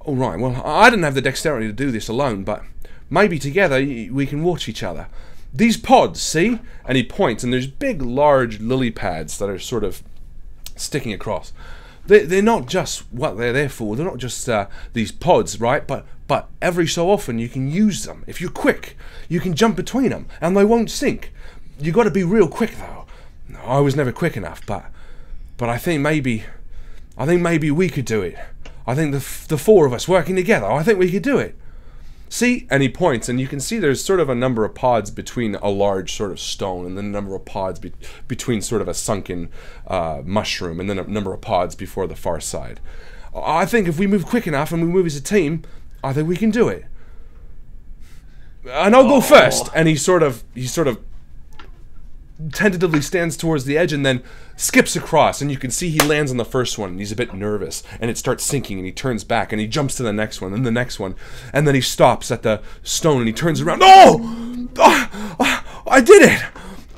"All right, well, I didn't have the dexterity to do this alone, but maybe together we can watch each other. These pods, see?" And he points, and there's big, large lily pads that are sort of sticking across. They're not just what they're there for. They're not just these pods, right? But every so often you can use them. If you're quick, you can jump between them, and they won't sink. You got to be real quick, though. I was never quick enough, but I think maybe we could do it. I think the four of us working together, I think we could do it. See?" And he points, and you can see there's sort of a number of pods between a large sort of stone, and then a number of pods between sort of a sunken mushroom, and then a number of pods before the far side. I think if we move quick enough and we move as a team, I think we can do it. And I'll go first. And he sort of tentatively stands towards the edge and then skips across, and you can see he lands on the first one and he's a bit nervous, and it starts sinking, and he turns back and he jumps to the next one and the next one, and then he stops at the stone and he turns around. I did it!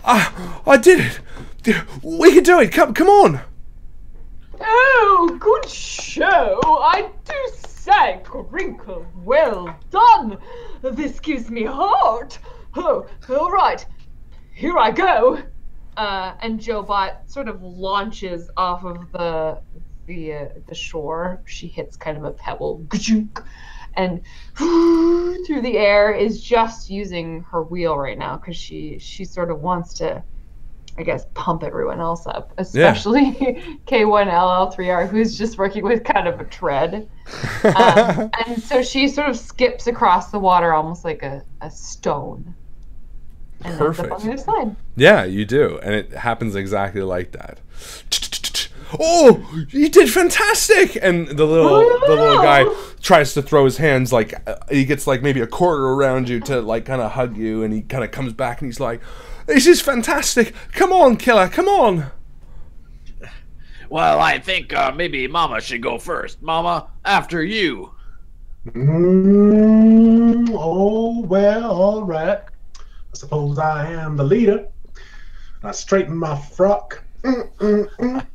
I did it! We can do it! Come on! Oh, good show! I do say, Grinkle, well done! This gives me heart! Oh, all right. Here I go. And Jobot sort of launches off of the shore. She hits kind of a pebble, and through the air, is just using her wheel right now because she sort of wants to, I guess, pump everyone else up, especially K1LL3R, who's just working with kind of a tread. And so she sort of skips across the water almost like a stone. And perfect. on the other side. Yeah, you do, and it happens exactly like that. Oh, you did fantastic! And the little guy tries to throw his hands, like he gets like maybe a quarter around you to like kind of hug you, and he kind of comes back and he's like, "This is fantastic! Come on, killer, come on!" Well, I think maybe Mama should go first. Mama, after you. Oh well, all right. I suppose I am the leader. I straighten my frock. And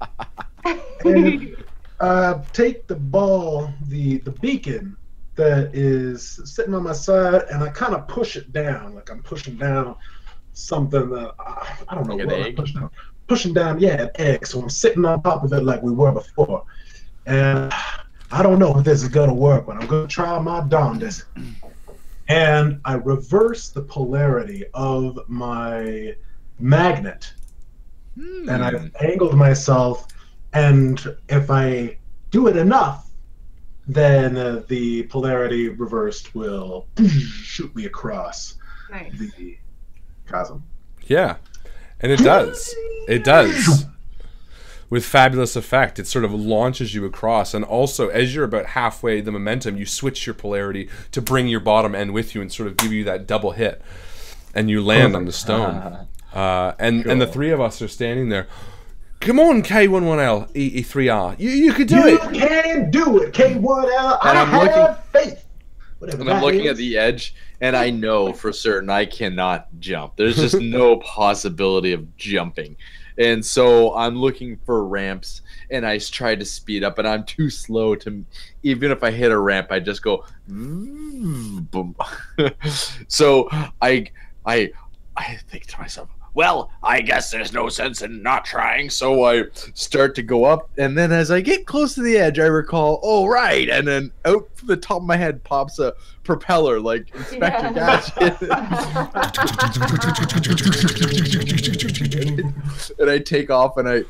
I take the ball, the beacon that is sitting on my side, and I kind of push it down, like I'm pushing down something that I don't know like what I'm pushing down. pushing down, an egg. So I'm sitting on top of it like we were before. And I don't know if this is going to work, but I'm going to try my darndest. And I reverse the polarity of my magnet. And I've angled myself. And if I do it enough, then the polarity reversed will shoot me across the chasm. Yeah, and it does. It does. With fabulous effect. It sort of launches you across, and also as you're about halfway the momentum, you switch your polarity to bring your bottom end with you and sort of give you that double hit, and you land on the stone. And the three of us are standing there. Come on, K11L, E3R. You can do it. You can do it, K1L. And I have faith. And I'm looking at the edge, and I know for certain I cannot jump. There's just no possibility of jumping. And so I'm looking for ramps, and I try to speed up, and I'm too slow to, even if I hit a ramp, I just go, boom. So I think to myself, well, I guess there's no sense in not trying. So I start to go up, and then as I get close to the edge, I recall, oh, right. And then out from the top of my head pops a propeller like Inspector Gadget. And I take off, and I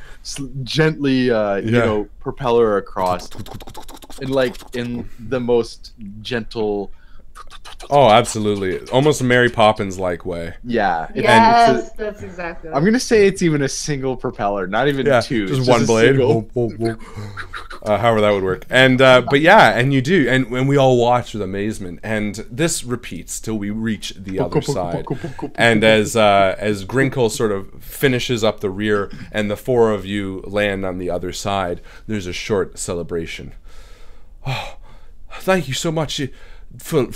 gently, you know, propeller across. And like in the most gentle... Oh, absolutely. Almost a Mary Poppins-like way. Yeah. Yes, that's exactly. I'm going to say it's even a single propeller, not even two. Just one blade. However that would work. And but yeah, and you do. And we all watch with amazement. And this repeats till we reach the other side. And as Grinkle sort of finishes up the rear and the four of you land on the other side, there's a short celebration. Oh, thank you so much for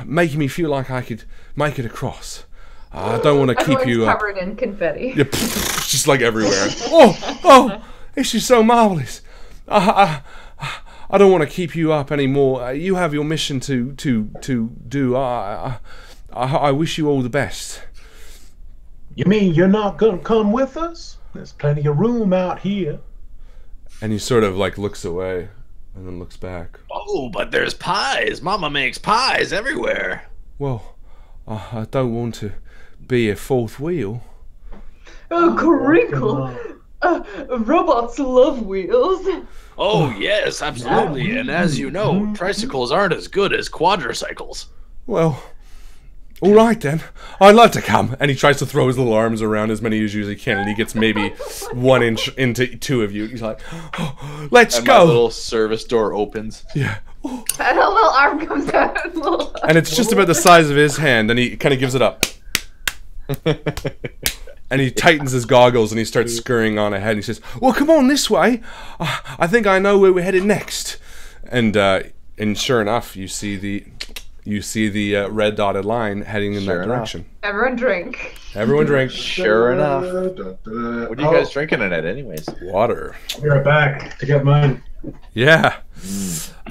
making me feel like I could make it across. I don't want to keep you covered in confetti. Yeah, just like everywhere. Oh, this is so marvelous. I don't want to keep you up anymore. You have your mission to do. I wish you all the best. You mean you're not gonna come with us? There's plenty of room out here. And he sort of like looks away. And then looks back. Oh, but there's pies. Mama makes pies everywhere. Well, I don't want to be a fourth wheel. Oh, Crinkle. Robots love wheels. Oh, yes, absolutely. And as you know, tricycles aren't as good as quadricycles. Well, all right then. I'd love to come. And he tries to throw his little arms around as many as he can, and he gets maybe 1 inch into two of you. He's like, oh, let's and go. My little service door opens. Yeah. And a little arm comes out. And it's just about the size of his hand, and he kind of gives it up. And he tightens his goggles, and he starts scurrying on ahead. And he says, well, come on this way. I think I know where we're headed next. And sure enough, you see the red dotted line heading in that direction. Everyone drink. Everyone drink. Sure enough. What are you guys drinking in it anyways? Water. Be right back to get mine. Yeah.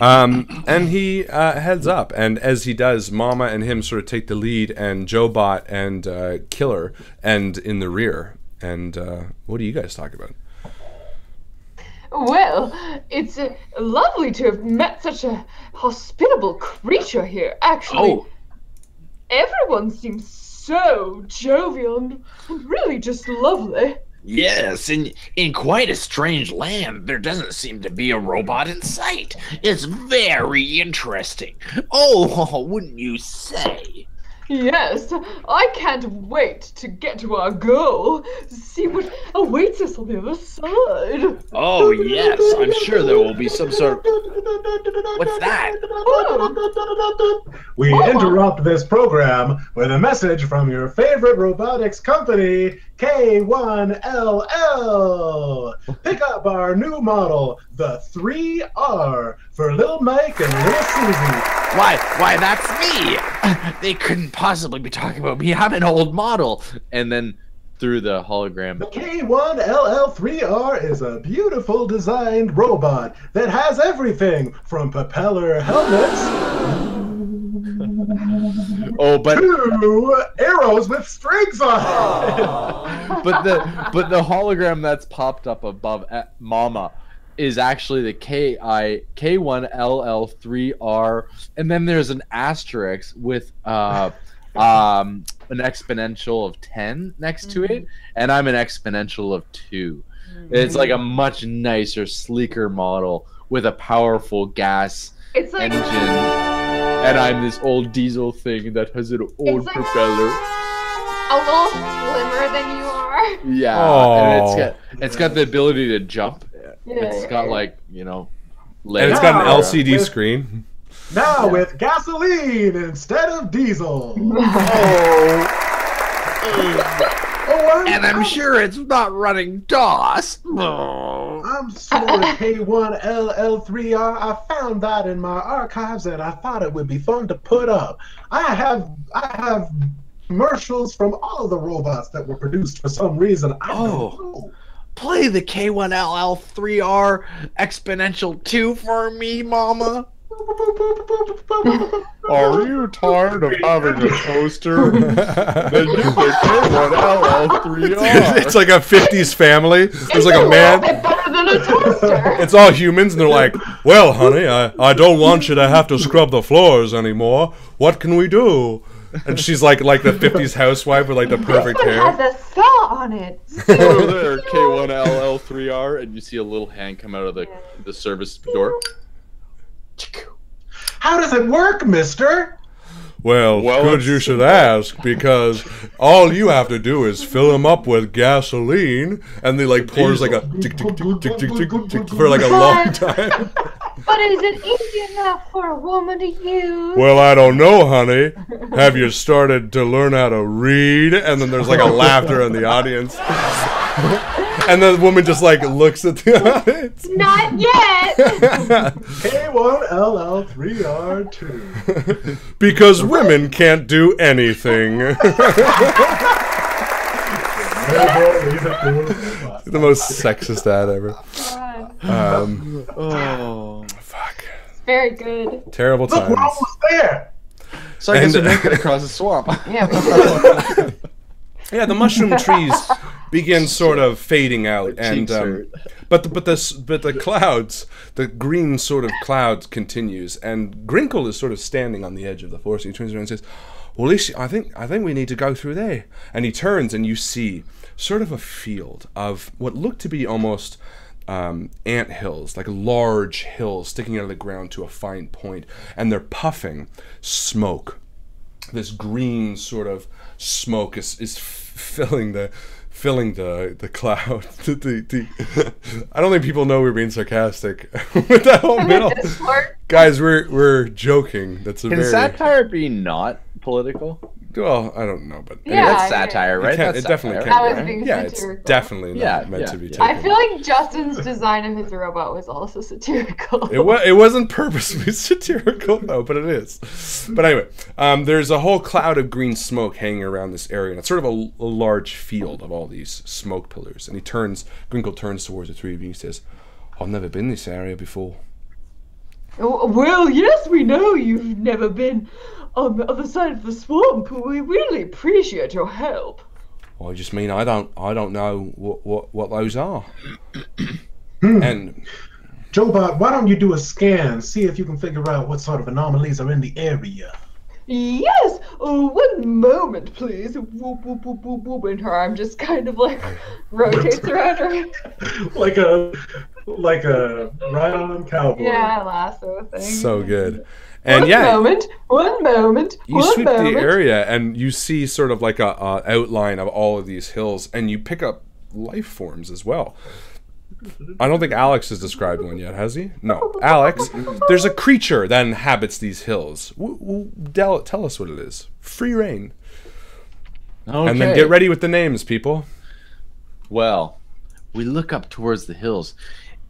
And he heads up, and as he does, Mama and him sort of take the lead, and Joe-Bot and Killer and in the rear. And what do you guys talk about? Well, it's lovely to have met such a hospitable creature here. Actually, everyone seems so jovial and really just lovely. Yes, in quite a strange land, there doesn't seem to be a robot in sight. It's very interesting. Oh, wouldn't you say? Yes, I can't wait to get to our goal. See what awaits us on the other side. Oh, yes, I'm sure there will be some sort of... What's that? We interrupt this program with a message from your favorite robotics company, K1LL. Pick up our new model, the 3R, for Lil Mike and Lil Susie. Why, that's me! They couldn't possibly be talking about me. I'm an old model. And then through the hologram. The K1LL3R is a beautiful designed robot that has everything from propeller helmets Oh, but 2 arrows with strings on it. but the hologram that's popped up above Mama is actually the K1LL3R, and then there's an asterisk with an exponential of 10 next to it, and I'm an exponential of 2. It's like a much nicer, sleeker model with a powerful gas engine, and I'm this old diesel thing that has an old propeller. A little slimmer than you are. Yeah, Aww. and it's got the ability to jump. Yeah, It's got like, you know, And legs. it's got an Now, LCD with- screen. Now with gasoline instead of diesel. And I'm sure it's not running DOS. I'm sorry, K1LL3R. I found that in my archives, and I thought it would be fun to put up. I have commercials from all of the robots that were produced for some reason. I don't know. Play the K1LL3R Exponential 2 for me, Mama. Are you tired of having a toaster? Then get the K1LL3R. It's like a 50s family. There's like a man. Better than a toaster. It's all humans, and they're like, well, honey, I don't want you to have to scrub the floors anymore. What can we do? And she's like the 50s housewife with like the perfect It hair. has a saw on it. Over there, K1LL3R, and you see a little hand come out of the service door. How does it work, mister? Well, good you should ask, because all you have to do is fill them up with gasoline, and they like pours like a tick, tick, tick, tick, tick, tick, tick, for like a long time. But is it easy enough for a woman to use? Well, I don't know, honey. Have you started to learn how to read? And then there's like a laughter in the audience. And the woman just like looks at the audience. Not yet. K1LL3R2. Because women can't do anything. The most sexist ad ever. God. Fuck. Very good. Terrible Look, we're times. almost there. So I guess And- we're making it across the swamp. Yeah. Yeah, the mushroom trees begin sort of fading out, and cheeks hurt. but the clouds, the green sort of clouds continues, and Grinkle is sort of standing on the edge of the forest. He turns around and says, "Well, Ishi, I think we need to go through there." And he turns, and you see sort of a field of what look to be almost ant hills, like large hills sticking out of the ground to a fine point, and they're puffing smoke. This green sort of smoke is filling the cloud. I don't think people know we're being sarcastic with that whole middle. Guys, we're joking. That's a Can very satire be not political? well, I don't know, but Yeah. That's satire, right? it That's definitely satire. can I be. was Right? being Yeah, it's satirical. definitely not Yeah, meant yeah, to be yeah. taken. I feel like Justin's design of his robot was also satirical. It wasn't purposely satirical though, but it is. But anyway, there's a whole cloud of green smoke hanging around this area, and it's sort of a large field of all these smoke pillars. And Grinkle turns towards the three of you and he says, "I've never been this area before." Oh, well, yes, we know you've never been on the other side of the swamp. We really appreciate your help. I just mean I don't know what those are. And Jobot, why don't you do a scan, see if you can figure out what sort of anomalies are in the area? Yes, 1 moment, please. Whoop, whoop, whoop, whoop, whoop, and her arm just kind of like rotates around her. like a ride-on cowboy. Yeah, lasso thing. so good. And One yeah, moment, you one sweep moment. the area and you see sort of like a outline of all of these hills, and you pick up life forms as well. I don't think Alex has described one yet, has he? No. Alex, there's a creature that inhabits these hills. Tell us what it is. Free reign. Okay. And then get ready with the names, people. Well, we look up towards the hills.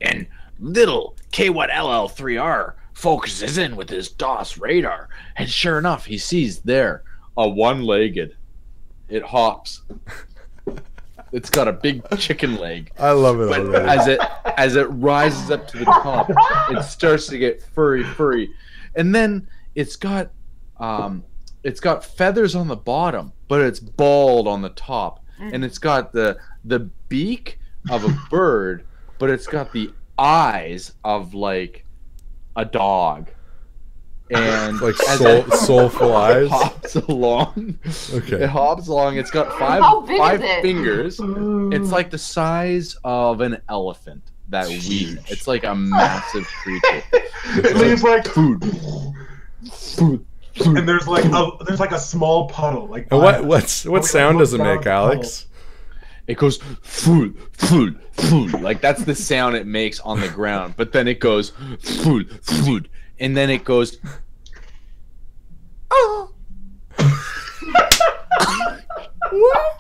And little K1LL3R focuses in with his DOS radar. And sure enough, he sees there a one-legged. It hops. It's got a big chicken leg. I love it But already. as it rises up to the top, it starts to get furry. And then it's got it's got feathers on the bottom, but it's bald on the top, and it's got the beak of a bird, but it's got the eyes of like a dog. And like soulful eyes. Hops along. Okay. It hops along. It's got How big five is it? fingers. It's like the size of an elephant. That weed. It's like a massive creature. It leaves like Food. and there's like a small puddle. Like And what sound does it make, Alex? It goes food, food, food. Like that's the sound it makes on the ground. But then it goes food, food, and then it goes. Oh. What?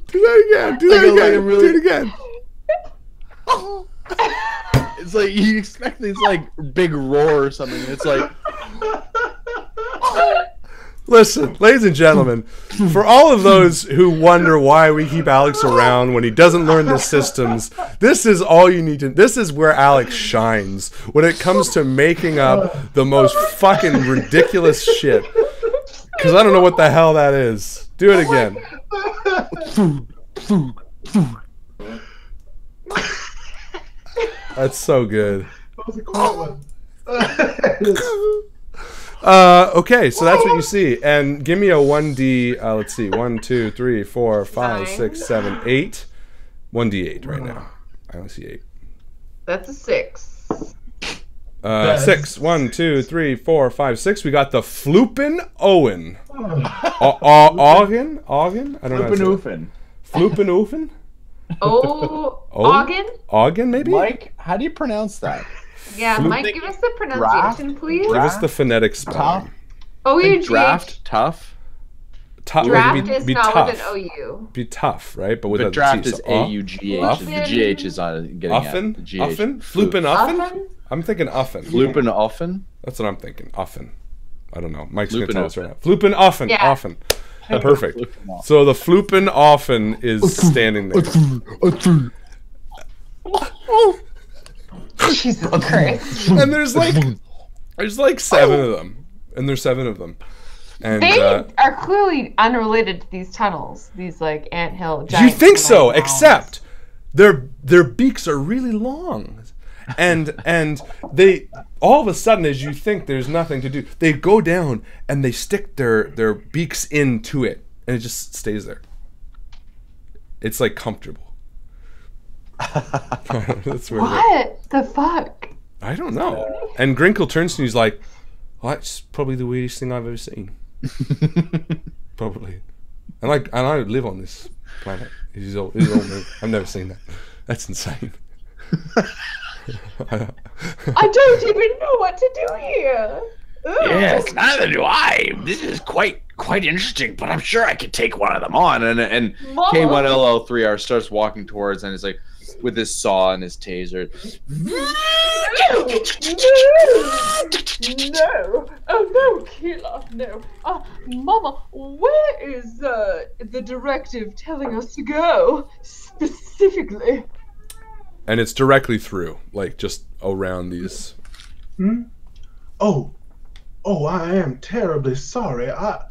Do that again. Do that again. Do it again. It's like you expect this like big roar or something. It's like. Listen, ladies and gentlemen, for all of those who wonder why we keep Alex around when he doesn't learn the systems, this is all you need to. This is where Alex shines when it comes to making up the most fucking ridiculous shit. Because I don't know what the hell that is. Do it again. That's so good. That was a quiet one. Okay, so that's what you see. And give me a 1D, let's see, 1, 2, 3, 4, 5, 6, 7, 8. 1D8 right now. I only see 8. That's a 6. 6. 1, 2, 3, 4, 5, 6. We got the Floopin' Owen. Augen? I don't know. Floopin' Oofin? Augen? Augen, maybe? Mike, how do you pronounce that? Yeah, Mike, give us the pronunciation, please. Give us the phonetic spelling. O-U-G-H. Draft, tough. Draft is be not tough. with an O-U. Be tough, right? But with But a draft T, is so A-U-G-H. The G-H is on getting Uffin? at. The GH. Uffin? Floopin' Uffin? Uffin? I'm thinking Uffin. Floopin' Uffin? That's what I'm thinking. Uffin. I don't know. Mike's going to Floopin' tell us right now. Floopin' Uffin. Yeah. Uffin. Perfect. So the Floopin' Uffin is standing there. Jesus Christ. And there's like 7 of them. And there's 7 of them. And They are clearly unrelated to these tunnels. These like anthill you giant think so, tunnels. except their beaks are really long. And they all of a sudden, as you think there's nothing to do, they go down and they stick their beaks into it, and it just stays there. It's like comfortable. That's where What the fuck? I don't know. And Grinkle turns to me, he's like, well, that's probably the weirdest thing I've ever seen. Probably. And I live on this planet. He's old me. I've never seen that. That's insane. I don't even know what to do here. Ugh. Yes, neither do I. This is quite interesting, but I'm sure I could take one of them on. And Mama. K1LL3R starts walking towards, and it's like with his saw and his taser. No! Oh no, killer, no. Mama, where is the directive telling us to go specifically? And it's directly through, like just around these. Oh, I am terribly sorry. I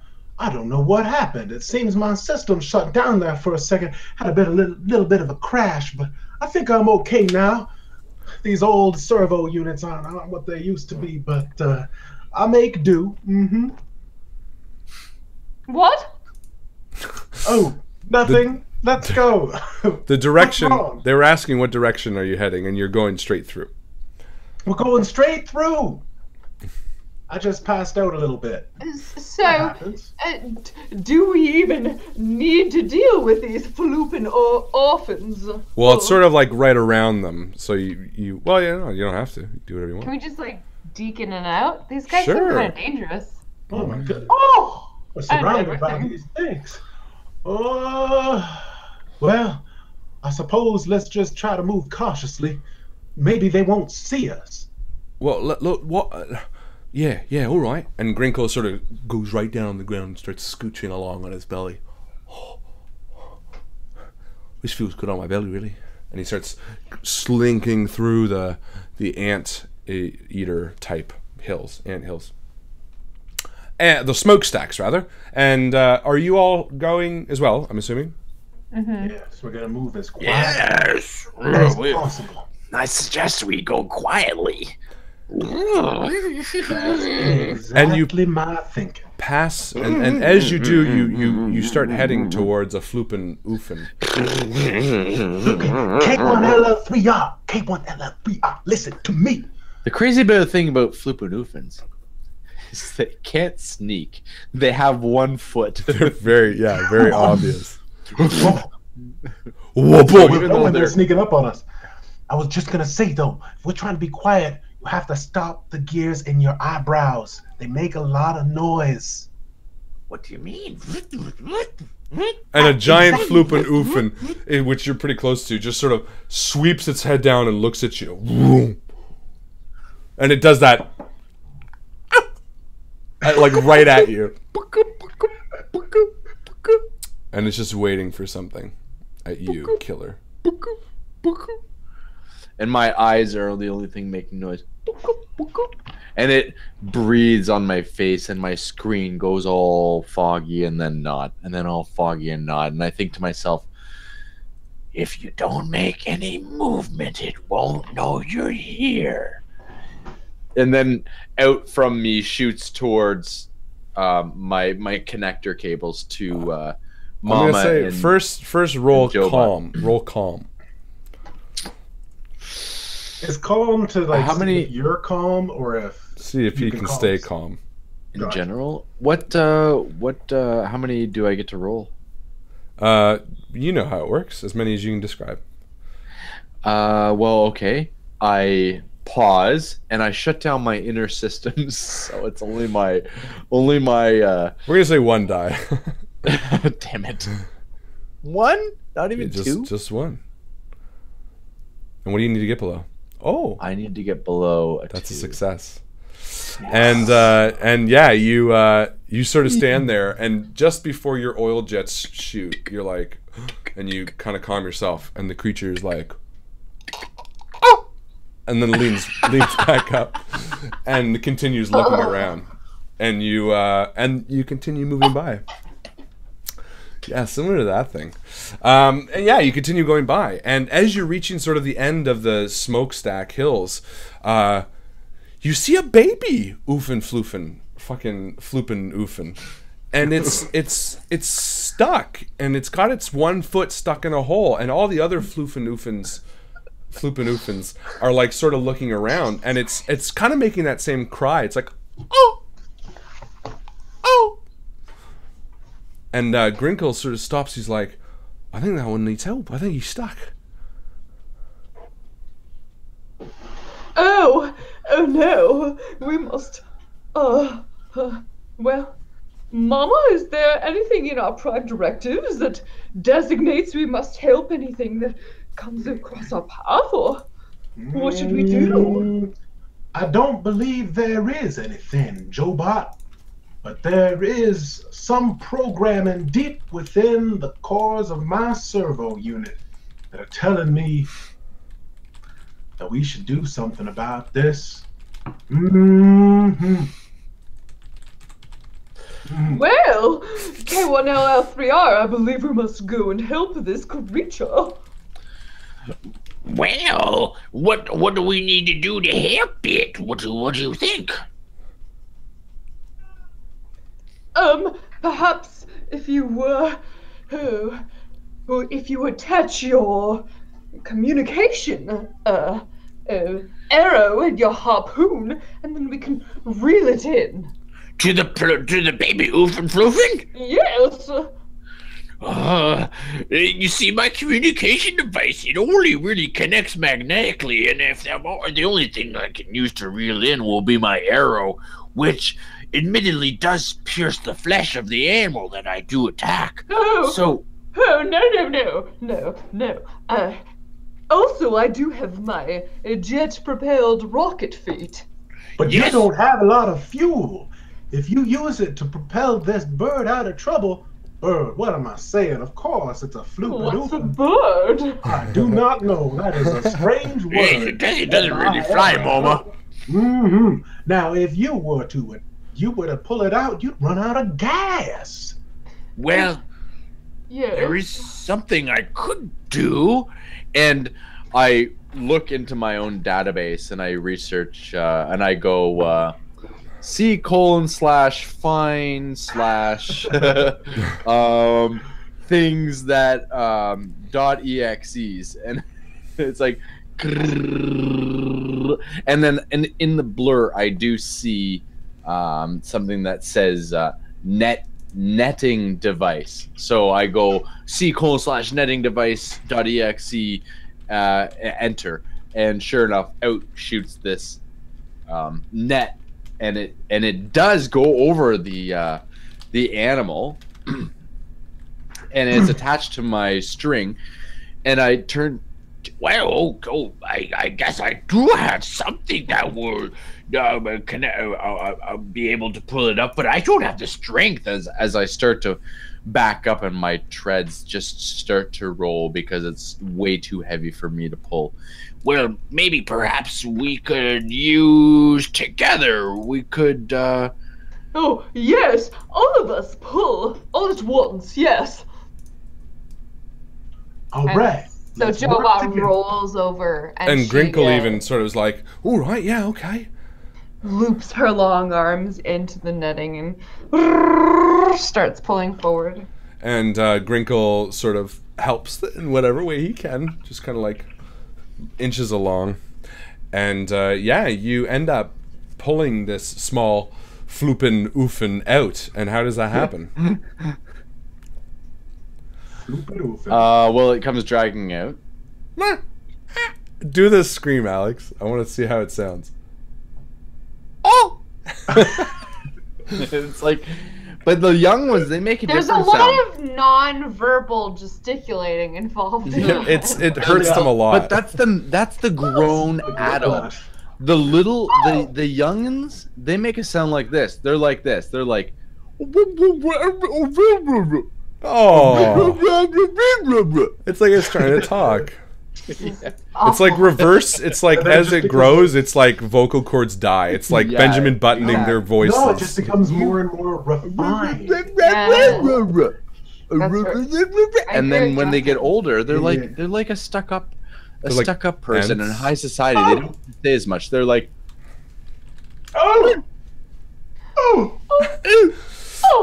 don't know what happened. It seems my system shut down there for a second. Had a little bit of a crash, but I think I'm okay now. These old servo units aren't what they used to be, but I make do. What? Oh, nothing. Let's go. The direction, What's wrong? they were asking what direction are you heading, and you're going straight through. We're going straight through. I just passed out a little bit. So, That happens. do we even need to deal with these flooping orphans? Well, it's sort of like right around them, so you well, yeah, no, you don't have to. You do whatever you Can want. we just like deke in and out? These guys Sure. seem kind of dangerous. Oh my goodness. Oh! We're surrounded by everything. these things. Well, I suppose let's just try to move cautiously. Maybe they won't see us. Well, look, what? Yeah, all right. And Grinkle sort of goes right down on the ground and starts scooching along on his belly. This feels good on my belly, really. And he starts slinking through the ant eater type ant hills. the smokestacks rather. And are you all going as well? I'm assuming. Yes, we're gonna move as quiet Yes. as possible. I suggest we go quietly. Exactly my thinking. Pass, and as you do, you start heading towards a floopin' oofin. K1LL3R, K1LL3R, listen to me. The crazy bit of thing about Floopanoofans is they can't sneak. They have 1 foot. They're very obvious. Even though they're sneaking up on us. I was just gonna say though, if we're trying to be quiet, you have to stop the gears in your eyebrows. They make a lot of noise. What do you mean? And a giant floopin' oofin, which you're pretty close to, just sort of sweeps its head down and looks at you. And it does that, like right at you. And it's just waiting for something at you, killer. And my eyes are the only thing making noise. And it breathes on my face, and my screen goes all foggy and then not, and then all foggy and not. And I think to myself, if you don't make any movement, it won't know you're here. And then out from me shoots towards my connector cables to Mama. I'm gonna say and first roll and Joe calm. Roll calm. Is calm to like How many- if you're calm or if See if you can calm stay us? calm. in Gotcha. general. How many do I get to roll? You know how it works. As many as you can describe. Well, okay. I pause and I shut down my inner systems, so it's only my We're gonna say 1 die. damn it. 1? Not even 2? Just 1. And what do you need to get below? Oh, I need to get below a that's 2. a success. And yeah, you sort of stand there, and just before your oil jets shoot, you're like, and you kind of calm yourself, and the creature is like, oh, and then leans back up, and continues looking around, and you continue moving by. Yeah, similar to that thing. And yeah, you continue going by. And as you're reaching sort of the end of the smokestack hills, you see a baby oofin floofin, fucking floopin oofin. And it's stuck. And it's got its 1 foot stuck in a hole. And all the other floopin oofins are like sort of looking around. And it's kind of making that same cry. It's like, oh! Oh! And Grinkle sort of stops. He's like, I think that one needs help. I think he's stuck. Oh no, we must. Well, Mama, is there anything in our prime directives that designates we must help anything that comes across our path, or what should we do? I don't believe there is anything, Jobot. But there is some programming deep within the cores of my servo unit that are telling me that we should do something about this. Well, K1LL3R, I believe we must go and help this creature. Well, what do we need to do to help it? What do you think? Perhaps if you attach your communication arrow and your harpoon, and then we can reel it in. To the baby oofin floofin? Yes. You see, my communication device, it only really connects magnetically, and if the only thing I can use to reel in will be my arrow, which admittedly does pierce the flesh of the animal that I do attack. Oh. So. Oh, no. Also, I do have my jet-propelled rocket feet. But Yes. you don't have a lot of fuel. If you use it to propel this bird out of trouble, bird, what am I saying? Of course, it's a What's a fluke. bird? I do not know. That is a strange word. It doesn't really fly, Mama. Now, if you were to you were to pull it out, you'd run out of gas. Well, Yes. there is something I could do. And I look into my own database and I research and I go C:/find/ things that .exes, and it's like, and then in the blur I do see something that says netting device. So I go C:/netting device.exe, enter, and sure enough, out shoots this net, and it does go over the animal, and it's attached to my string, and I turn. Well, I guess I do have something that will be able to pull it up, but I don't have the strength. As I start to back up and my treads just start to roll because it's way too heavy for me to pull. Well, maybe perhaps we could use together. We could. Oh, yes, all of us pull all at once, yes. All right. So let's work Jobot together. rolls over And she, Grinkle even sort of is like, all right, yeah, okay. loops her long arms into the netting and starts pulling forward. And Grinkle sort of helps in whatever way he can, just kind of like inches along. And yeah, you end up pulling this small floopin' oofin out. And how does that happen? Well, it comes dragging out. Do this scream, Alex. I want to see how it sounds. Oh! It's like, but the young ones, they make a There's a different lot sound. of non-verbal gesticulating involved. In Yeah, it hurts them a lot. But that's the grown adult. The little the youngins, they make a sound like this. They're like this. They're like, Oh, it's like it's trying to talk. It's like reverse. It's like as it grows, it's like vocal cords die. It's like Yeah, Benjamin buttoning their voices. No, it just becomes more and more refined. And then when they get older, they're Yeah. like a stuck-up like person in ants. high society. They don't say as much. They're like, Oh! Oh!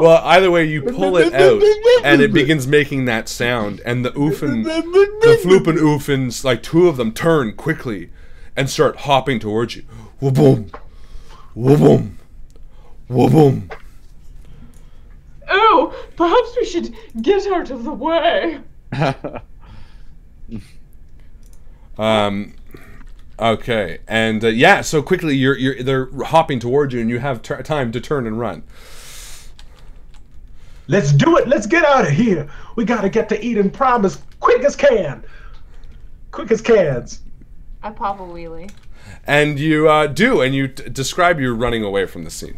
Well, either way, you pull it out, and it begins making that sound, and the oofin, the floopin' oofins, like two of them turn quickly and start hopping towards you. Wha-boom, wha-boom, wha-boom. Oh, perhaps we should get out of the way. Okay, and yeah, so quickly they're hopping towards you, and you have time to turn and run. Let's do it. Let's get out of here. We gotta get to Eden Prime as quick as can. Quick as cans. I pop a wheelie. And you do, and you describe you running away from the scene.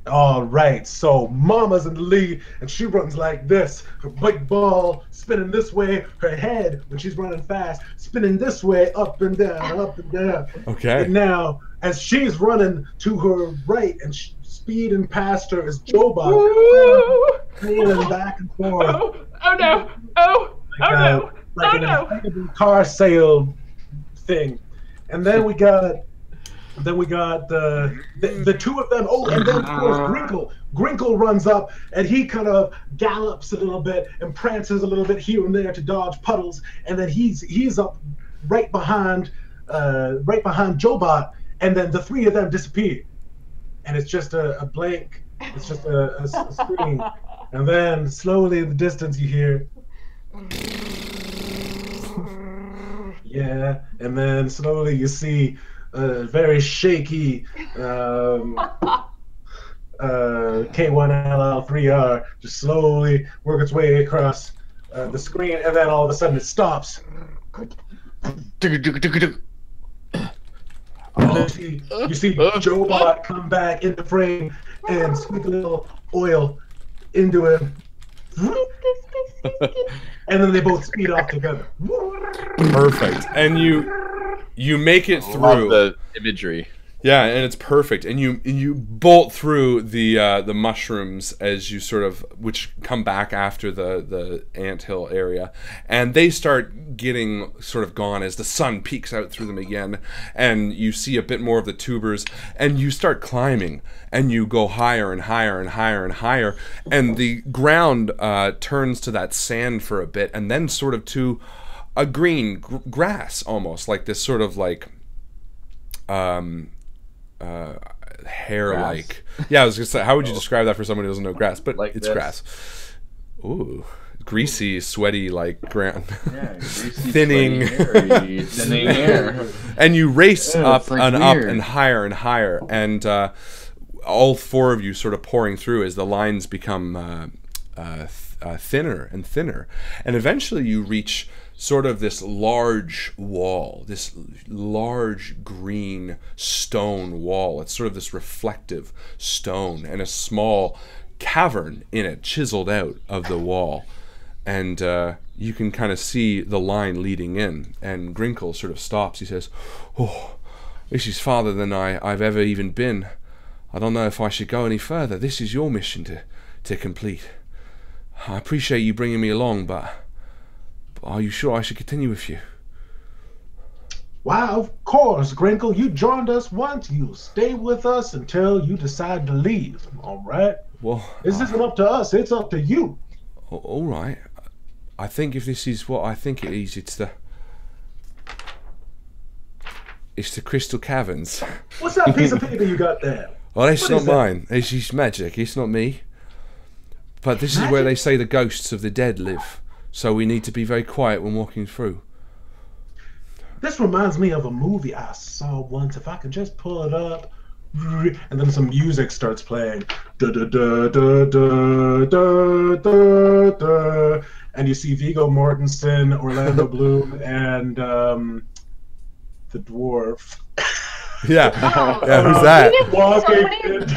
All right, so Mama's in the lead, and she runs like this. Her big ball spinning this way. Her head, when she's running fast, spinning this way, up and down, up and down. Okay. And now, as she's running to her right and speeding past her is Jobot, trailing back and forth. Oh no! Oh no! Like Oh an no! inflatable car sale thing. And then we got the two of them. Oh, and then of course Grinkle. Grinkle runs up and he kind of gallops a little bit and prances a little bit here and there to dodge puddles. And then he's up right behind Jobot. And then the three of them disappear. And it's just a blank. It's just a screen. And then slowly in the distance you hear. Yeah, and then slowly you see a very shaky K1LL3R just slowly work its way across the screen, and then all of a sudden it stops. You see Jobot come back into frame and squeak a little oil into him. And then they both speed off together. Perfect. And you make it love through. the imagery. Yeah, and it's perfect. And you bolt through the mushrooms as you sort of, which come back after the anthill area, and they start getting sort of gone as the sun peeks out through them again, and you see a bit more of the tubers, and you start climbing, and you go higher and higher and higher and higher, and the ground turns to that sand for a bit, and then sort of to a green grass, almost like this sort of like hair-like. Yeah, I was gonna say, how would you describe that for someone who doesn't know grass? But Like it's this. grass. Ooh, greasy, sweaty, like ground. Yeah, greasy, Thinning. sweaty, hairy, thinning hair. And you race Yeah, up it's, like, and up weird. and higher, and all four of you sort of pouring through as the lines become thinner and thinner, and eventually you reach sort of this large wall, this large green stone wall. It's sort of this reflective stone, and a small cavern in it chiseled out of the wall, and you can kind of see the line leading in. And Grinkle sort of stops. He says, "Oh, this is farther than I've ever even been. I don't know if I should go any further. This is your mission to complete. I appreciate you bringing me along, but are you sure I should continue with you?" Why, of course, Grinkle. You joined us once. You stay with us until you decide to leave. All right? Well, This isn't up to us. It's up to you. all right. I think if this is what I think it is, it's the Crystal Caverns. What's that piece of paper you got there? Well, it's What not is that? mine. It's just magic. It's not me. But this is where they say the ghosts of the dead live. So we need to be very quiet when walking through. This reminds me of a movie I saw once. If I can just pull it up. And then some music starts playing. Da, da, da, da, da, da, da, da. And you see Viggo Mortensen, Orlando Bloom, and the dwarf. Yeah. Oh, Yeah, who's that? we did so Walking many in.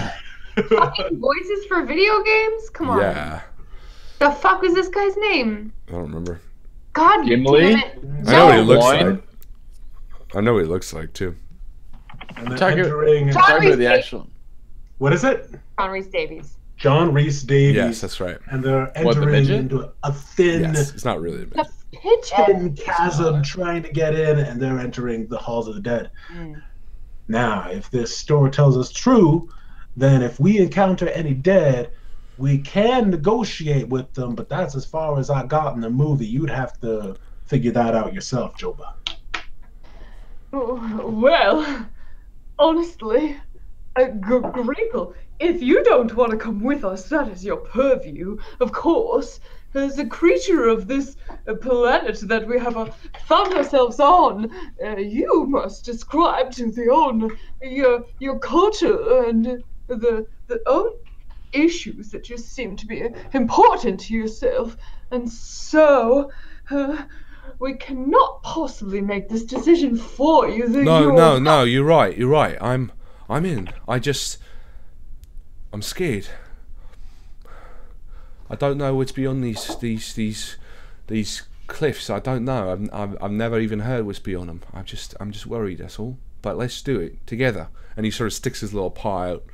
fucking voices for video games? Come on. Yeah. The fuck was this guy's name? I don't remember. God Gimli? damn it. I know what he No. looks Wine? like. I know what he looks like, too. And then Talking- entering. John Talking about the Reese actual. What is it? John Rhys Davies. John Reese Davies. Yes, that's right. And they're What, the entering midget? into a thin, Yes, it's not really a The bit. pigeon. chasm trying to get in, and they're entering the halls of the dead. Mm. Now, if this story tells us true, then if we encounter any dead, we can negotiate with them, but that's as far as I got in the movie. You'd have to figure that out yourself, Joba. Oh, well, honestly, Grinkle, if you don't want to come with us, that is your purview, of course. As a creature of this planet that we have found ourselves on, you must ascribe to your culture and the own issues that just seem to be important to yourself. And so, we cannot possibly make this decision for you. No, you're right. You're right. I'm in. I'm scared. I don't know what's beyond these cliffs. I don't know. I've never even heard what's beyond them. I'm just worried. That's all. But let's do it together. And he sort of sticks his little paw out.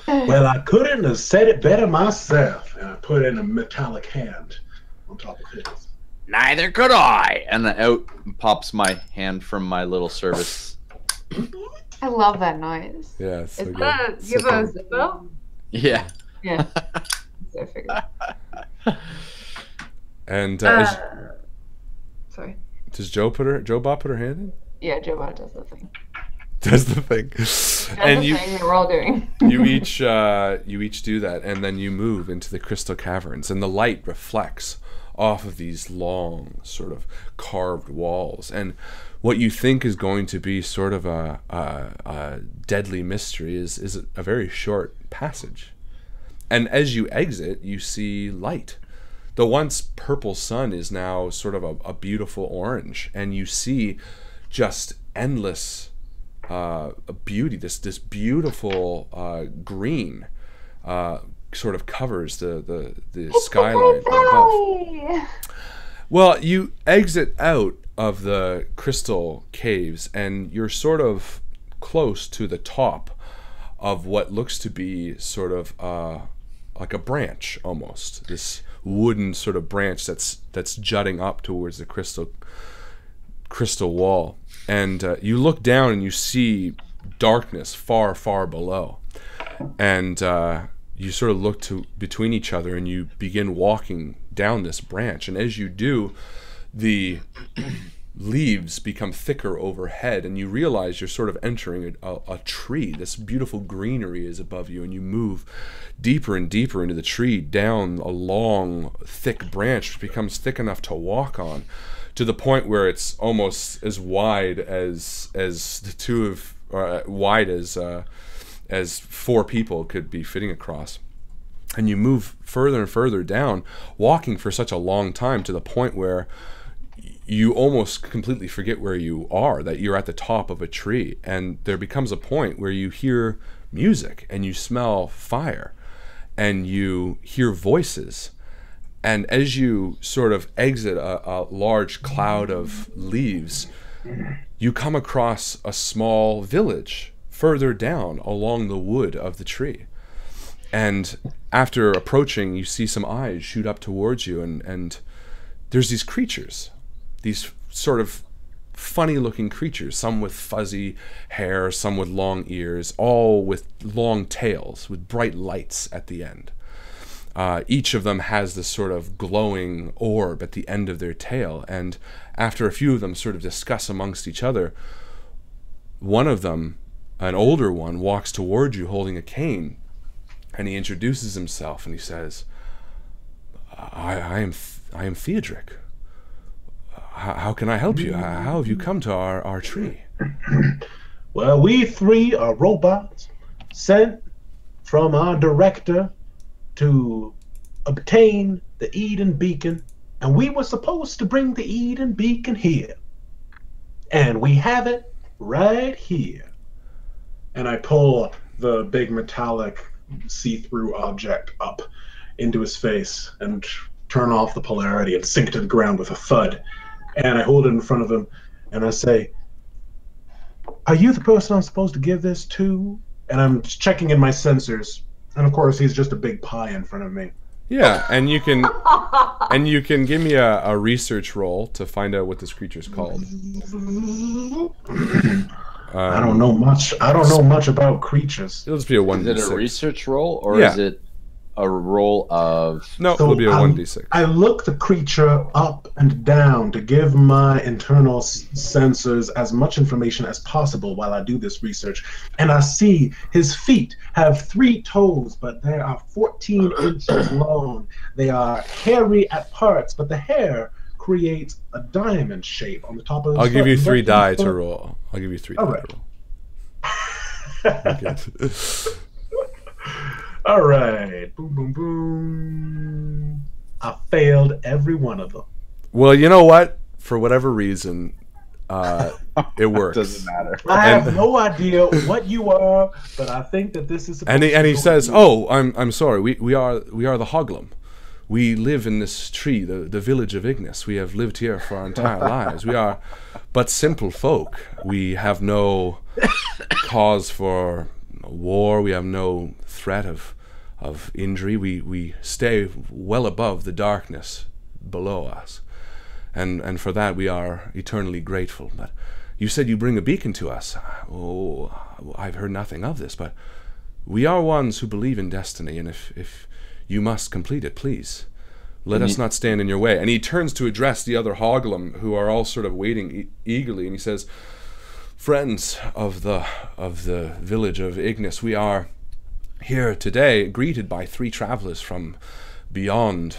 Well, I couldn't have said it better myself. And I put in a metallic hand on top of his. Neither could I. And then out pops my hand from my little service. I love that noise. Yeah, it's so Is good. that It's give so a good. Zippo? Yeah. Yeah. I figured. And Sorry. does Joe Bob put her hand in? Yeah, Joe Bot does the thing. Does the thing. That's And the you thing that we're all doing. you each do that, and then you move into the Crystal Caverns, and the light reflects off of these long sort of carved walls, and what you think is going to be sort of a deadly mystery is a very short passage. And as you exit, you see light. The once purple sun is now sort of a beautiful orange, and you see just endless beauty. This beautiful green sort of covers the skyline from above. Well, you exit out of the crystal caves, and you're sort of close to the top of what looks to be sort of like a branch, almost this wooden sort of branch that's jutting up towards the crystal wall. And you look down and you see darkness far, far below, and you sort of look to between each other, and you begin walking down this branch. And as you do, the leaves become thicker overhead, and you realize you're sort of entering a tree. This beautiful greenery is above you, and you move deeper and deeper into the tree, down a long, thick branch, which becomes thick enough to walk on, to the point where it's almost as wide as the two of, wide as four people could be fitting across. And you move further and further down, walking for such a long time, to the point where you almost completely forget where you are, that you're at the top of a tree. And there becomes a point where you hear music, and you smell fire, and you hear voices. And as you sort of exit a large cloud of leaves, you come across a small village further down along the wood of the tree. And after approaching, you see some eyes shoot up towards you, and there's these creatures, these sort of funny-looking creatures, some with fuzzy hair, some with long ears, all with long tails, with bright lights at the end. Each of them has this sort of glowing orb at the end of their tail, and after a few of them sort of discuss amongst each other, one of them, an older one, walks towards you holding a cane, and he introduces himself, and he says, I am Theodric. How can I help you? How have you come to our tree? Well, we three are robots sent from our director to obtain the Eden Beacon, and we were supposed to bring the Eden Beacon here. And we have it right here. And I pull the big metallic see-through object up into his face and turn off the polarity and sink it to the ground with a thud. And I hold it in front of him, and I say, are you the person I'm supposed to give this to? And I'm checking in my sensors. And of course, he's just a big pie in front of me. Yeah, and you can give me a research roll to find out what this creature's called. I don't know much. I don't know much about creatures. It'll just be a 1d6. Is it a research roll, or Yeah. is it a roll of... No, So it'll be a 1d6. I look the creature up and down to give my internal sensors as much information as possible while I do this research. And I see his feet have 3 toes, but they are 14 inches long. They are hairy at parts, but the hair creates a diamond shape on the top of his I'll give you foot. 3 die to roll. I'll give you 3 die All right. to roll. Okay. All right. Boom, boom, boom. I failed every one of them. Well, you know what? For whatever reason, it works. Doesn't matter. I have no idea what you are, but I think that this is. And he says, "Oh, I'm sorry. We are the Hoglum. We live in this tree, the village of Ignis. We have lived here for our entire lives. We are but simple folk. We have no cause for war. We have no threat of injury. We stay well above the darkness below us. And for that we are eternally grateful. But you said you bring a beacon to us. Oh, I've heard nothing of this, but we are ones who believe in destiny, and if you must complete it, please. Let us not stand in your way." And he turns to address the other Hoglum, who are all sort of waiting eagerly, and he says, "Friends of the village of Ignis, we are here today greeted by 3 travelers from beyond,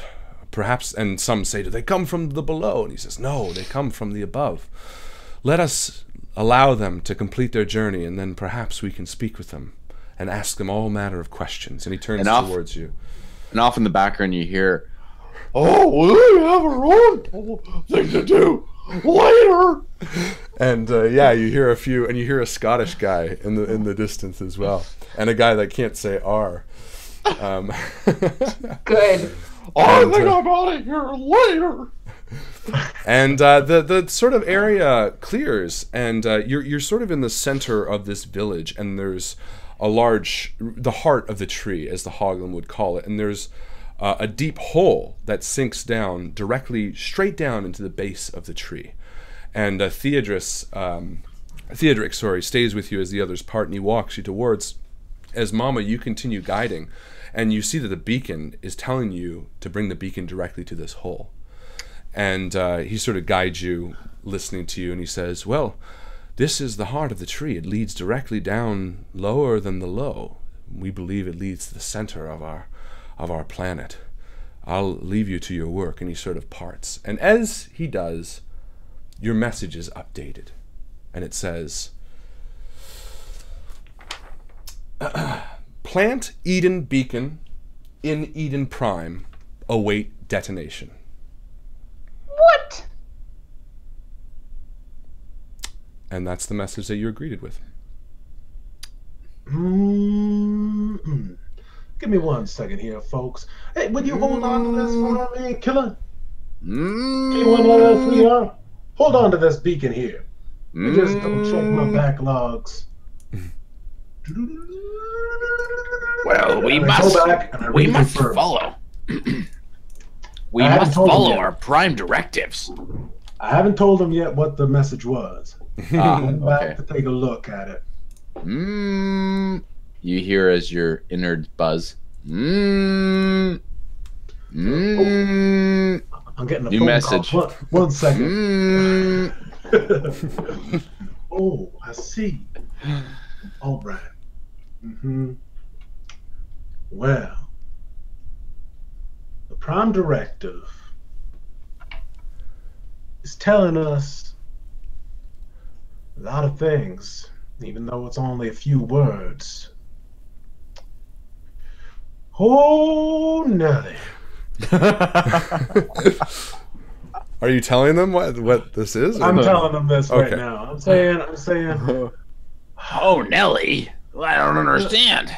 perhaps, and some say, do they come from the below? And he says, no, they come from the above. Let us allow them to complete their journey, and then perhaps we can speak with them and ask them all manner of questions." And he turns towards you. And off in the background you hear, "Oh, we have our own thing to do later." And yeah, you hear a few, and you hear a Scottish guy in the distance as well, and a guy that can't say R. Good. I think I'm out of here later. And the sort of area clears, and you're sort of in the center of this village, and there's the heart of the tree, as the Hoglin would call it, and there's a deep hole that sinks down directly straight down into the base of the tree. And Theodoric, stays with you as the others part, and he walks you towards. As Mama, you continue guiding, and you see that the beacon is telling you to bring the beacon directly to this hole. And he sort of guides you, listening to you, and he says, well, this is the heart of the tree. It leads directly down lower than the low. We believe it leads to the center of our planet. I'll leave you to your work. And he sort of parts. And as he does, your message is updated. And it says, plant Eden beacon in Eden Prime. Await detonation. What? And that's the message that you're greeted with. Give me 1 second here, folks. Hey, would you hold on to this for me, killer? K1LL3R? Hold on to this beacon here. Let me just double check my backlogs. Well, we And I must go back and I reconfirm. follow. We I haven't must told him follow yet. our prime directives. I haven't told him yet what the message was. I'm back Okay. to take a look at it. You hear as your innards buzz. I'm getting a New phone message. call. 1 second. Oh, I see. All right. Well, the Prime Directive is telling us a lot of things, even though it's only a few words. Oh, Nelly. Are you telling them what this is? I'm telling them this right Okay. now. I'm saying, Oh, Nelly. I don't understand.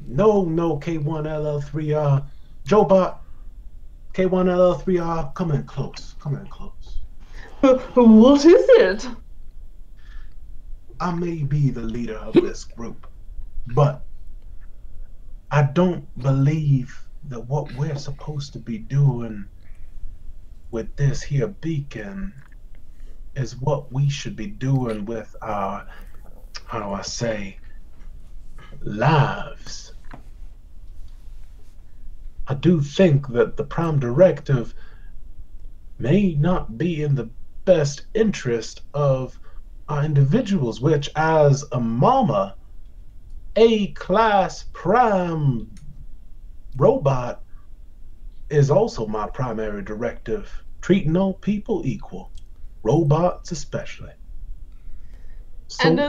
no, K1LL3R. Jobot, K1LL3R, come in close. What is it? I may be the leader of this group, but I don't believe that what we're supposed to be doing with this here beacon is what we should be doing with our, how I say, lives. I do think that the Prime Directive may not be in the best interest of our individuals, which, as a mama, A-class Prime robot, is also my primary directive. Treating all people equal, robots especially. So, And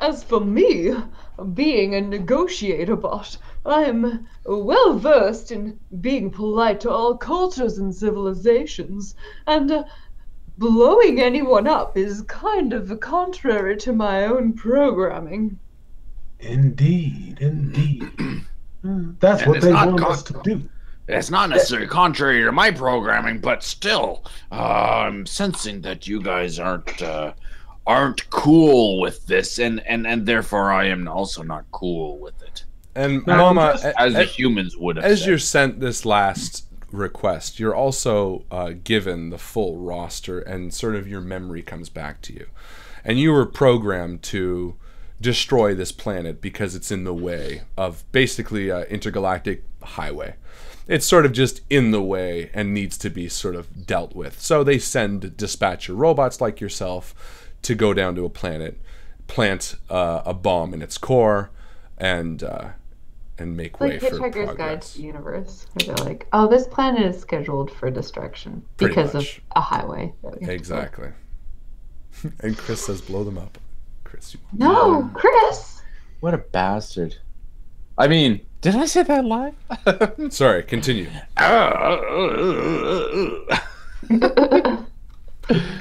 as for me, being a negotiator bot, I am well versed in being polite to all cultures and civilizations, and blowing anyone up is kind of contrary to my own programming. indeed. That's And what it's they not want us to do. It's not necessarily contrary to my programming, but still, I'm sensing that you guys aren't cool with this, and therefore I am also not cool with it. And No, Mama, just- As the humans would have as said. you're sent this last request, you're also given the full roster, and sort of your memory comes back to you. And you were programmed to destroy this planet because it's in the way of basically an intergalactic highway. It's sort of just in the way and needs to be sort of dealt with. So they send dispatcher robots like yourself to go down to a planet, plant a bomb in its core, and make way Like for Hitchhiker's Guide progress. to the Universe, where they're like, "Oh, this planet is scheduled for destruction Pretty because much. of a highway." That we have to Exactly. And Chris says, "Blow them up." Chris, you follow." No, Chris. What a bastard. I mean, did I say that live? sorry. Continue.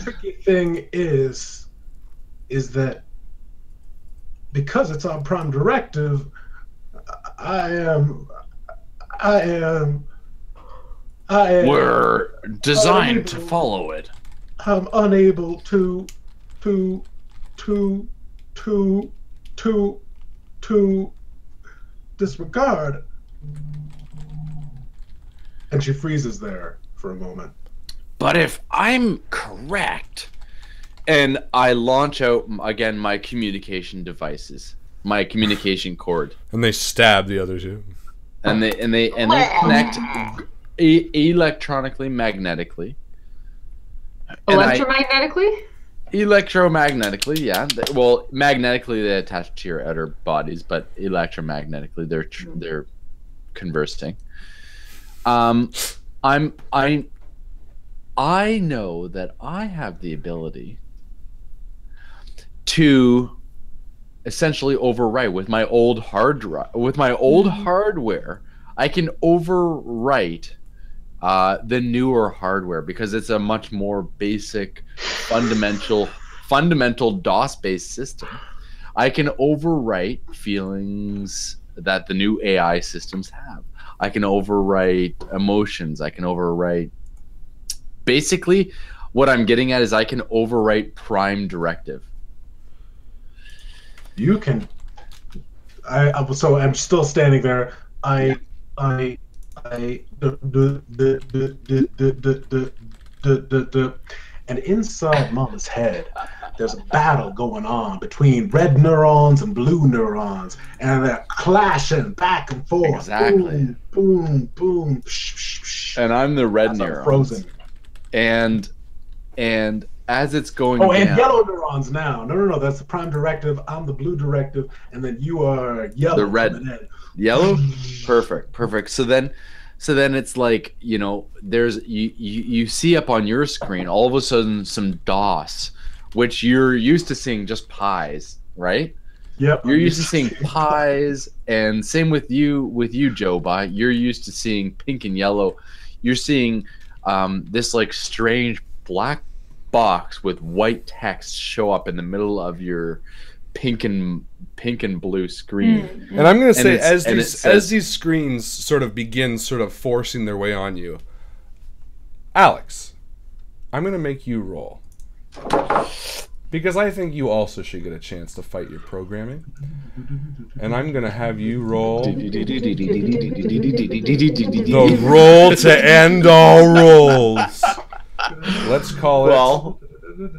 Tricky thing is that because it's our Prime Directive, I am We're designed to follow it. I'm unable to disregard. And she freezes there for a moment. But if I'm correct, and I launch out again my communication devices, my communication cord, And they stab the other two. and they connect electronically, magnetically. And Electromagnetically? Electromagnetically, yeah. Well, magnetically they attach to your outer bodies, but electromagnetically they're conversing. I know that I have the ability to essentially overwrite with my old hard drive, with my old hardware. I can overwrite the newer hardware because it's a much more basic, fundamental DOS-based system. I can overwrite feelings that the new AI systems have. I can overwrite emotions. I can overwrite. Basically, what I'm getting at is I can overwrite prime directive. You can. So I'm still standing there. And inside Mama's head, there's a battle going on between red neurons and blue neurons, and they're clashing back and forth. Exactly. Boom, boom, boom. And I'm the red As I'm neuron. frozen. And as it's going Oh, and down, yellow neurons now. No. That's the prime directive. I'm the blue directive, and then you are yellow. The red. coming in. yellow, perfect. So then it's like, you know, there's you see up on your screen all of a sudden some DOS, which you're used to seeing just pies, right? Yep. You're used to seeing pies, and same with you, Joe. You're used to seeing pink and yellow. You're seeing this like strange black box with white text show up in the middle of your pink and blue screen. And I'm going to say, it's- as these screens sort of begin sort of forcing their way on you, Alex, I'm going to make you roll. Because I think you also should get a chance to fight your programming. And I'm going to have you roll the roll to end all rolls. Let's call it. Well,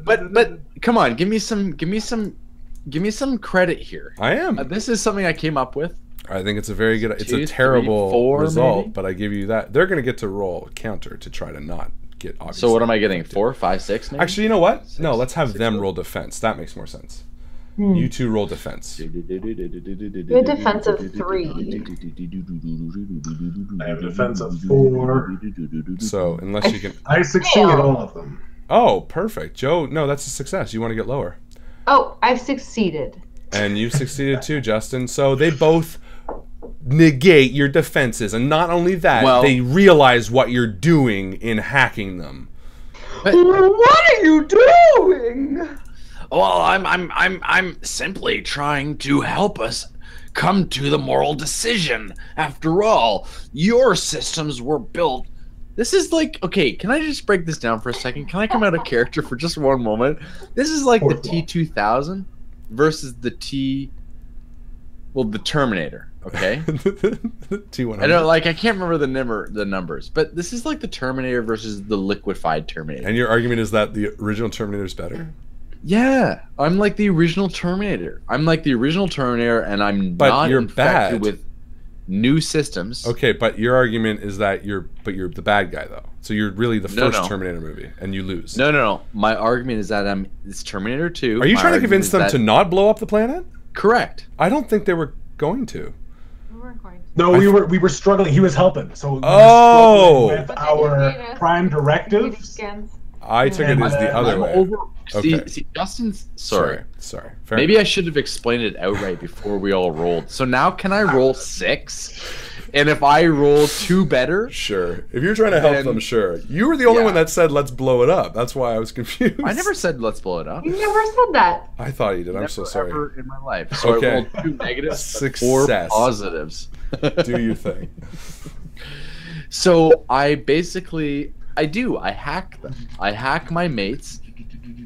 but come on, give me some credit here. I am. This is something I came up with. I think it's a very good. It's 2, a terrible 3, 4 result, maybe? but I give you that. They're going to get to roll a counter to try to not get obvious. So what am I getting? 4, 5, 6? Maybe? Actually, you know what? No, let's have them roll defense. That makes more sense. You two roll defense. You have defense of 3. I have a defense of 4. So unless you can. I succeed at all of them. Oh, perfect, Joe. No, that's a success. You want to get lower, Oh, I've succeeded. and you succeeded too, Justin. So they both negate your defenses, and not only that, Well- they realize what you're doing in hacking them. What are you doing? Well, I'm simply trying to help us come to the moral decision. After all, your systems were built. This is like, okay, can I just break this down for a second? Can I come out of character for just one moment? This is like the T-2000 versus the the Terminator, okay? T100. I don't like. I can't remember the numbers, but this is like the Terminator versus the liquefied Terminator. And your argument is that the original Terminator is better? Yeah, I'm like the original Terminator. And I'm But not you're infected bad. with new systems. Okay, but your argument is that you're the bad guy though. So you're really the No, first no. Terminator movie, and you lose. No. My argument is that it's Terminator 2. Are you My trying to argument convince is them that- to not blow up the planet? Correct. I don't think they were going to. We weren't going to. No, we were struggling. He was helping. So we were Oh! struggling with But then you our made us prime computer directives. scans. I took it as the other I'm way. over. Okay. See, Justin's sorry. Sorry. Fair Maybe I should have explained it outright before we all rolled. So now can I roll 6? And if I roll 2 better, Sure. If you're trying to help Then- them, sure. You were the only Yeah. one that said let's blow it up. That's why I was confused. I never said let's blow it up. You never said that. I thought you did. I'm Never, so sorry. ever in my life. So Okay. I rolled 2 negatives, but 4 Success. positives. Do your thing. So I hack them. I hack my mates.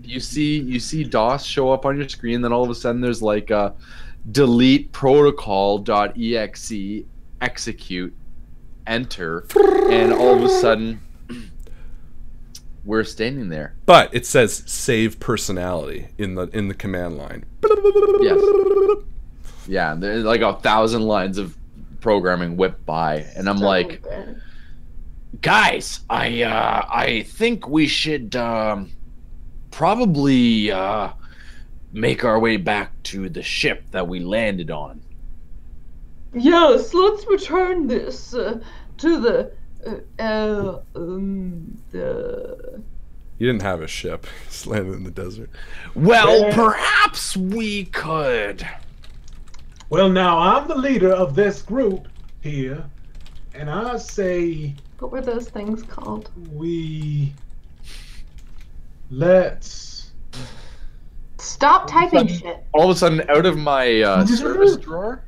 You see DOS show up on your screen, then all of a sudden there's like a delete protocol.exe, execute, enter, and all of a sudden we're standing there. But it says save personality in the command line. Yes. Yeah, there's like 1,000 lines of programming whipped by, and I'm like, guys, I think we should probably make our way back to the ship that we landed on. Yes, let's return this to the You didn't have a ship. You just landed in the desert. Well, perhaps we could. Well, now I'm the leader of this group here, and I say What were those things called? let's Stop typing shit. all of a sudden out of my service drawer,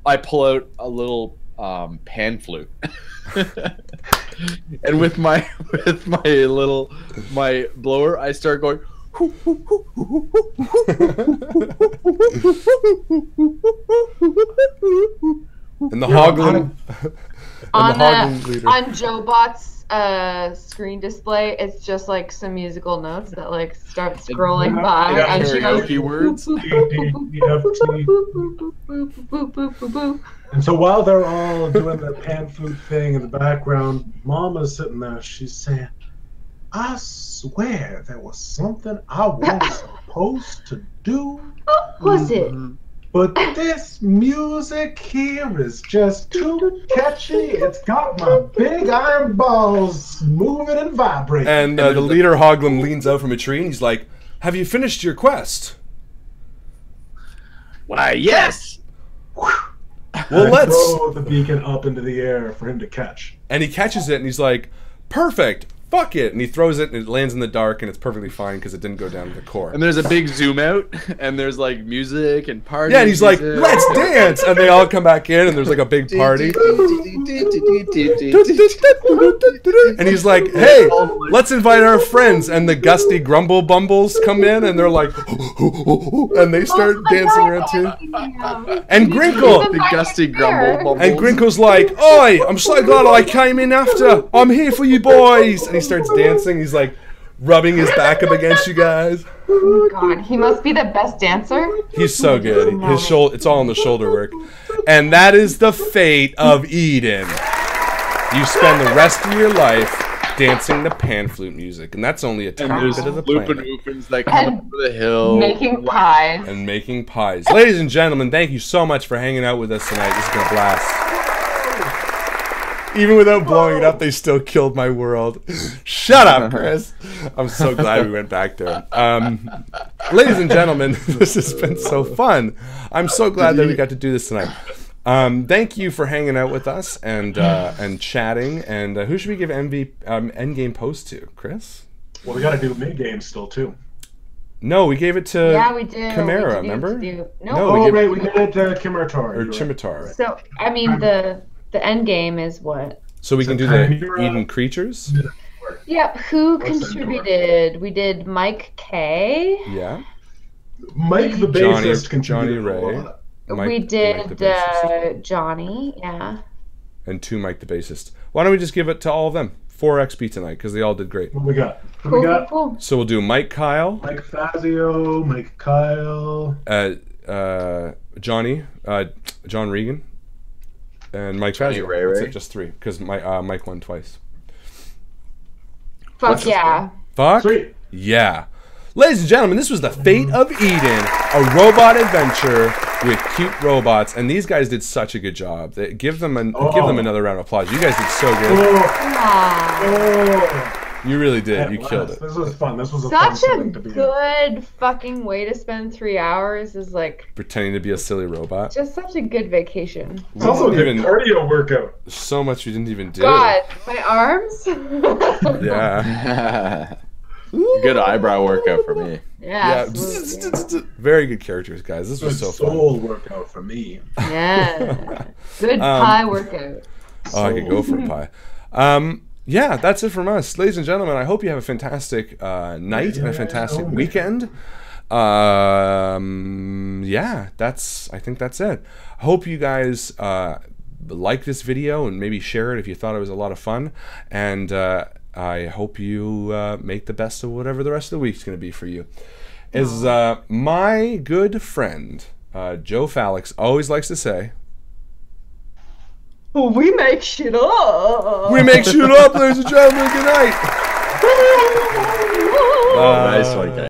I pull out a little pan flute. And with my blower, I start going. And the Hoglin leader. On JoBot's screen display, it's just like some musical notes that like start scrolling by, Yeah, and she goes. karaoke words. And so while they're all doing the pan flute thing in the background, Mama's sitting there. She's saying, I swear there was something I was supposed to do. What was it? But this music here is just too catchy. It's got my big iron balls moving and vibrating. And the leader Hoglin leans out from a tree and he's like, have you finished your quest? Why, yes. Well, let's... throw the beacon up into the air for him to catch. And he catches it and he's like, perfect, fuck it. And he throws it and it lands in the dark and it's perfectly fine because it didn't go down to the core. And there's a big zoom out, and there's like music and party. Yeah, and he's like, let's dance! And they all come back in and there's like a big party. And he's like, hey, let's invite our friends. And the gusty grumble bumbles come in and they're like, and they start dancing around too. And Grinkle, the gusty grumble bumbles. and Grinkle's like, oi, I'm so glad I came in after. I'm here for you boys. And he starts dancing. He's like rubbing his back up against you guys. Oh God, he must be the best dancer. He's so good. His shoulder, it's all in the shoulder work. And that is the fate of Eden. You spend the rest of your life dancing to pan flute music, and that's only a tiny bit of the planet. Loopin' that come over the hill. Making pies. And making pies. Ladies and gentlemen, thank you so much for hanging out with us tonight. This has been a blast. Even without blowing it up, they still killed my world. Shut up, Chris. I'm so glad we went back there. Ladies and gentlemen, this has been so fun. I'm so glad that we got to do this tonight. Thank you for hanging out with us and chatting. And who should we give Endgame Post to? Chris? Well, we got to do mid game still too. No, we gave it to we did. Chimera, We did remember? No. Oh, right, we did it to Chimitar. Or Chimitar. So I mean the end game is what? So we can do the Eden Creatures? Yeah, who What's that contributed? We did Mike K. Yeah. Mike the Johnny- bassist Johnny contributed a Ray. lot. Mike- we Mike did the bassist. Johnny, yeah. And 2 Mike the bassist. Why don't we just give it to all of them? 4 XP tonight, because they all did great. What we got? What Cool, we got? cool. So we'll do Mike Kyle, Mike Fazio, Mike Kyle. Johnny, John Regan, and Mike Fazio. Ray That's Ray. it, just 3, because Mike won twice. Fuck yeah. Fuck Sweet. yeah. Ladies and gentlemen, this was the Fate of Eden, a robot adventure with cute robots, and these guys did such a good job. Give them another round of applause. You guys did so good. Aw. Oh, You really did. yeah, You killed it. This was fun. This was a fun Such a setting to be in. good fucking way to spend 3 hours is like Pretending to be a silly robot. just such a good vacation. It's also a good Even- cardio workout. So much we didn't even do. God, my arms. Yeah. Good eyebrow workout for me. Yeah. Yeah. absolutely. Very good characters, guys. This was Good so fun. soul workout for me. Yeah. Good pie workout. Oh, I could go for a pie. Yeah, that's it from us. Ladies and gentlemen, I hope you have a fantastic night and a fantastic weekend. Yeah, I think that's it. I hope you guys like this video and maybe share it if you thought it was a lot of fun. And I hope you make the best of whatever the rest of the week's going to be for you. As my good friend, Joe Fallak, always likes to say, We make shit up. we make shit up, ladies and gentlemen. Good night. Nice one, guys.